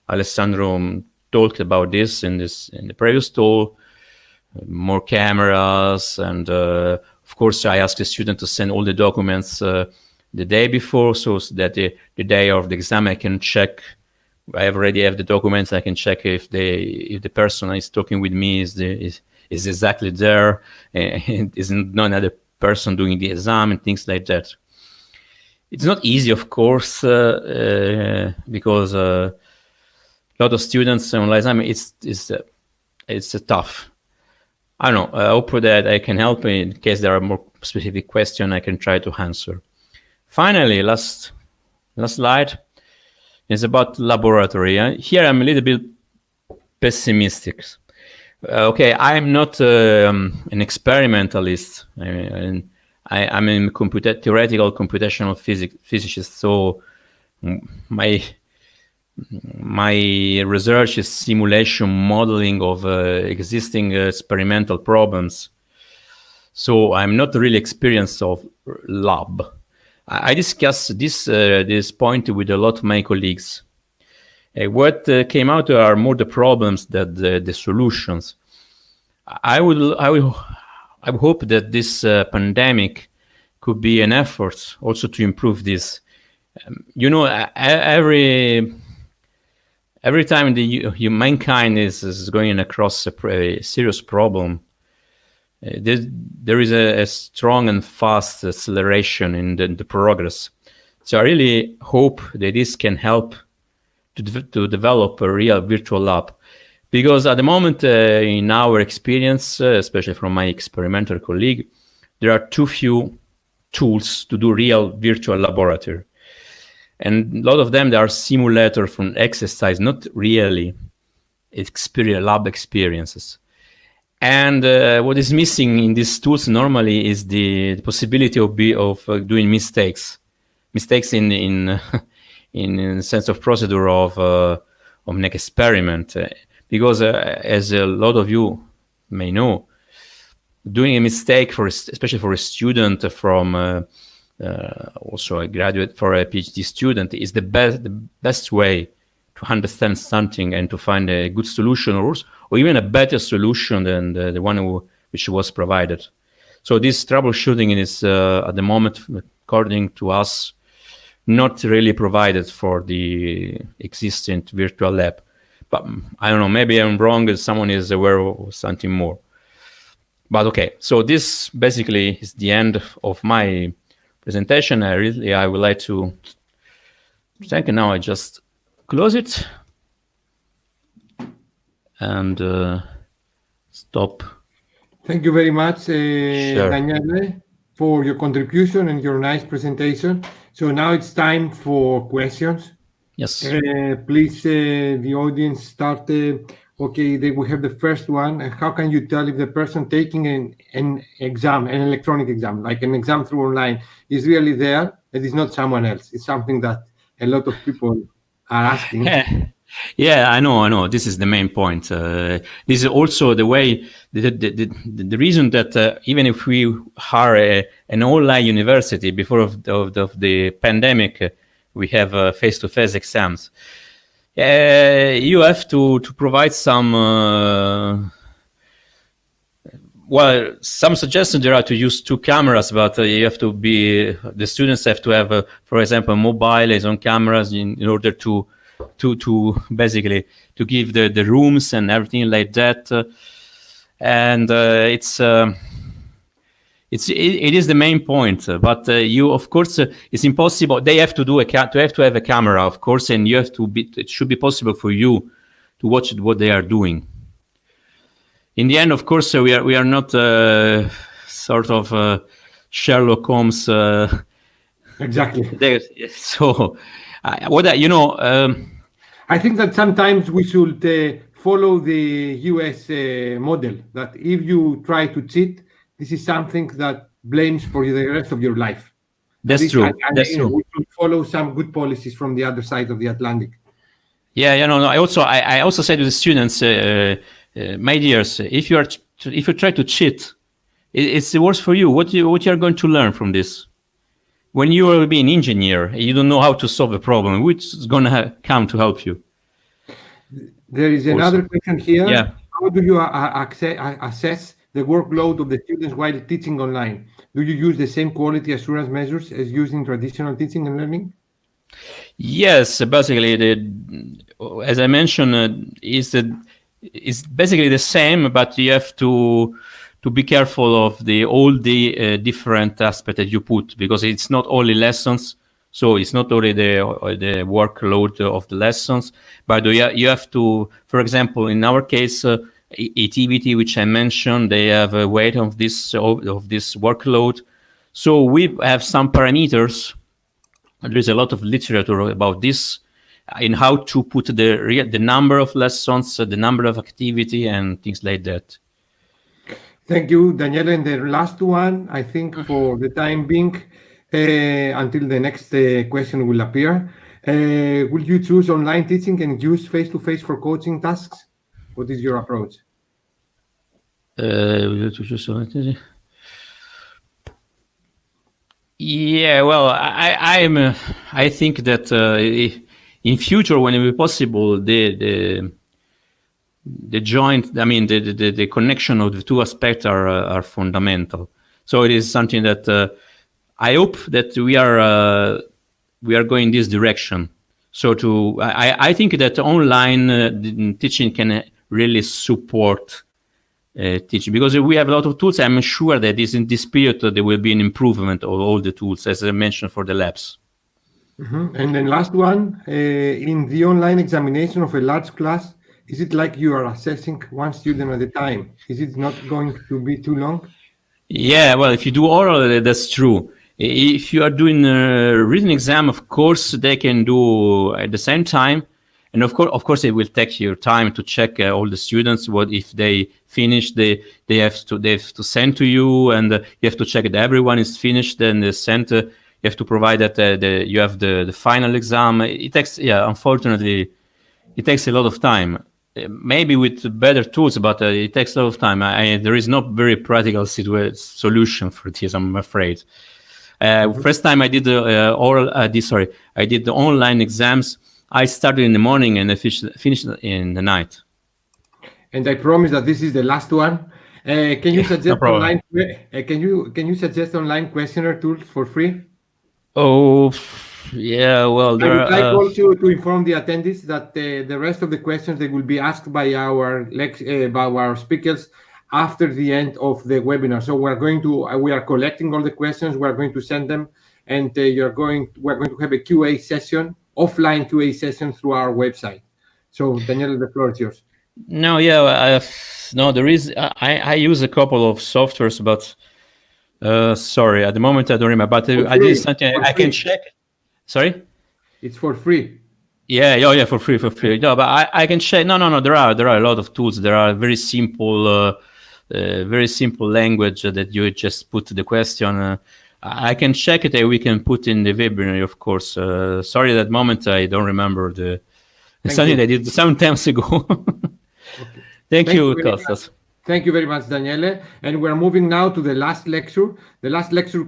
Alessandro talked about this in the previous talk. More cameras, and of course, I asked the student to send all the documents the day before, so that the day of the exam I can check. I already have the documents. I can check if the person is talking with me is exactly there, and isn't no other person doing the exam and things like that. It's not easy, of course, because a lot of students online exam. It's tough. I don't know. I hope that I can help in case there are more specific questions I can try to answer. Finally, last slide is about laboratory. Here I'm a little bit pessimistic. Okay, I'm not an experimentalist. I'm a theoretical computational physicist. So my my research is simulation modeling of existing experimental problems. So I'm not really experienced of lab. I discussed this point with a lot of my colleagues. What came out are more the problems than the solutions. I hope that this pandemic could be an effort also to improve this. Every time mankind is going across a serious problem, there is a strong and fast acceleration in the progress. So I really hope that this can help to develop a real virtual lab. Because at the moment, in our experience, especially from my experimental colleague, there are too few tools to do real virtual laboratory. And a lot of them, they are simulators from exercise, not really lab experiences. And what is missing in these tools normally is the possibility of doing mistakes in in sense of procedure of an experiment. Because as a lot of you may know, doing a mistake especially for a student from also a graduate for a PhD student is the best way to understand something and to find a good solution or even a better solution than the one which was provided. So this troubleshooting is at the moment, according to us, not really provided for the existing virtual lab. But I don't know, maybe I'm wrong and someone is aware of something more. But okay, so this basically is the end of my presentation. I would like to thank you. Now I just close it and stop. Thank you very much, Sure. Daniele, for your contribution and your nice presentation. So now it's time for questions. Yes. Please, the audience start. Okay, we have the first one. How can you tell if the person taking an exam, an electronic exam, like an exam through online, is really there? It is not someone else. It's something that a lot of people are asking. Yeah, I know. This is the main point. This is also the way, the reason that even if we are an online university before of the pandemic, we have face-to-face exams. You have to provide some. Well, some suggestions there are to use 2 cameras, but you have to the students have to have, for example, mobile on cameras in order to basically to give the rooms and everything like that. And it is the main point, but you, of course, it's impossible. They have to have a camera, of course, and you have to it should be possible for you to watch what they are doing. In the end, of course, we are not sort of Sherlock Holmes. Exactly. So, I think that sometimes we should follow the US model, that if you try to cheat, this is something that blames for the rest of your life. That's true. That's true. We should follow some good policies from the other side of the Atlantic. Yeah. I also say to the students, my dears, if you try to cheat, it's worse for you. What you are going to learn from this? When you will be an engineer, you don't know how to solve a problem. Which is going to come to help you? There is another question here. Yeah. How do you assess the workload of the students while teaching online? Do you use the same quality assurance measures as using traditional teaching and learning? Yes, basically, as I mentioned, it's basically the same, but you have to be careful of all the different aspects that you put, because it's not only lessons. So it's not only the workload of the lessons, but you have to, for example, in our case, activity which I mentioned, they have a weight of this workload. So we have some parameters. There is a lot of literature about this, in how to put the number of lessons, the number of activity, and things like that. Thank you, Daniele. And the last one, I think, for the time being, until the next question will appear. Will you choose online teaching and use face-to-face for coaching tasks? What is your approach? Yeah, well, I think that in future, when it will be possible, the joint, I mean, the connection of the two aspects are fundamental. So it is something that I hope that we are going this direction. So I think that online teaching can really support teaching, because we have a lot of tools. I'm sure that in this period there will be an improvement of all the tools, as I mentioned, for the labs. And then last one, in the online examination of a large class, is it like you are assessing one student at a time? Is it not going to be too long? Yeah, well, if you do oral, that's true. If you are doing a written exam, of course, they can do at the same time. And of course, it will take your time to check all the students. What if they finish? They have to send to you, and you have to check that everyone is finished. Then they send. You have to provide that you have the final exam. It takes, unfortunately, it takes a lot of time. Maybe with better tools, but it takes a lot of time. There is no very practical solution for this, I'm afraid. First time I did I did the online exams. I started in the morning and I finished in the night. And I promise that this is the last one. Can you suggest problem. Can you suggest online questionnaire tools for free? Oh, yeah. Well, I would like also to inform the attendees that the rest of the questions, they will be asked by our speakers after the end of the webinar. So we are collecting all the questions. We are going to send them, and we're going to have a QA session, offline QA session through our website. So Daniel, the floor is yours. No, yeah, there is. I use a couple of softwares, but sorry, at the moment I don't remember. But I did something I can check. Sorry, it's for free. Yeah, for free. No, but I can check. No. There are a lot of tools. There are very simple language that you just put the question. I can check it and we can put in the webinar, of course. Sorry, at that moment I don't remember something I did some times ago. Okay. Thank you, Kostas. Thank you very much, Daniele. And we're moving now to the last lecture. The last lecture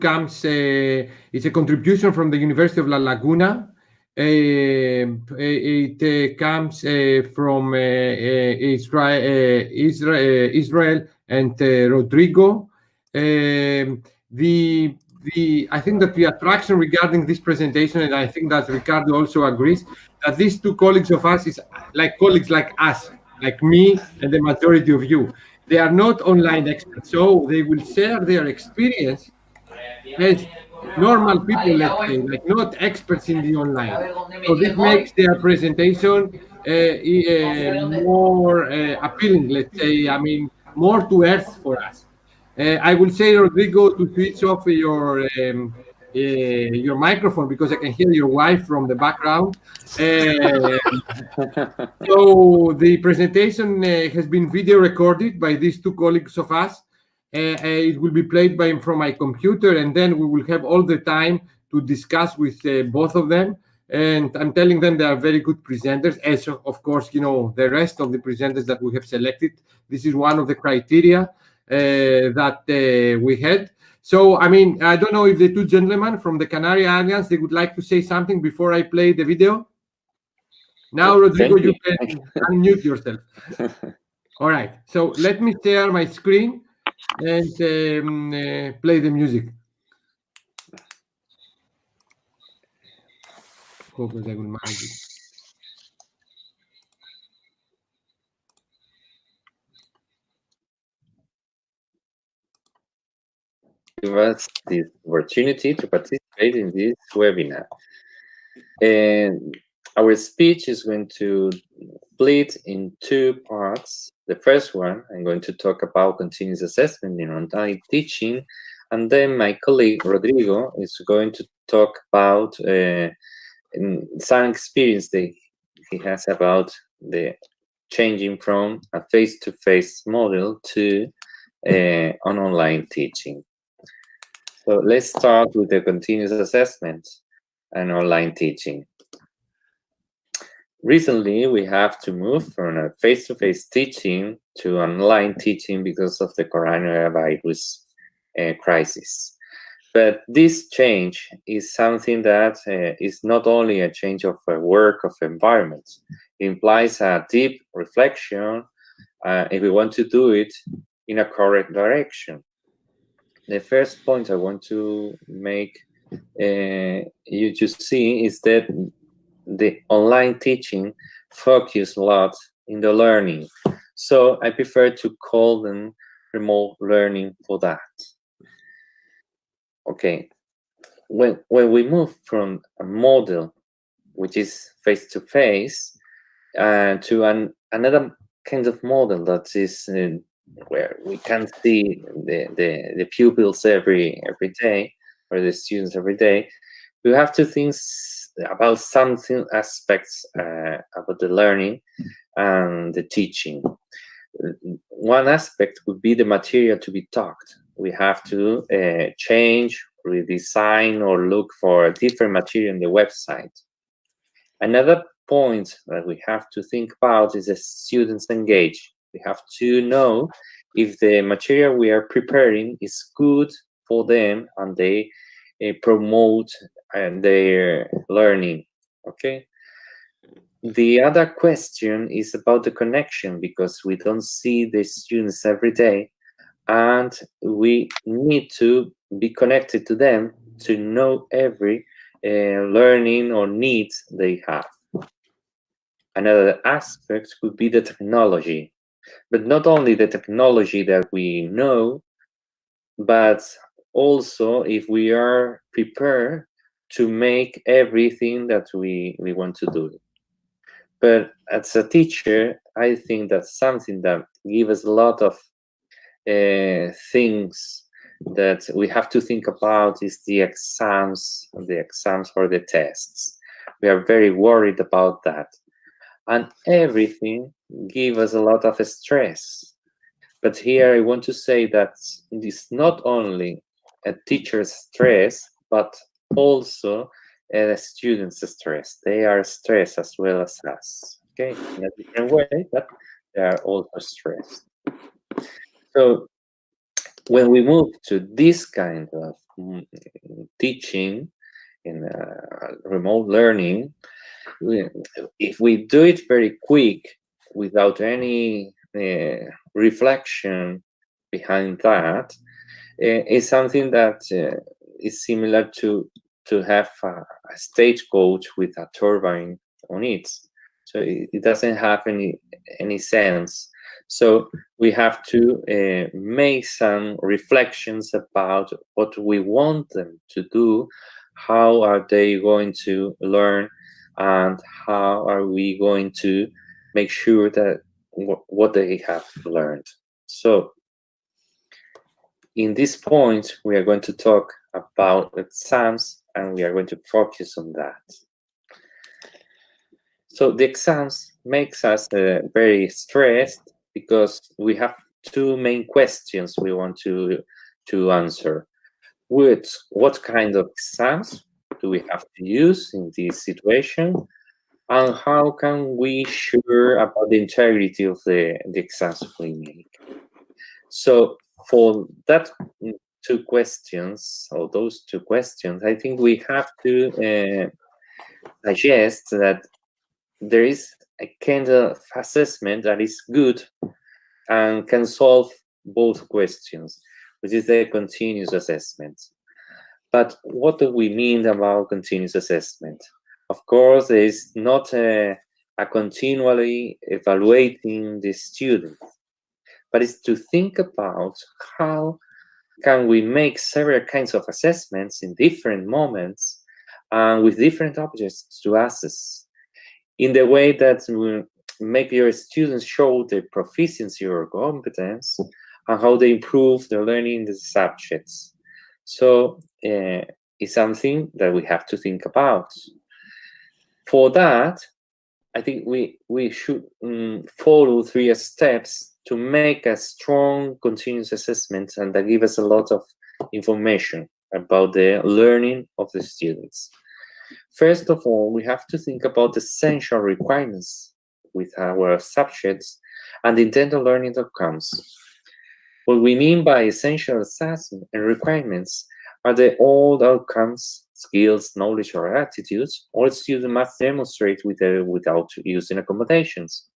it's a contribution from the University of La Laguna. It comes from Israel and Rodrigo. I think that the attraction regarding this presentation, and I think that Ricardo also agrees, that these two colleagues of us is like colleagues like us, like me and the majority of you. They are not online experts, so they will share their experience as normal people, let's say, like not experts in the online. So this makes their presentation more appealing, let's say, I mean, more to earth for us. I will say, Rodrigo, to switch off your microphone because I can hear your wife from the background. So the presentation has been video recorded by these two colleagues of us. It will be played from my computer, and then we will have all the time to discuss with both of them. And I'm telling them they are very good presenters, as of course, the rest of the presenters that we have selected. This is one of the criteria that we had. So, I mean, I don't know if the two gentlemen from the Canary Islands, they would like to say something before I play the video. Now, Rodrigo, you can unmute yourself. All right. So let me share my screen and play the music. Hope that I will manage it. Give us this opportunity to participate in this webinar. And our speech is going to split in two parts. The first one, I'm going to talk about continuous assessment in online teaching, and then my colleague Rodrigo is going to talk about some experience that he has about the changing from a face-to-face model to an online teaching. So let's start with the continuous assessment and online teaching. recently, we have to move from a face-to-face teaching to online teaching because of the coronavirus crisis. But this change is something that is not only a change of work, of environment. It implies a deep reflection if we want to do it in a correct direction. The first point I want to make you to see is that the online teaching focus a lot in the learning. So I prefer to call them remote learning for that. Okay, when we move from a model which is face-to-face to another kind of model that is where we can see the pupils every day, or the students every day, we have to think about something aspects about the learning and the teaching. One aspect would be the material to be taught. We have to change, redesign, or look for a different material in the website. Another point that we have to think about is the students engaged. We have to know if the material we are preparing is good for them and they promote their learning. Okay. The other question is about the connection, because we don't see the students every day, and we need to be connected to them to know every learning or needs they have. Another aspect could be the technology, but not only the technology that we know, but also if we are prepared to make everything that we want to do. But as a teacher, I think that's something that gives us a lot of things that we have to think about is the exams or the tests. We are very worried about that. And everything gives us a lot of stress. But here I want to say that it is not only a teacher's stress, but also a student's stress. They are stressed as well as us. Okay, in a different way, but they are also stressed. So when we move to this kind of teaching in remote learning, if we do it very quick without any reflection behind that, it's something that is similar to have a stagecoach with a turbine on it. So it doesn't have any sense. So we have to make some reflections about what we want them to do, how are they going to learn, and how are we going to make sure that what they have learned. So in this point, we are going to talk about exams, and we are going to focus on that. So the exams makes us very stressed because we have two main questions we want to answer. What kind of exams do we have to use in this situation? And how can we sure about the integrity of the exams we make? So for that two questions, or those two questions, I think we have to suggest that there is a kind of assessment that is good and can solve both questions, which is the continuous assessment. But what do we mean about continuous assessment? Of course, there is not a continually evaluating the student, but it's to think about how can we make several kinds of assessments in different moments and with different objects to assess, in the way that will make your students show their proficiency or competence and how they improve their learning in the subjects. So it's something that we have to think about. For that, I think we should follow 3 steps to make a strong continuous assessment, and that give us a lot of information about the learning of the students. First of all, we have to think about the essential requirements with our subjects and the intended learning outcomes. What we mean by essential assessment and requirements are the old outcomes, skills, knowledge, or attitudes all students must demonstrate without using accommodations.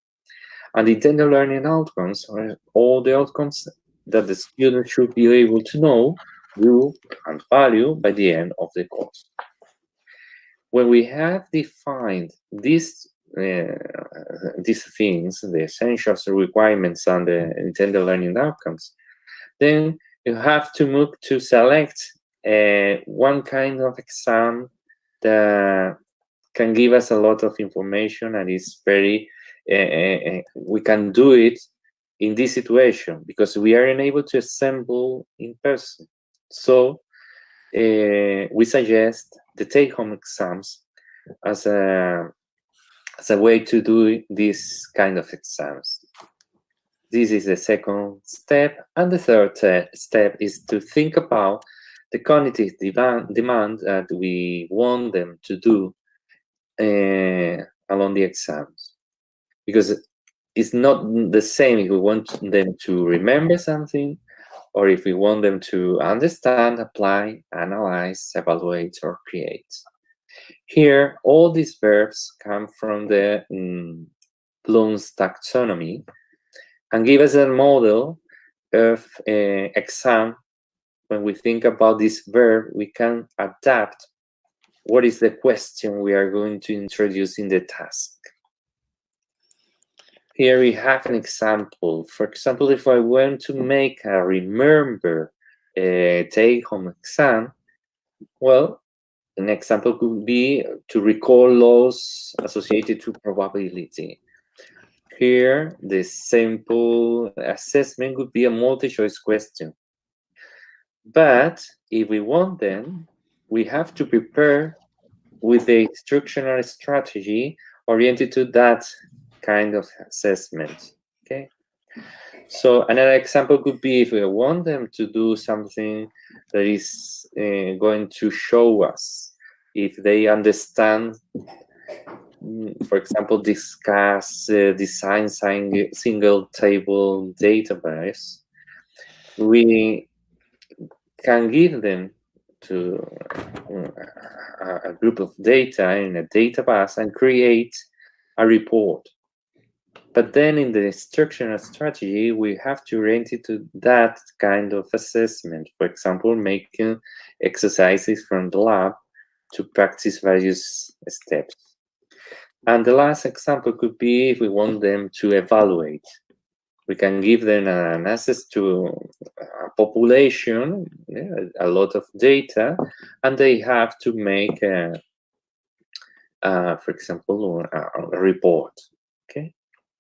And the intended learning outcomes are all the outcomes that the student should be able to know, do, and value by the end of the course. When we have defined these things, the essentials, the requirements, and the intended learning outcomes, then you have to move to select one kind of exam that can give us a lot of information and is very, we can do it in this situation because we are unable to assemble in person. So we suggest the take-home exams as a way to do this kind of exams. This is the second step, and the third step is to think about the cognitive demand that we want them to do along the exams, because it's not the same if we want them to remember something or if we want them to understand, apply, analyze, evaluate, or create. Here, all these verbs come from the Bloom's taxonomy and give us a model of exam. When we think about this verb, we can adapt what is the question we are going to introduce in the task. Here we have an example. For example, if I want to make a remember take-home exam, well, an example could be to recall laws associated to probability. Here, the simple assessment would be a multi-choice question. But if we want them, we have to prepare with the instructional strategy oriented to that kind of assessment. Okay. So another example could be if we want them to do something that is going to show us if they understand, for example, discuss design single table database, we can give them to a group of data in a database and create a report. But then in the instructional strategy, we have to orient it to that kind of assessment. For example, making exercises from the lab to practice various steps. And the last example could be if we want them to evaluate. We can give them an access to a population, a lot of data, and they have to make, for example, a report. Okay.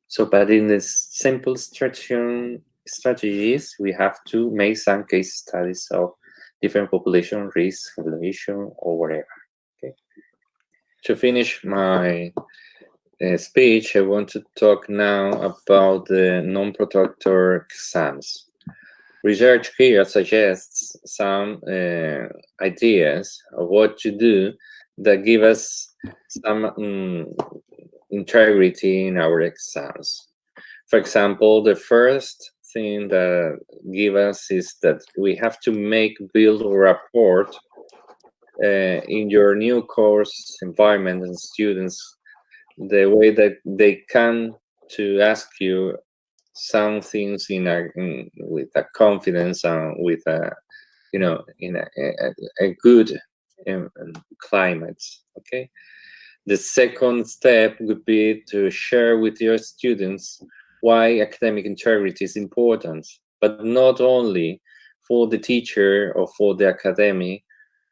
So, but in the simple strategies, we have to make some case studies of different population risk evaluation or whatever. Okay. To finish my speech, I want to talk now about the non-protector exams. Research here suggests some ideas of what to do that give us some integrity in our exams. For example, the first thing that give us is that we have to build a rapport in your new course environment and students, the way that they can to ask you some things with a confidence and with a, in a good climate. Okay. The second step would be to share with your students why academic integrity is important, but not only for the teacher or for the academy,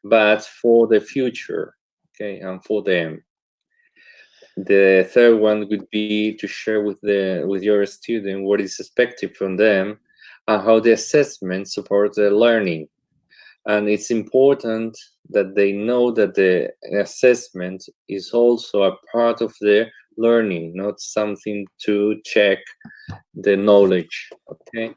but for the future, okay, and for them. The third one would be to share with your student what is expected from them and how the assessment supports their learning. And it's important that they know that the assessment is also a part of their learning, not something to check the knowledge, okay?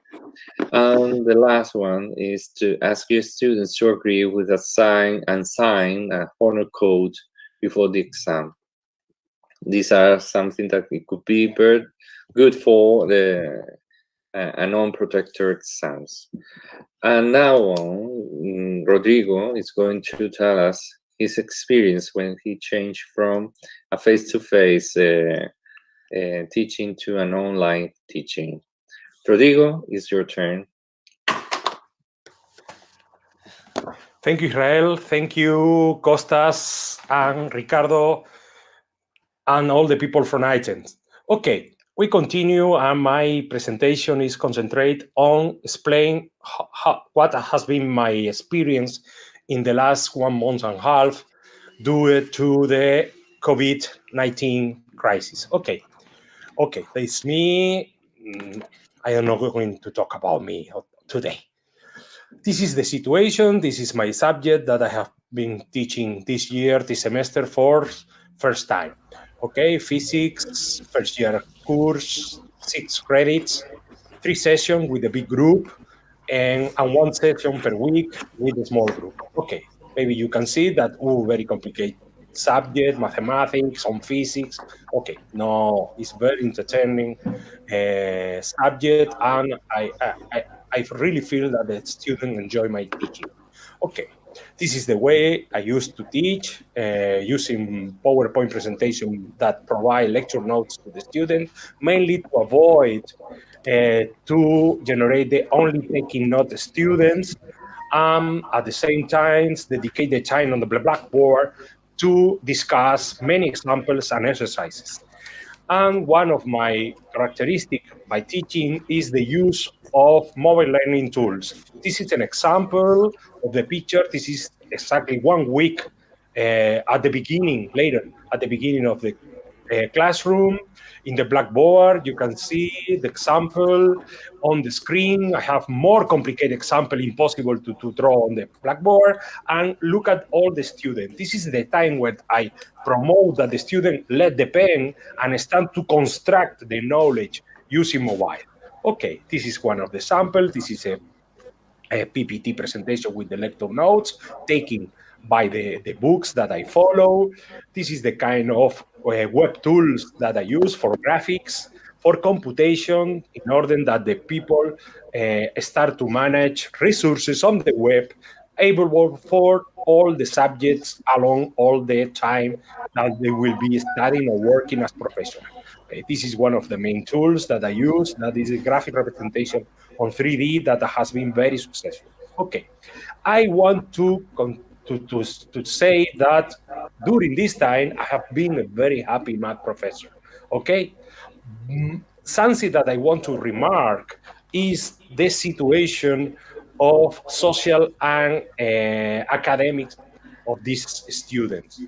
And the last one is to ask your students to agree with sign a honor code before the exam. These are something that it could be very good for the non-protector exams. And now Rodrigo is going to tell us his experience when he changed from a face-to-face teaching to an online teaching. Rodrigo, it's your turn. Thank you, Israel. Thank you, Costas and Ricardo, and all the people from iTunes. Okay, we continue, and my presentation is concentrate on explain what has been my experience in the last 1 month and a half due to the COVID-19 crisis. Okay, that's me. I am not going to talk about me today. This is the situation. This is my subject that I have been teaching this year, this semester for first time. Okay, physics, first year course, 6 credits, 3 sessions with a big group, and 1 session per week with a small group. Okay, maybe you can see that, very complicated subject, mathematics, some physics. Okay, no, it's very entertaining subject, and I really feel that the students enjoy my teaching. Okay, this is the way I used to teach, using PowerPoint presentation that provide lecture notes to the student, mainly to avoid to generate the only taking note students, at the same time dedicate the time on the blackboard to discuss many examples and exercises. And one of my characteristics by teaching is the use of mobile learning tools. This is an example of the picture. This is exactly 1 week at the beginning of the classroom. In the blackboard, you can see the example on the screen. I have more complicated example impossible to draw on the blackboard. And look at all the students. This is the time when I promote that the student let the pen and start to construct the knowledge using mobile. Okay, this is one of the samples. This is a PPT presentation with the lecture notes taken by the books that I follow. This is the kind of web tools that I use for graphics, for computation, in order that the people start to manage resources on the web, able for all the subjects along all the time that they will be studying or working as professionals. This is one of the main tools that I use. That is a graphic representation on 3D that has been very successful. Okay, I want to say that during this time, I have been a very happy math professor. Okay, something that I want to remark is the situation of social and academics of these students.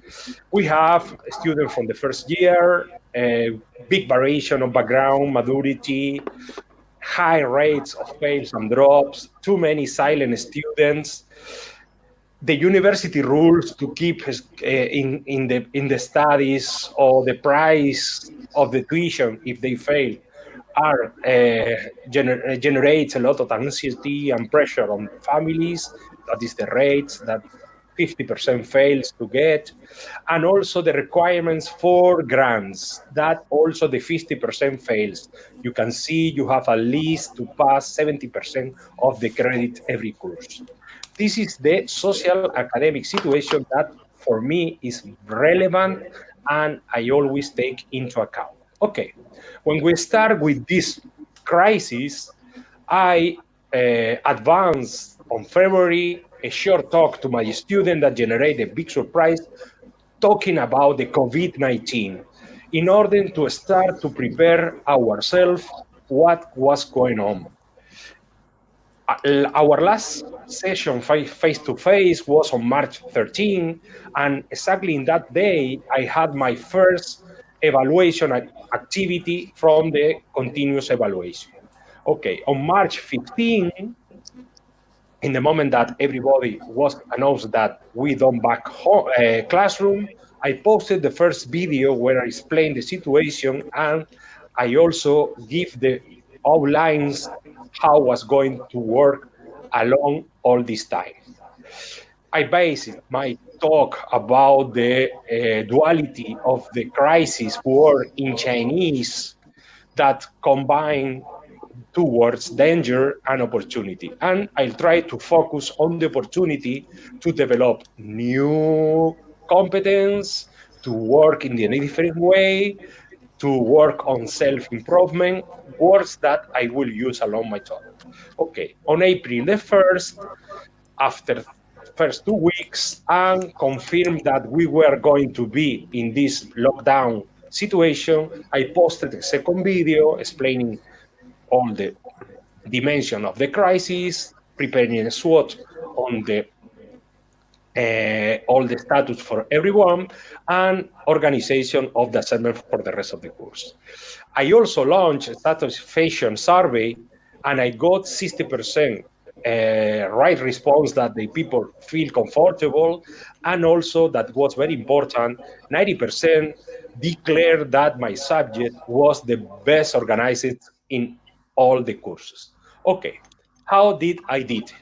We have students from the first year, big variation of background, maturity, high rates of fails and drops, too many silent students. The university rules to keep in the studies, or the price of the tuition if they fail, are generates a lot of anxiety and pressure on families. That is the rates that 50% fails to get, and also the requirements for grants, that also the 50% fails. You can see you have at least to pass 70% of the credit every course. This is the social academic situation that for me is relevant and I always take into account. Okay, when we start with this crisis, I advanced on February a short talk to my student that generated a big surprise, talking about the COVID-19 in order to start to prepare ourselves what was going on. Our last session face-to-face was on March 13, and exactly in that day, I had my first evaluation activity from the continuous evaluation. Okay, on March 15, in the moment that everybody was announced that we don't back home, classroom, I posted the first video where I explained the situation, and I also give the outlines how I was going to work along all this time. I based my talk about the duality of the crisis word in Chinese that combine towards danger and opportunity. And I'll try to focus on the opportunity to develop new competence, to work in a different way, to work on self-improvement, words that I will use along my talk. Okay, on April the 1st, after first 2 weeks, and confirmed that we were going to be in this lockdown situation, I posted a second video explaining all the dimension of the crisis, preparing a SWOT on the all the status for everyone, and organization of the assessment for the rest of the course. I also launched a satisfaction survey, and I got 60% right response that the people feel comfortable, and also that was very important, 90% declared that my subject was the best organized in all the courses. Okay, how did I did it?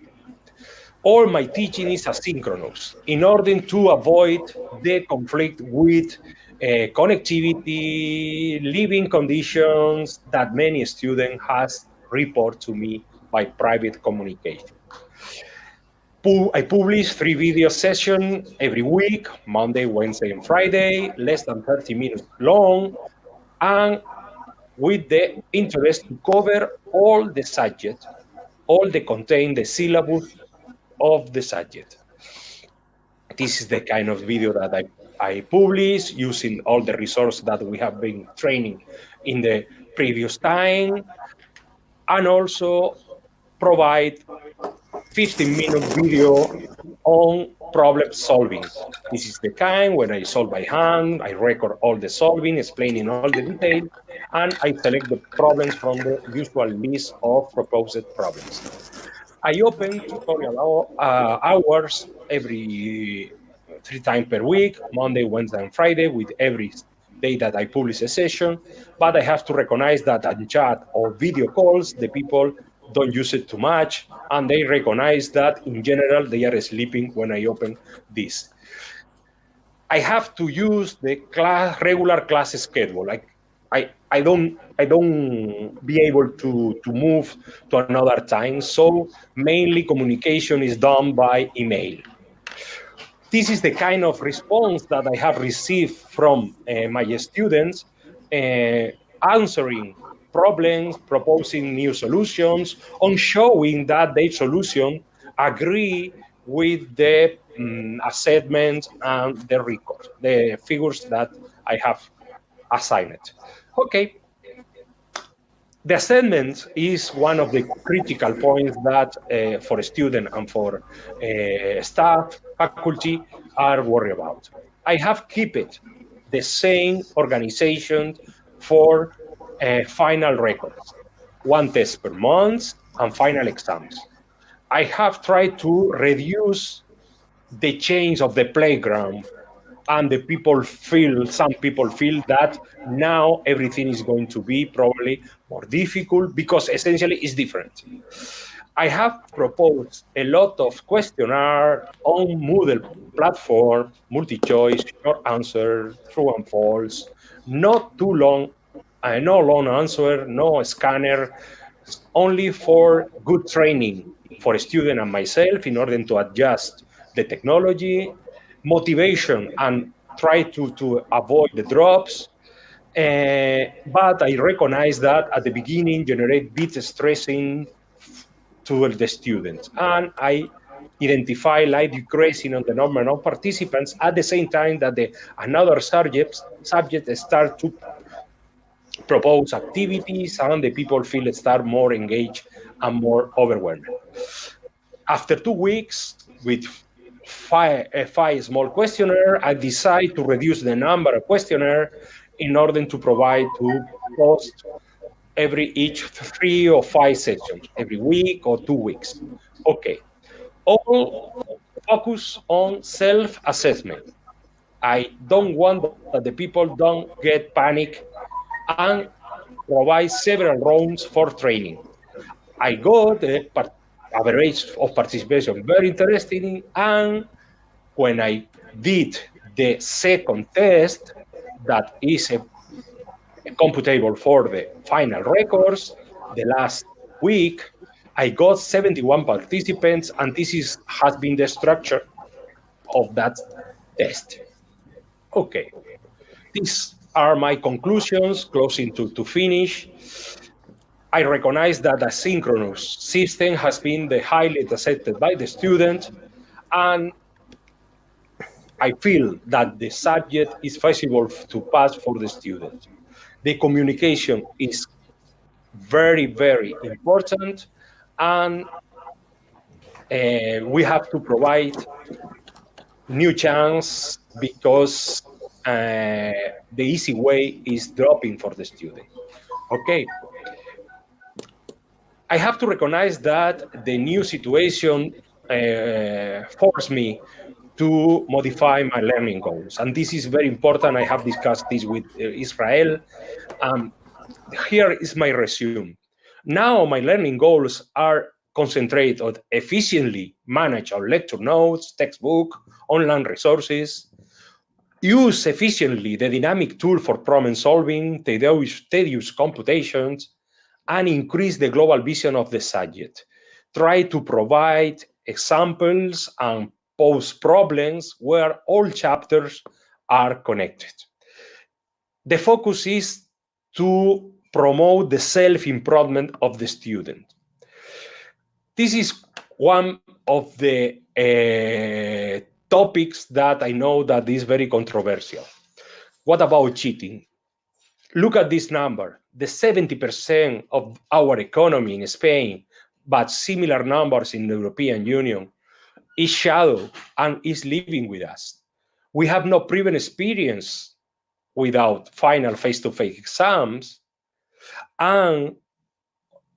All my teaching is asynchronous in order to avoid the conflict with connectivity, living conditions that many students has report to me by private communication. I publish 3 video sessions every week, Monday, Wednesday, and Friday, less than 30 minutes long, and with the interest to cover all the subject, all the contain the syllabus of the subject. This is the kind of video that I publish using all the resources that we have been training in the previous time, and also provide 15-minute video on problem solving. This is the kind when I solve by hand, I record all the solving, explaining all the details, and I select the problems from the usual list of proposed problems. I open tutorial hours every 3 times per week, Monday, Wednesday, and Friday, with every day that I publish a session. But I have to recognize that on chat or video calls, the people don't use it too much, and they recognize that in general they are sleeping when I open this. I have to use the regular class schedule. Like I don't be able to move to another time. So mainly communication is done by email. This is the kind of response that I have received from my students, answering problems, proposing new solutions, on showing that their solution agree with the assessment and the record, the figures that I have assigned. Okay. The assessment is one of the critical points that for a student and for staff, faculty are worried about. I have kept the same organization for final records, 1 test per month and final exams. I have tried to reduce the change of the playground, and some people feel that now everything is going to be probably more difficult because essentially it's different. I have proposed a lot of questionnaire on Moodle platform, multi-choice, short answer, true and false, not too long, no long answer, no scanner, only for good training for a student and myself in order to adjust the technology, motivation, and try to avoid the drops. But I recognize that at the beginning generate bit stressing to the students. And I identify light decreasing on the number of participants at the same time that another subjects start to propose activities and the people start more engaged and more overwhelmed. After 2 weeks, with five small questionnaire, I decide to reduce the number of questionnaire in order to provide to post each 3 or 5 sessions, every week or 2 weeks. Okay, all focus on self-assessment. I don't want that the people don't get panic, and provide several rounds for training. I got the average of participation very interesting, and when I did the second test, that is a computable for the final records. The last week, I got 71 participants, and this has been the structure of that test. Okay, these are my conclusions, closing to finish. I recognize that a synchronous system has been the highly accepted by the student, and I feel that the subject is feasible to pass for the student. The communication is very, very important, and we have to provide new chance, because the easy way is dropping for the student. Okay. I have to recognize that the new situation forced me to modify my learning goals. And this is very important. I have discussed this with Israel. Here is my resume. Now my learning goals are concentrate on efficiently manage our lecture notes, textbook, online resources, use efficiently the dynamic tool for problem solving, tedious computations, and increase the global vision of the subject. Try to provide examples and pose problems where all chapters are connected. The focus is to promote the self-improvement of the student. This is one of the topics that I know that is very controversial. What about cheating? Look at this number. The 70% of our economy in Spain, but similar numbers in the European Union, is shadow and is living with us. We have no proven experience without final face-to-face exams, and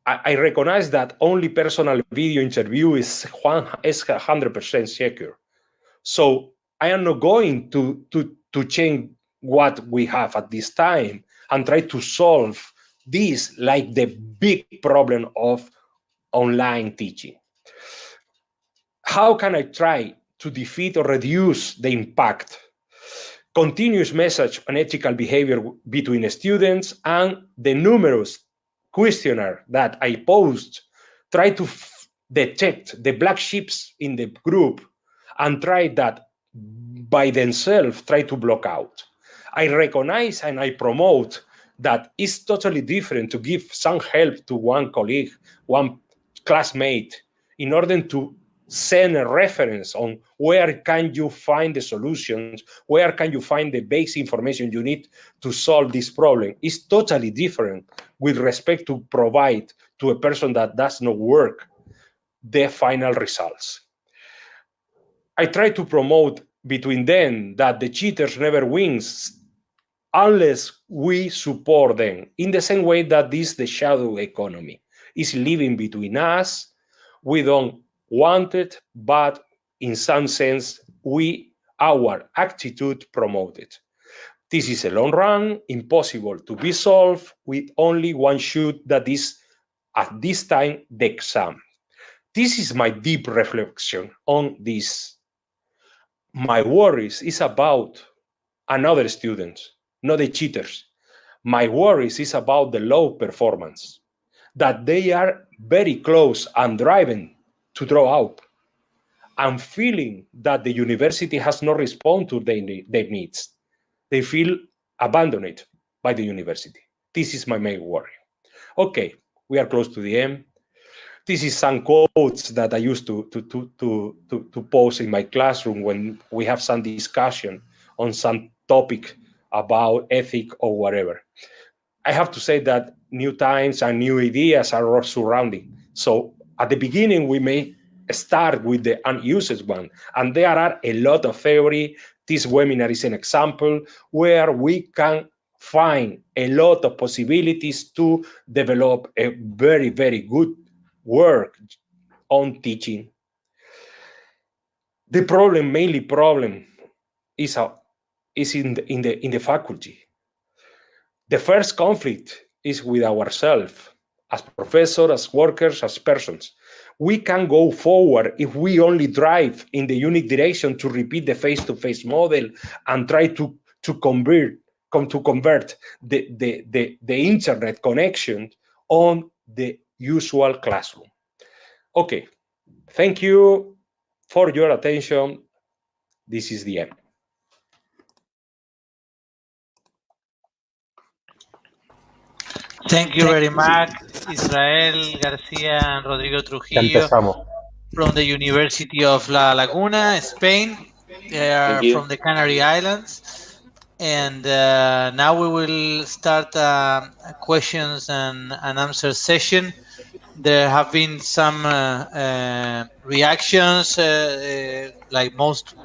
I recognize that only personal video interview is 100% secure. So I am not going to change what we have at this time and try to solve this like the big problem of online teaching. How can I try to defeat or reduce the impact? Continuous message on ethical behavior between students, and the numerous questionnaire that I post try to detect the black sheeps in the group and try that by themselves try to block out. I recognize and I promote that it's totally different to give some help to one colleague, one classmate, in order to send a reference on where can you find the solutions, where can you find the basic information you need to solve this problem. It's totally different with respect to provide to a person that does not work the final results. I try to promote between them that the cheaters never wins unless we support them, in the same way that this the shadow economy is living between us. We don't want it, but in some sense, our attitude promote it. This is a long run, impossible to be solved with only one shoot, that is, at this time, the exam. This is my deep reflection on this. My worries is about another students, not the cheaters. My worries is about the low performance, that they are very close and driving to draw out. I'm feeling that the university has not responded to their needs. They feel abandoned by the university. This is my main worry. Okay, we are close to the end. This is some quotes that I used to post in my classroom when we have some discussion on some topic about ethic or whatever. I have to say that new times and new ideas are surrounding. So at the beginning, we may start with the unused one, and there are a lot of theory. This webinar is an example where we can find a lot of possibilities to develop a very, very good work on teaching. The main problem is in the faculty. The first conflict is with ourselves, as professors, as workers, as persons. we can go forward if we only drive in the unique direction to repeat the face-to-face model and try to convert the internet connection on the usual classroom. Okay, thank you for your attention. This is the end. Thank you very much, Israel Garcia and Rodrigo Ya Trujillo empezamos. from the University of La Laguna, Spain. They are Thank you. from the Canary Islands. And now we will start a questions and answer session. There have been some reactions, like most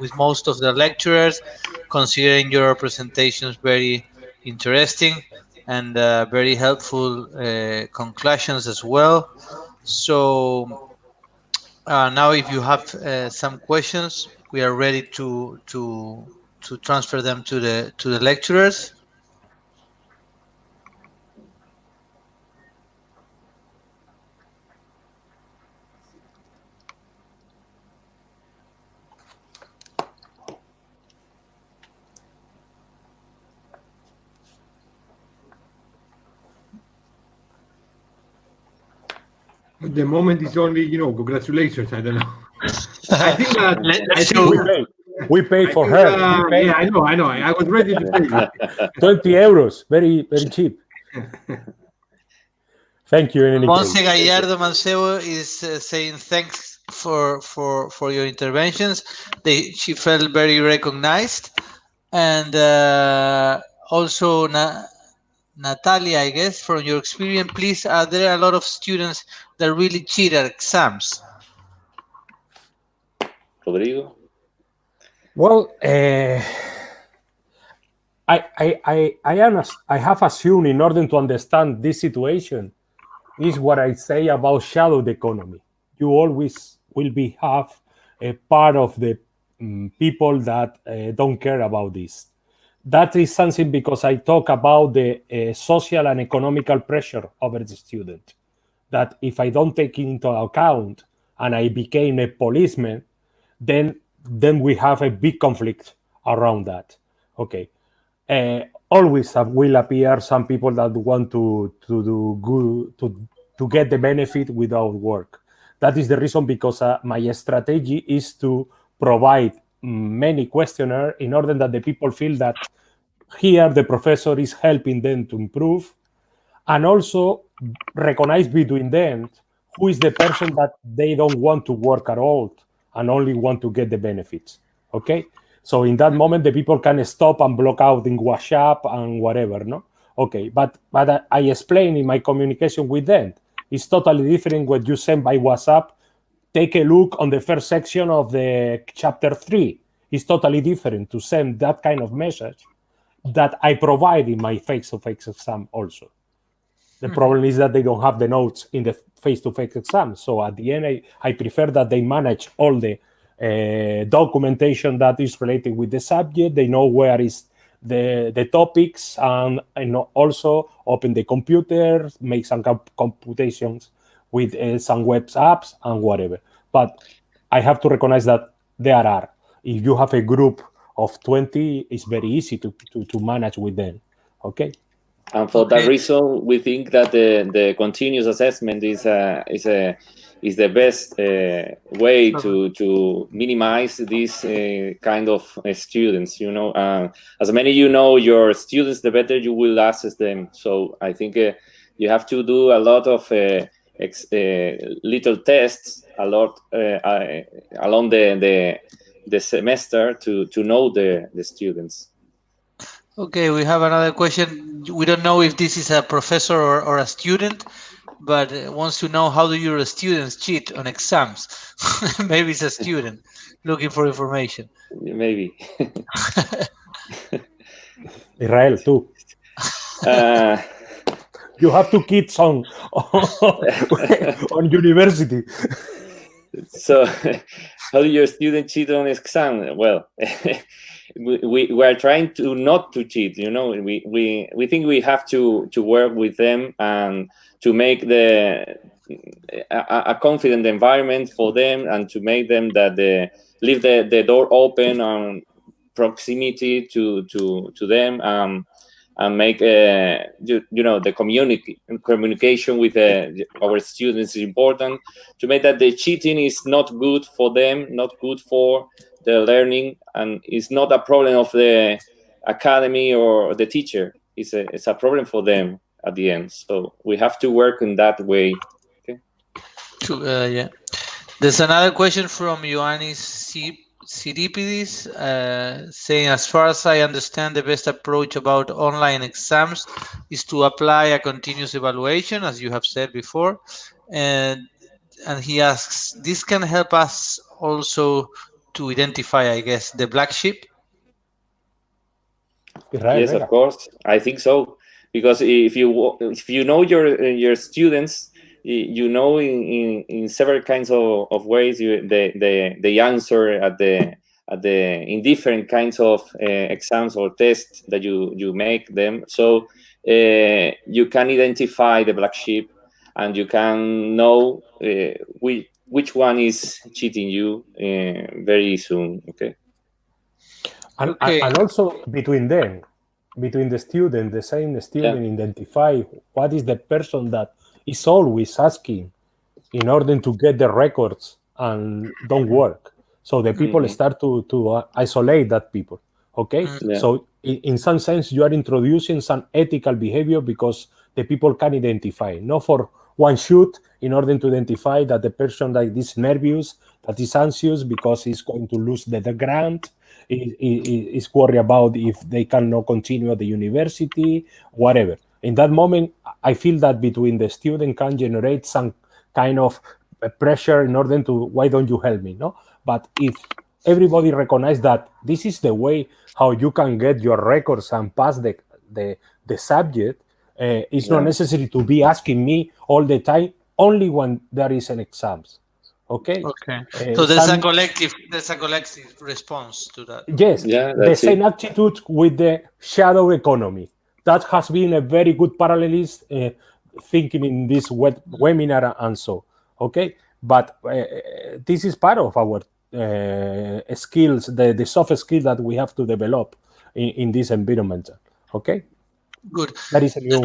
of the lecturers, considering your presentations very interesting and very helpful conclusions as well. So now, if you have some questions, we are ready to transfer them to the lecturers. At the moment, it's only, congratulations. I don't know. I think that We pay for her. Yeah, I know. I was ready to pay. 20 euros, very, very cheap. Thank you. In any Monse case. Gallardo Mancebo is saying thanks for your interventions. She felt very recognized, and also Natalia, I guess, from your experience, please, are there a lot of students that really cheat at exams? Rodrigo? Well, I have assumed, in order to understand this situation, is what I say about shadowed economy. You always will have a part of the people that don't care about this. That is something because I talk about the social and economical pressure over the student. That if I don't take into account and I became a policeman, then we have a big conflict around that. Okay. Always will appear some people that want to do good, to get the benefit without work. That is the reason because my strategy is to provide many questionnaires in order that the people feel that here the professor is helping them to improve, and also recognize between them who is the person that they don't want to work at all and only want to get the benefits. Okay. So in that moment, the people can stop and block out in WhatsApp and whatever, no? Okay, but I explain in my communication with them. It's totally different what you send by WhatsApp. Take a look on the first section of the chapter 3. It's totally different to send that kind of message that I provide in my face-to-face exam also. The problem is that they don't have the notes in the face-to-face exam. So at the end, I prefer that they manage all the documentation that is related with the subject. They know where is the topics, and also open the computer, make some computations with some web apps and whatever. But I have to recognize that there are. If you have a group of 20, it's very easy to manage with them. Okay. And for that reason, we think that the continuous assessment is the best way to minimize these kind of students. As many your students, the better you will assess them. So I think you have to do a lot of little tests along the semester to know the students. Okay, we have another question. We don't know if this is a professor or a student, but wants to know, how do your students cheat on exams? Maybe it's a student looking for information. Maybe. Israel, too. You have 2 kids on university. So, how do your students cheat on exam? Well, we are trying to not to cheat. We think we have to work with them and to make a confident environment for them, and to make them that leave the door open on proximity to them, and make the communication with our students is important, to make that the cheating is not good for them, not good for the learning, and it's not a problem of the academy or the teacher. It's a problem for them at the end. So we have to work in that way. Okay. Yeah. There's another question from Ioannis Siripides, saying, as far as I understand, the best approach about online exams is to apply a continuous evaluation, as you have said before. And he asks, this can help us also to identify, I guess, the black sheep. Yes, of course. I think so, because if you know your students, you know in several kinds of ways they answer in different kinds of exams or tests that you make them. So you can identify the black sheep, and you can know which one is cheating you very soon. Okay. And also between them, between the student, the same student, identify what is the person that is always asking in order to get the records and don't work. So the people start to isolate that people. Okay. So in some sense, you are introducing some ethical behavior because the people can identify, not for one shoot, in order to identify that the person that is nervous, that is anxious because he's going to lose the grant, is worried about if they cannot continue at the university, whatever. In that moment, I feel that between the student can generate some kind of pressure in order to, why don't you help me? No, but if everybody recognizes that this is the way how you can get your records and pass the subject, it's not necessary to be asking me all the time, only when there is an exams. Okay. So there's a collective response to that. Yes. The same attitude with the shadow economy. That has been a very good parallelist thinking in this webinar and so. Okay. But this is part of our skills, the soft skills that we have to develop in this environment. Okay. Good. That is a new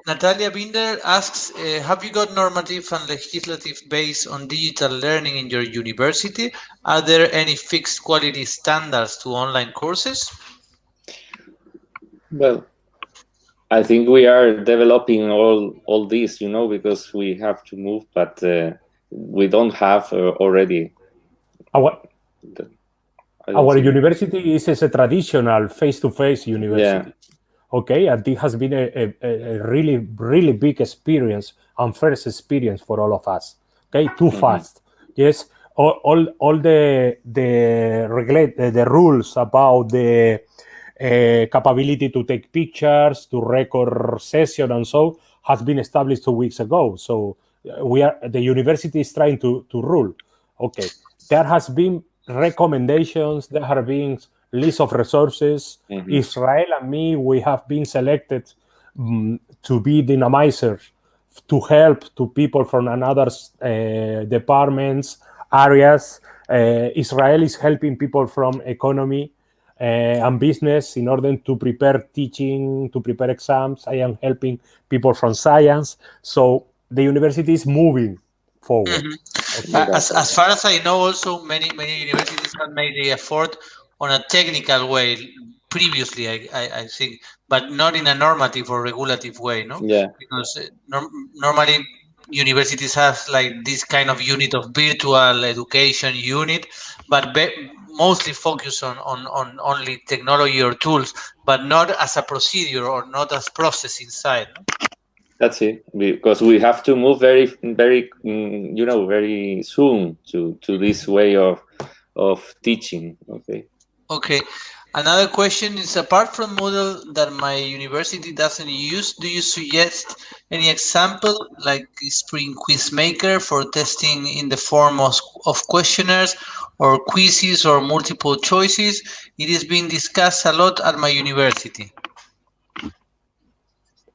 Natalia Binder asks, have you got normative and legislative base on digital learning in your university? Are there any fixed quality standards to online courses? Well, I think we are developing all this, because we have to move, but we don't have already. Our university is a traditional face-to-face university. Okay, and it has been a really, really big experience and first experience for all of us. Okay, too fast. Yes, all the rules about the capability to take pictures, to record session, and so has been established 2 weeks ago. So the university is trying to rule. Okay, there has been recommendations. There have been list of resources. Israel and me, we have been selected to be dynamizers to help to people from another departments, areas. Israel is helping people from economy and business in order to prepare teaching, to prepare exams. I am helping people from science. So the university is moving forward. As far as I know, also many universities have made the effort on a technical way previously, I think, but not in a normative or regulative way, no? Yeah. Because normally universities have like this kind of unit of virtual education unit, but mostly focus on only technology or tools, but not as a procedure or not as process inside. No? That's it, because we have to move very, very, very soon to this way of teaching. Okay. Another question is, apart from model that my university doesn't use, do you suggest any example like Spring Quiz Maker for testing in the form of questionnaires or quizzes or multiple choices? It is being discussed a lot at my university.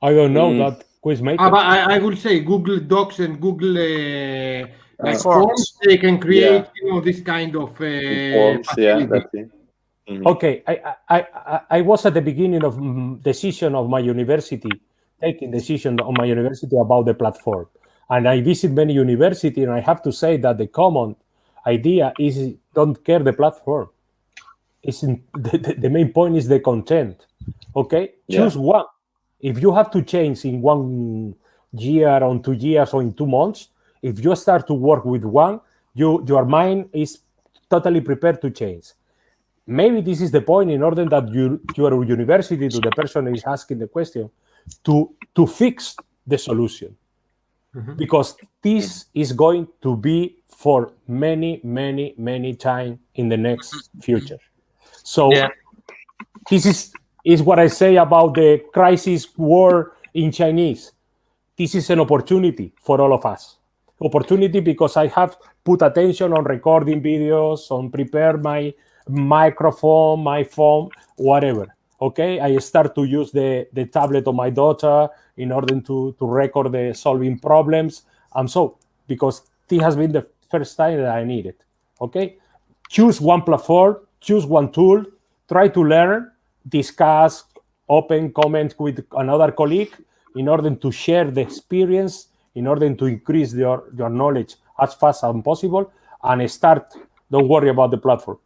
I don't know that Quizmaker. But I will say Google Docs and Google like Forms. forms, they can create, Yeah. this kind of Forms, yeah, facility. that's it. Mhm. Okay, I was at the beginning of decision of my university, taking decision on my university about the platform. And I visit many universities, and I have to say that the common idea is don't care the platform. The main point is the content. Okay, choose one. If you have to change in 1 year, or 2 years, or in 2 months, if you start to work with one, your mind is totally prepared to change. Maybe this is the point, in order that your university, to the person who is asking the question, to fix the solution. Because this is going to be for many, many, many time in the next future. So this is what I say about the crisis war in Chinese. This is an opportunity for all of us. Opportunity because I have put attention on recording videos, on prepare my microphone, my phone, whatever. Okay, I start to use the tablet of my daughter in order to record the solving problems. And so, because this has been the first time that I need it. Okay, choose one platform, choose one tool, try to learn, discuss, open, comment with another colleague in order to share the experience, in order to increase your knowledge as fast as possible, and start. Don't worry about the platform.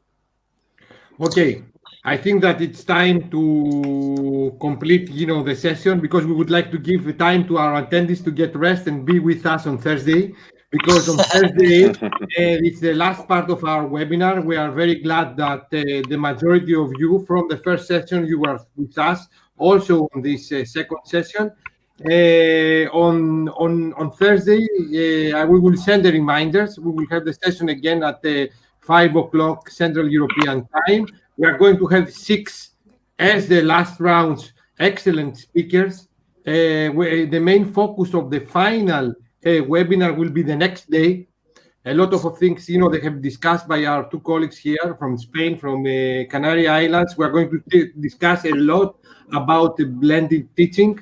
Okay, I think that it's time to complete, the session, because we would like to give the time to our attendees to get rest and be with us on Thursday. Because on Thursday, it's the last part of our webinar. We are very glad that the majority of you from the first session, you were with us, also on this second session. On Thursday, we will send the reminders. We will have the session again at 5 o'clock Central European Time. We are going to have 6 as the last rounds, excellent speakers. The main focus of the final webinar will be the next day. A lot of things, they have discussed by our 2 colleagues here from Spain, from the Canary Islands. We are going to discuss a lot about the blended teaching,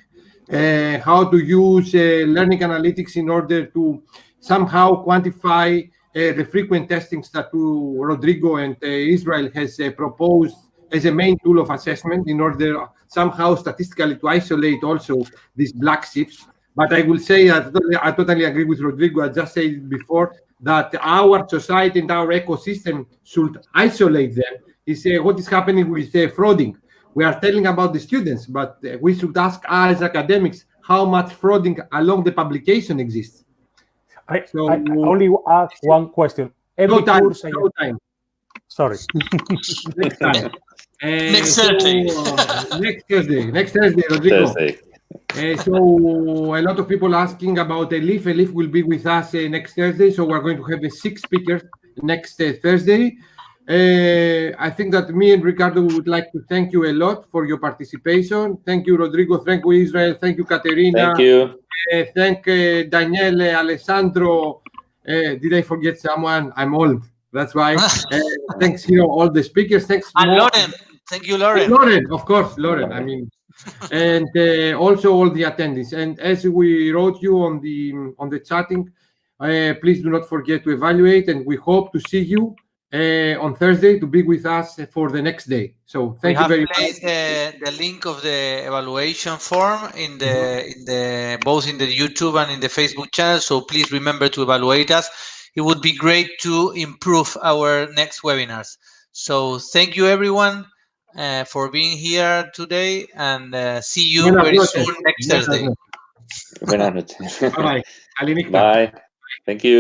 how to use learning analytics in order to somehow quantify the frequent testings that Rodrigo and Israel has proposed as a main tool of assessment in order somehow statistically to isolate also these black sheeps. But I will say that I totally agree with Rodrigo. I just said before that our society and our ecosystem should isolate them. Is what is happening with frauding. We are telling about the students, but we should ask as academics how much frauding along the publication exists. I only ask one question. Every course. No time. Sorry. Next time. Next Thursday. Next Thursday, Rodrigo. So a lot of people asking about Elif. Elif will be with us next Thursday. So we're going to have 6 speakers next Thursday. I think that me and Ricardo would like to thank you a lot for your participation. Thank you, Rodrigo. Thank you, Israel. Thank you, Caterina. Thank you. Thank Daniele, Alessandro. Did I forget someone? I'm old. That's why. Thanks, all the speakers. Thanks, and Lauren. Thank you, Lauren. Lauren, of course, Lauren. I mean, and also all the attendees. And as we wrote you on the chatting, please do not forget to evaluate. And we hope to see you on Thursday to be with us for the next day. So thank you very much. We have placed the link of the evaluation form in the both in the YouTube and in the Facebook channel. So please remember to evaluate us. It would be great to improve our next webinars. So thank you, everyone, for being here today, and see you very soon next Thursday. Buenas noches. Bye. Bye. Thank you.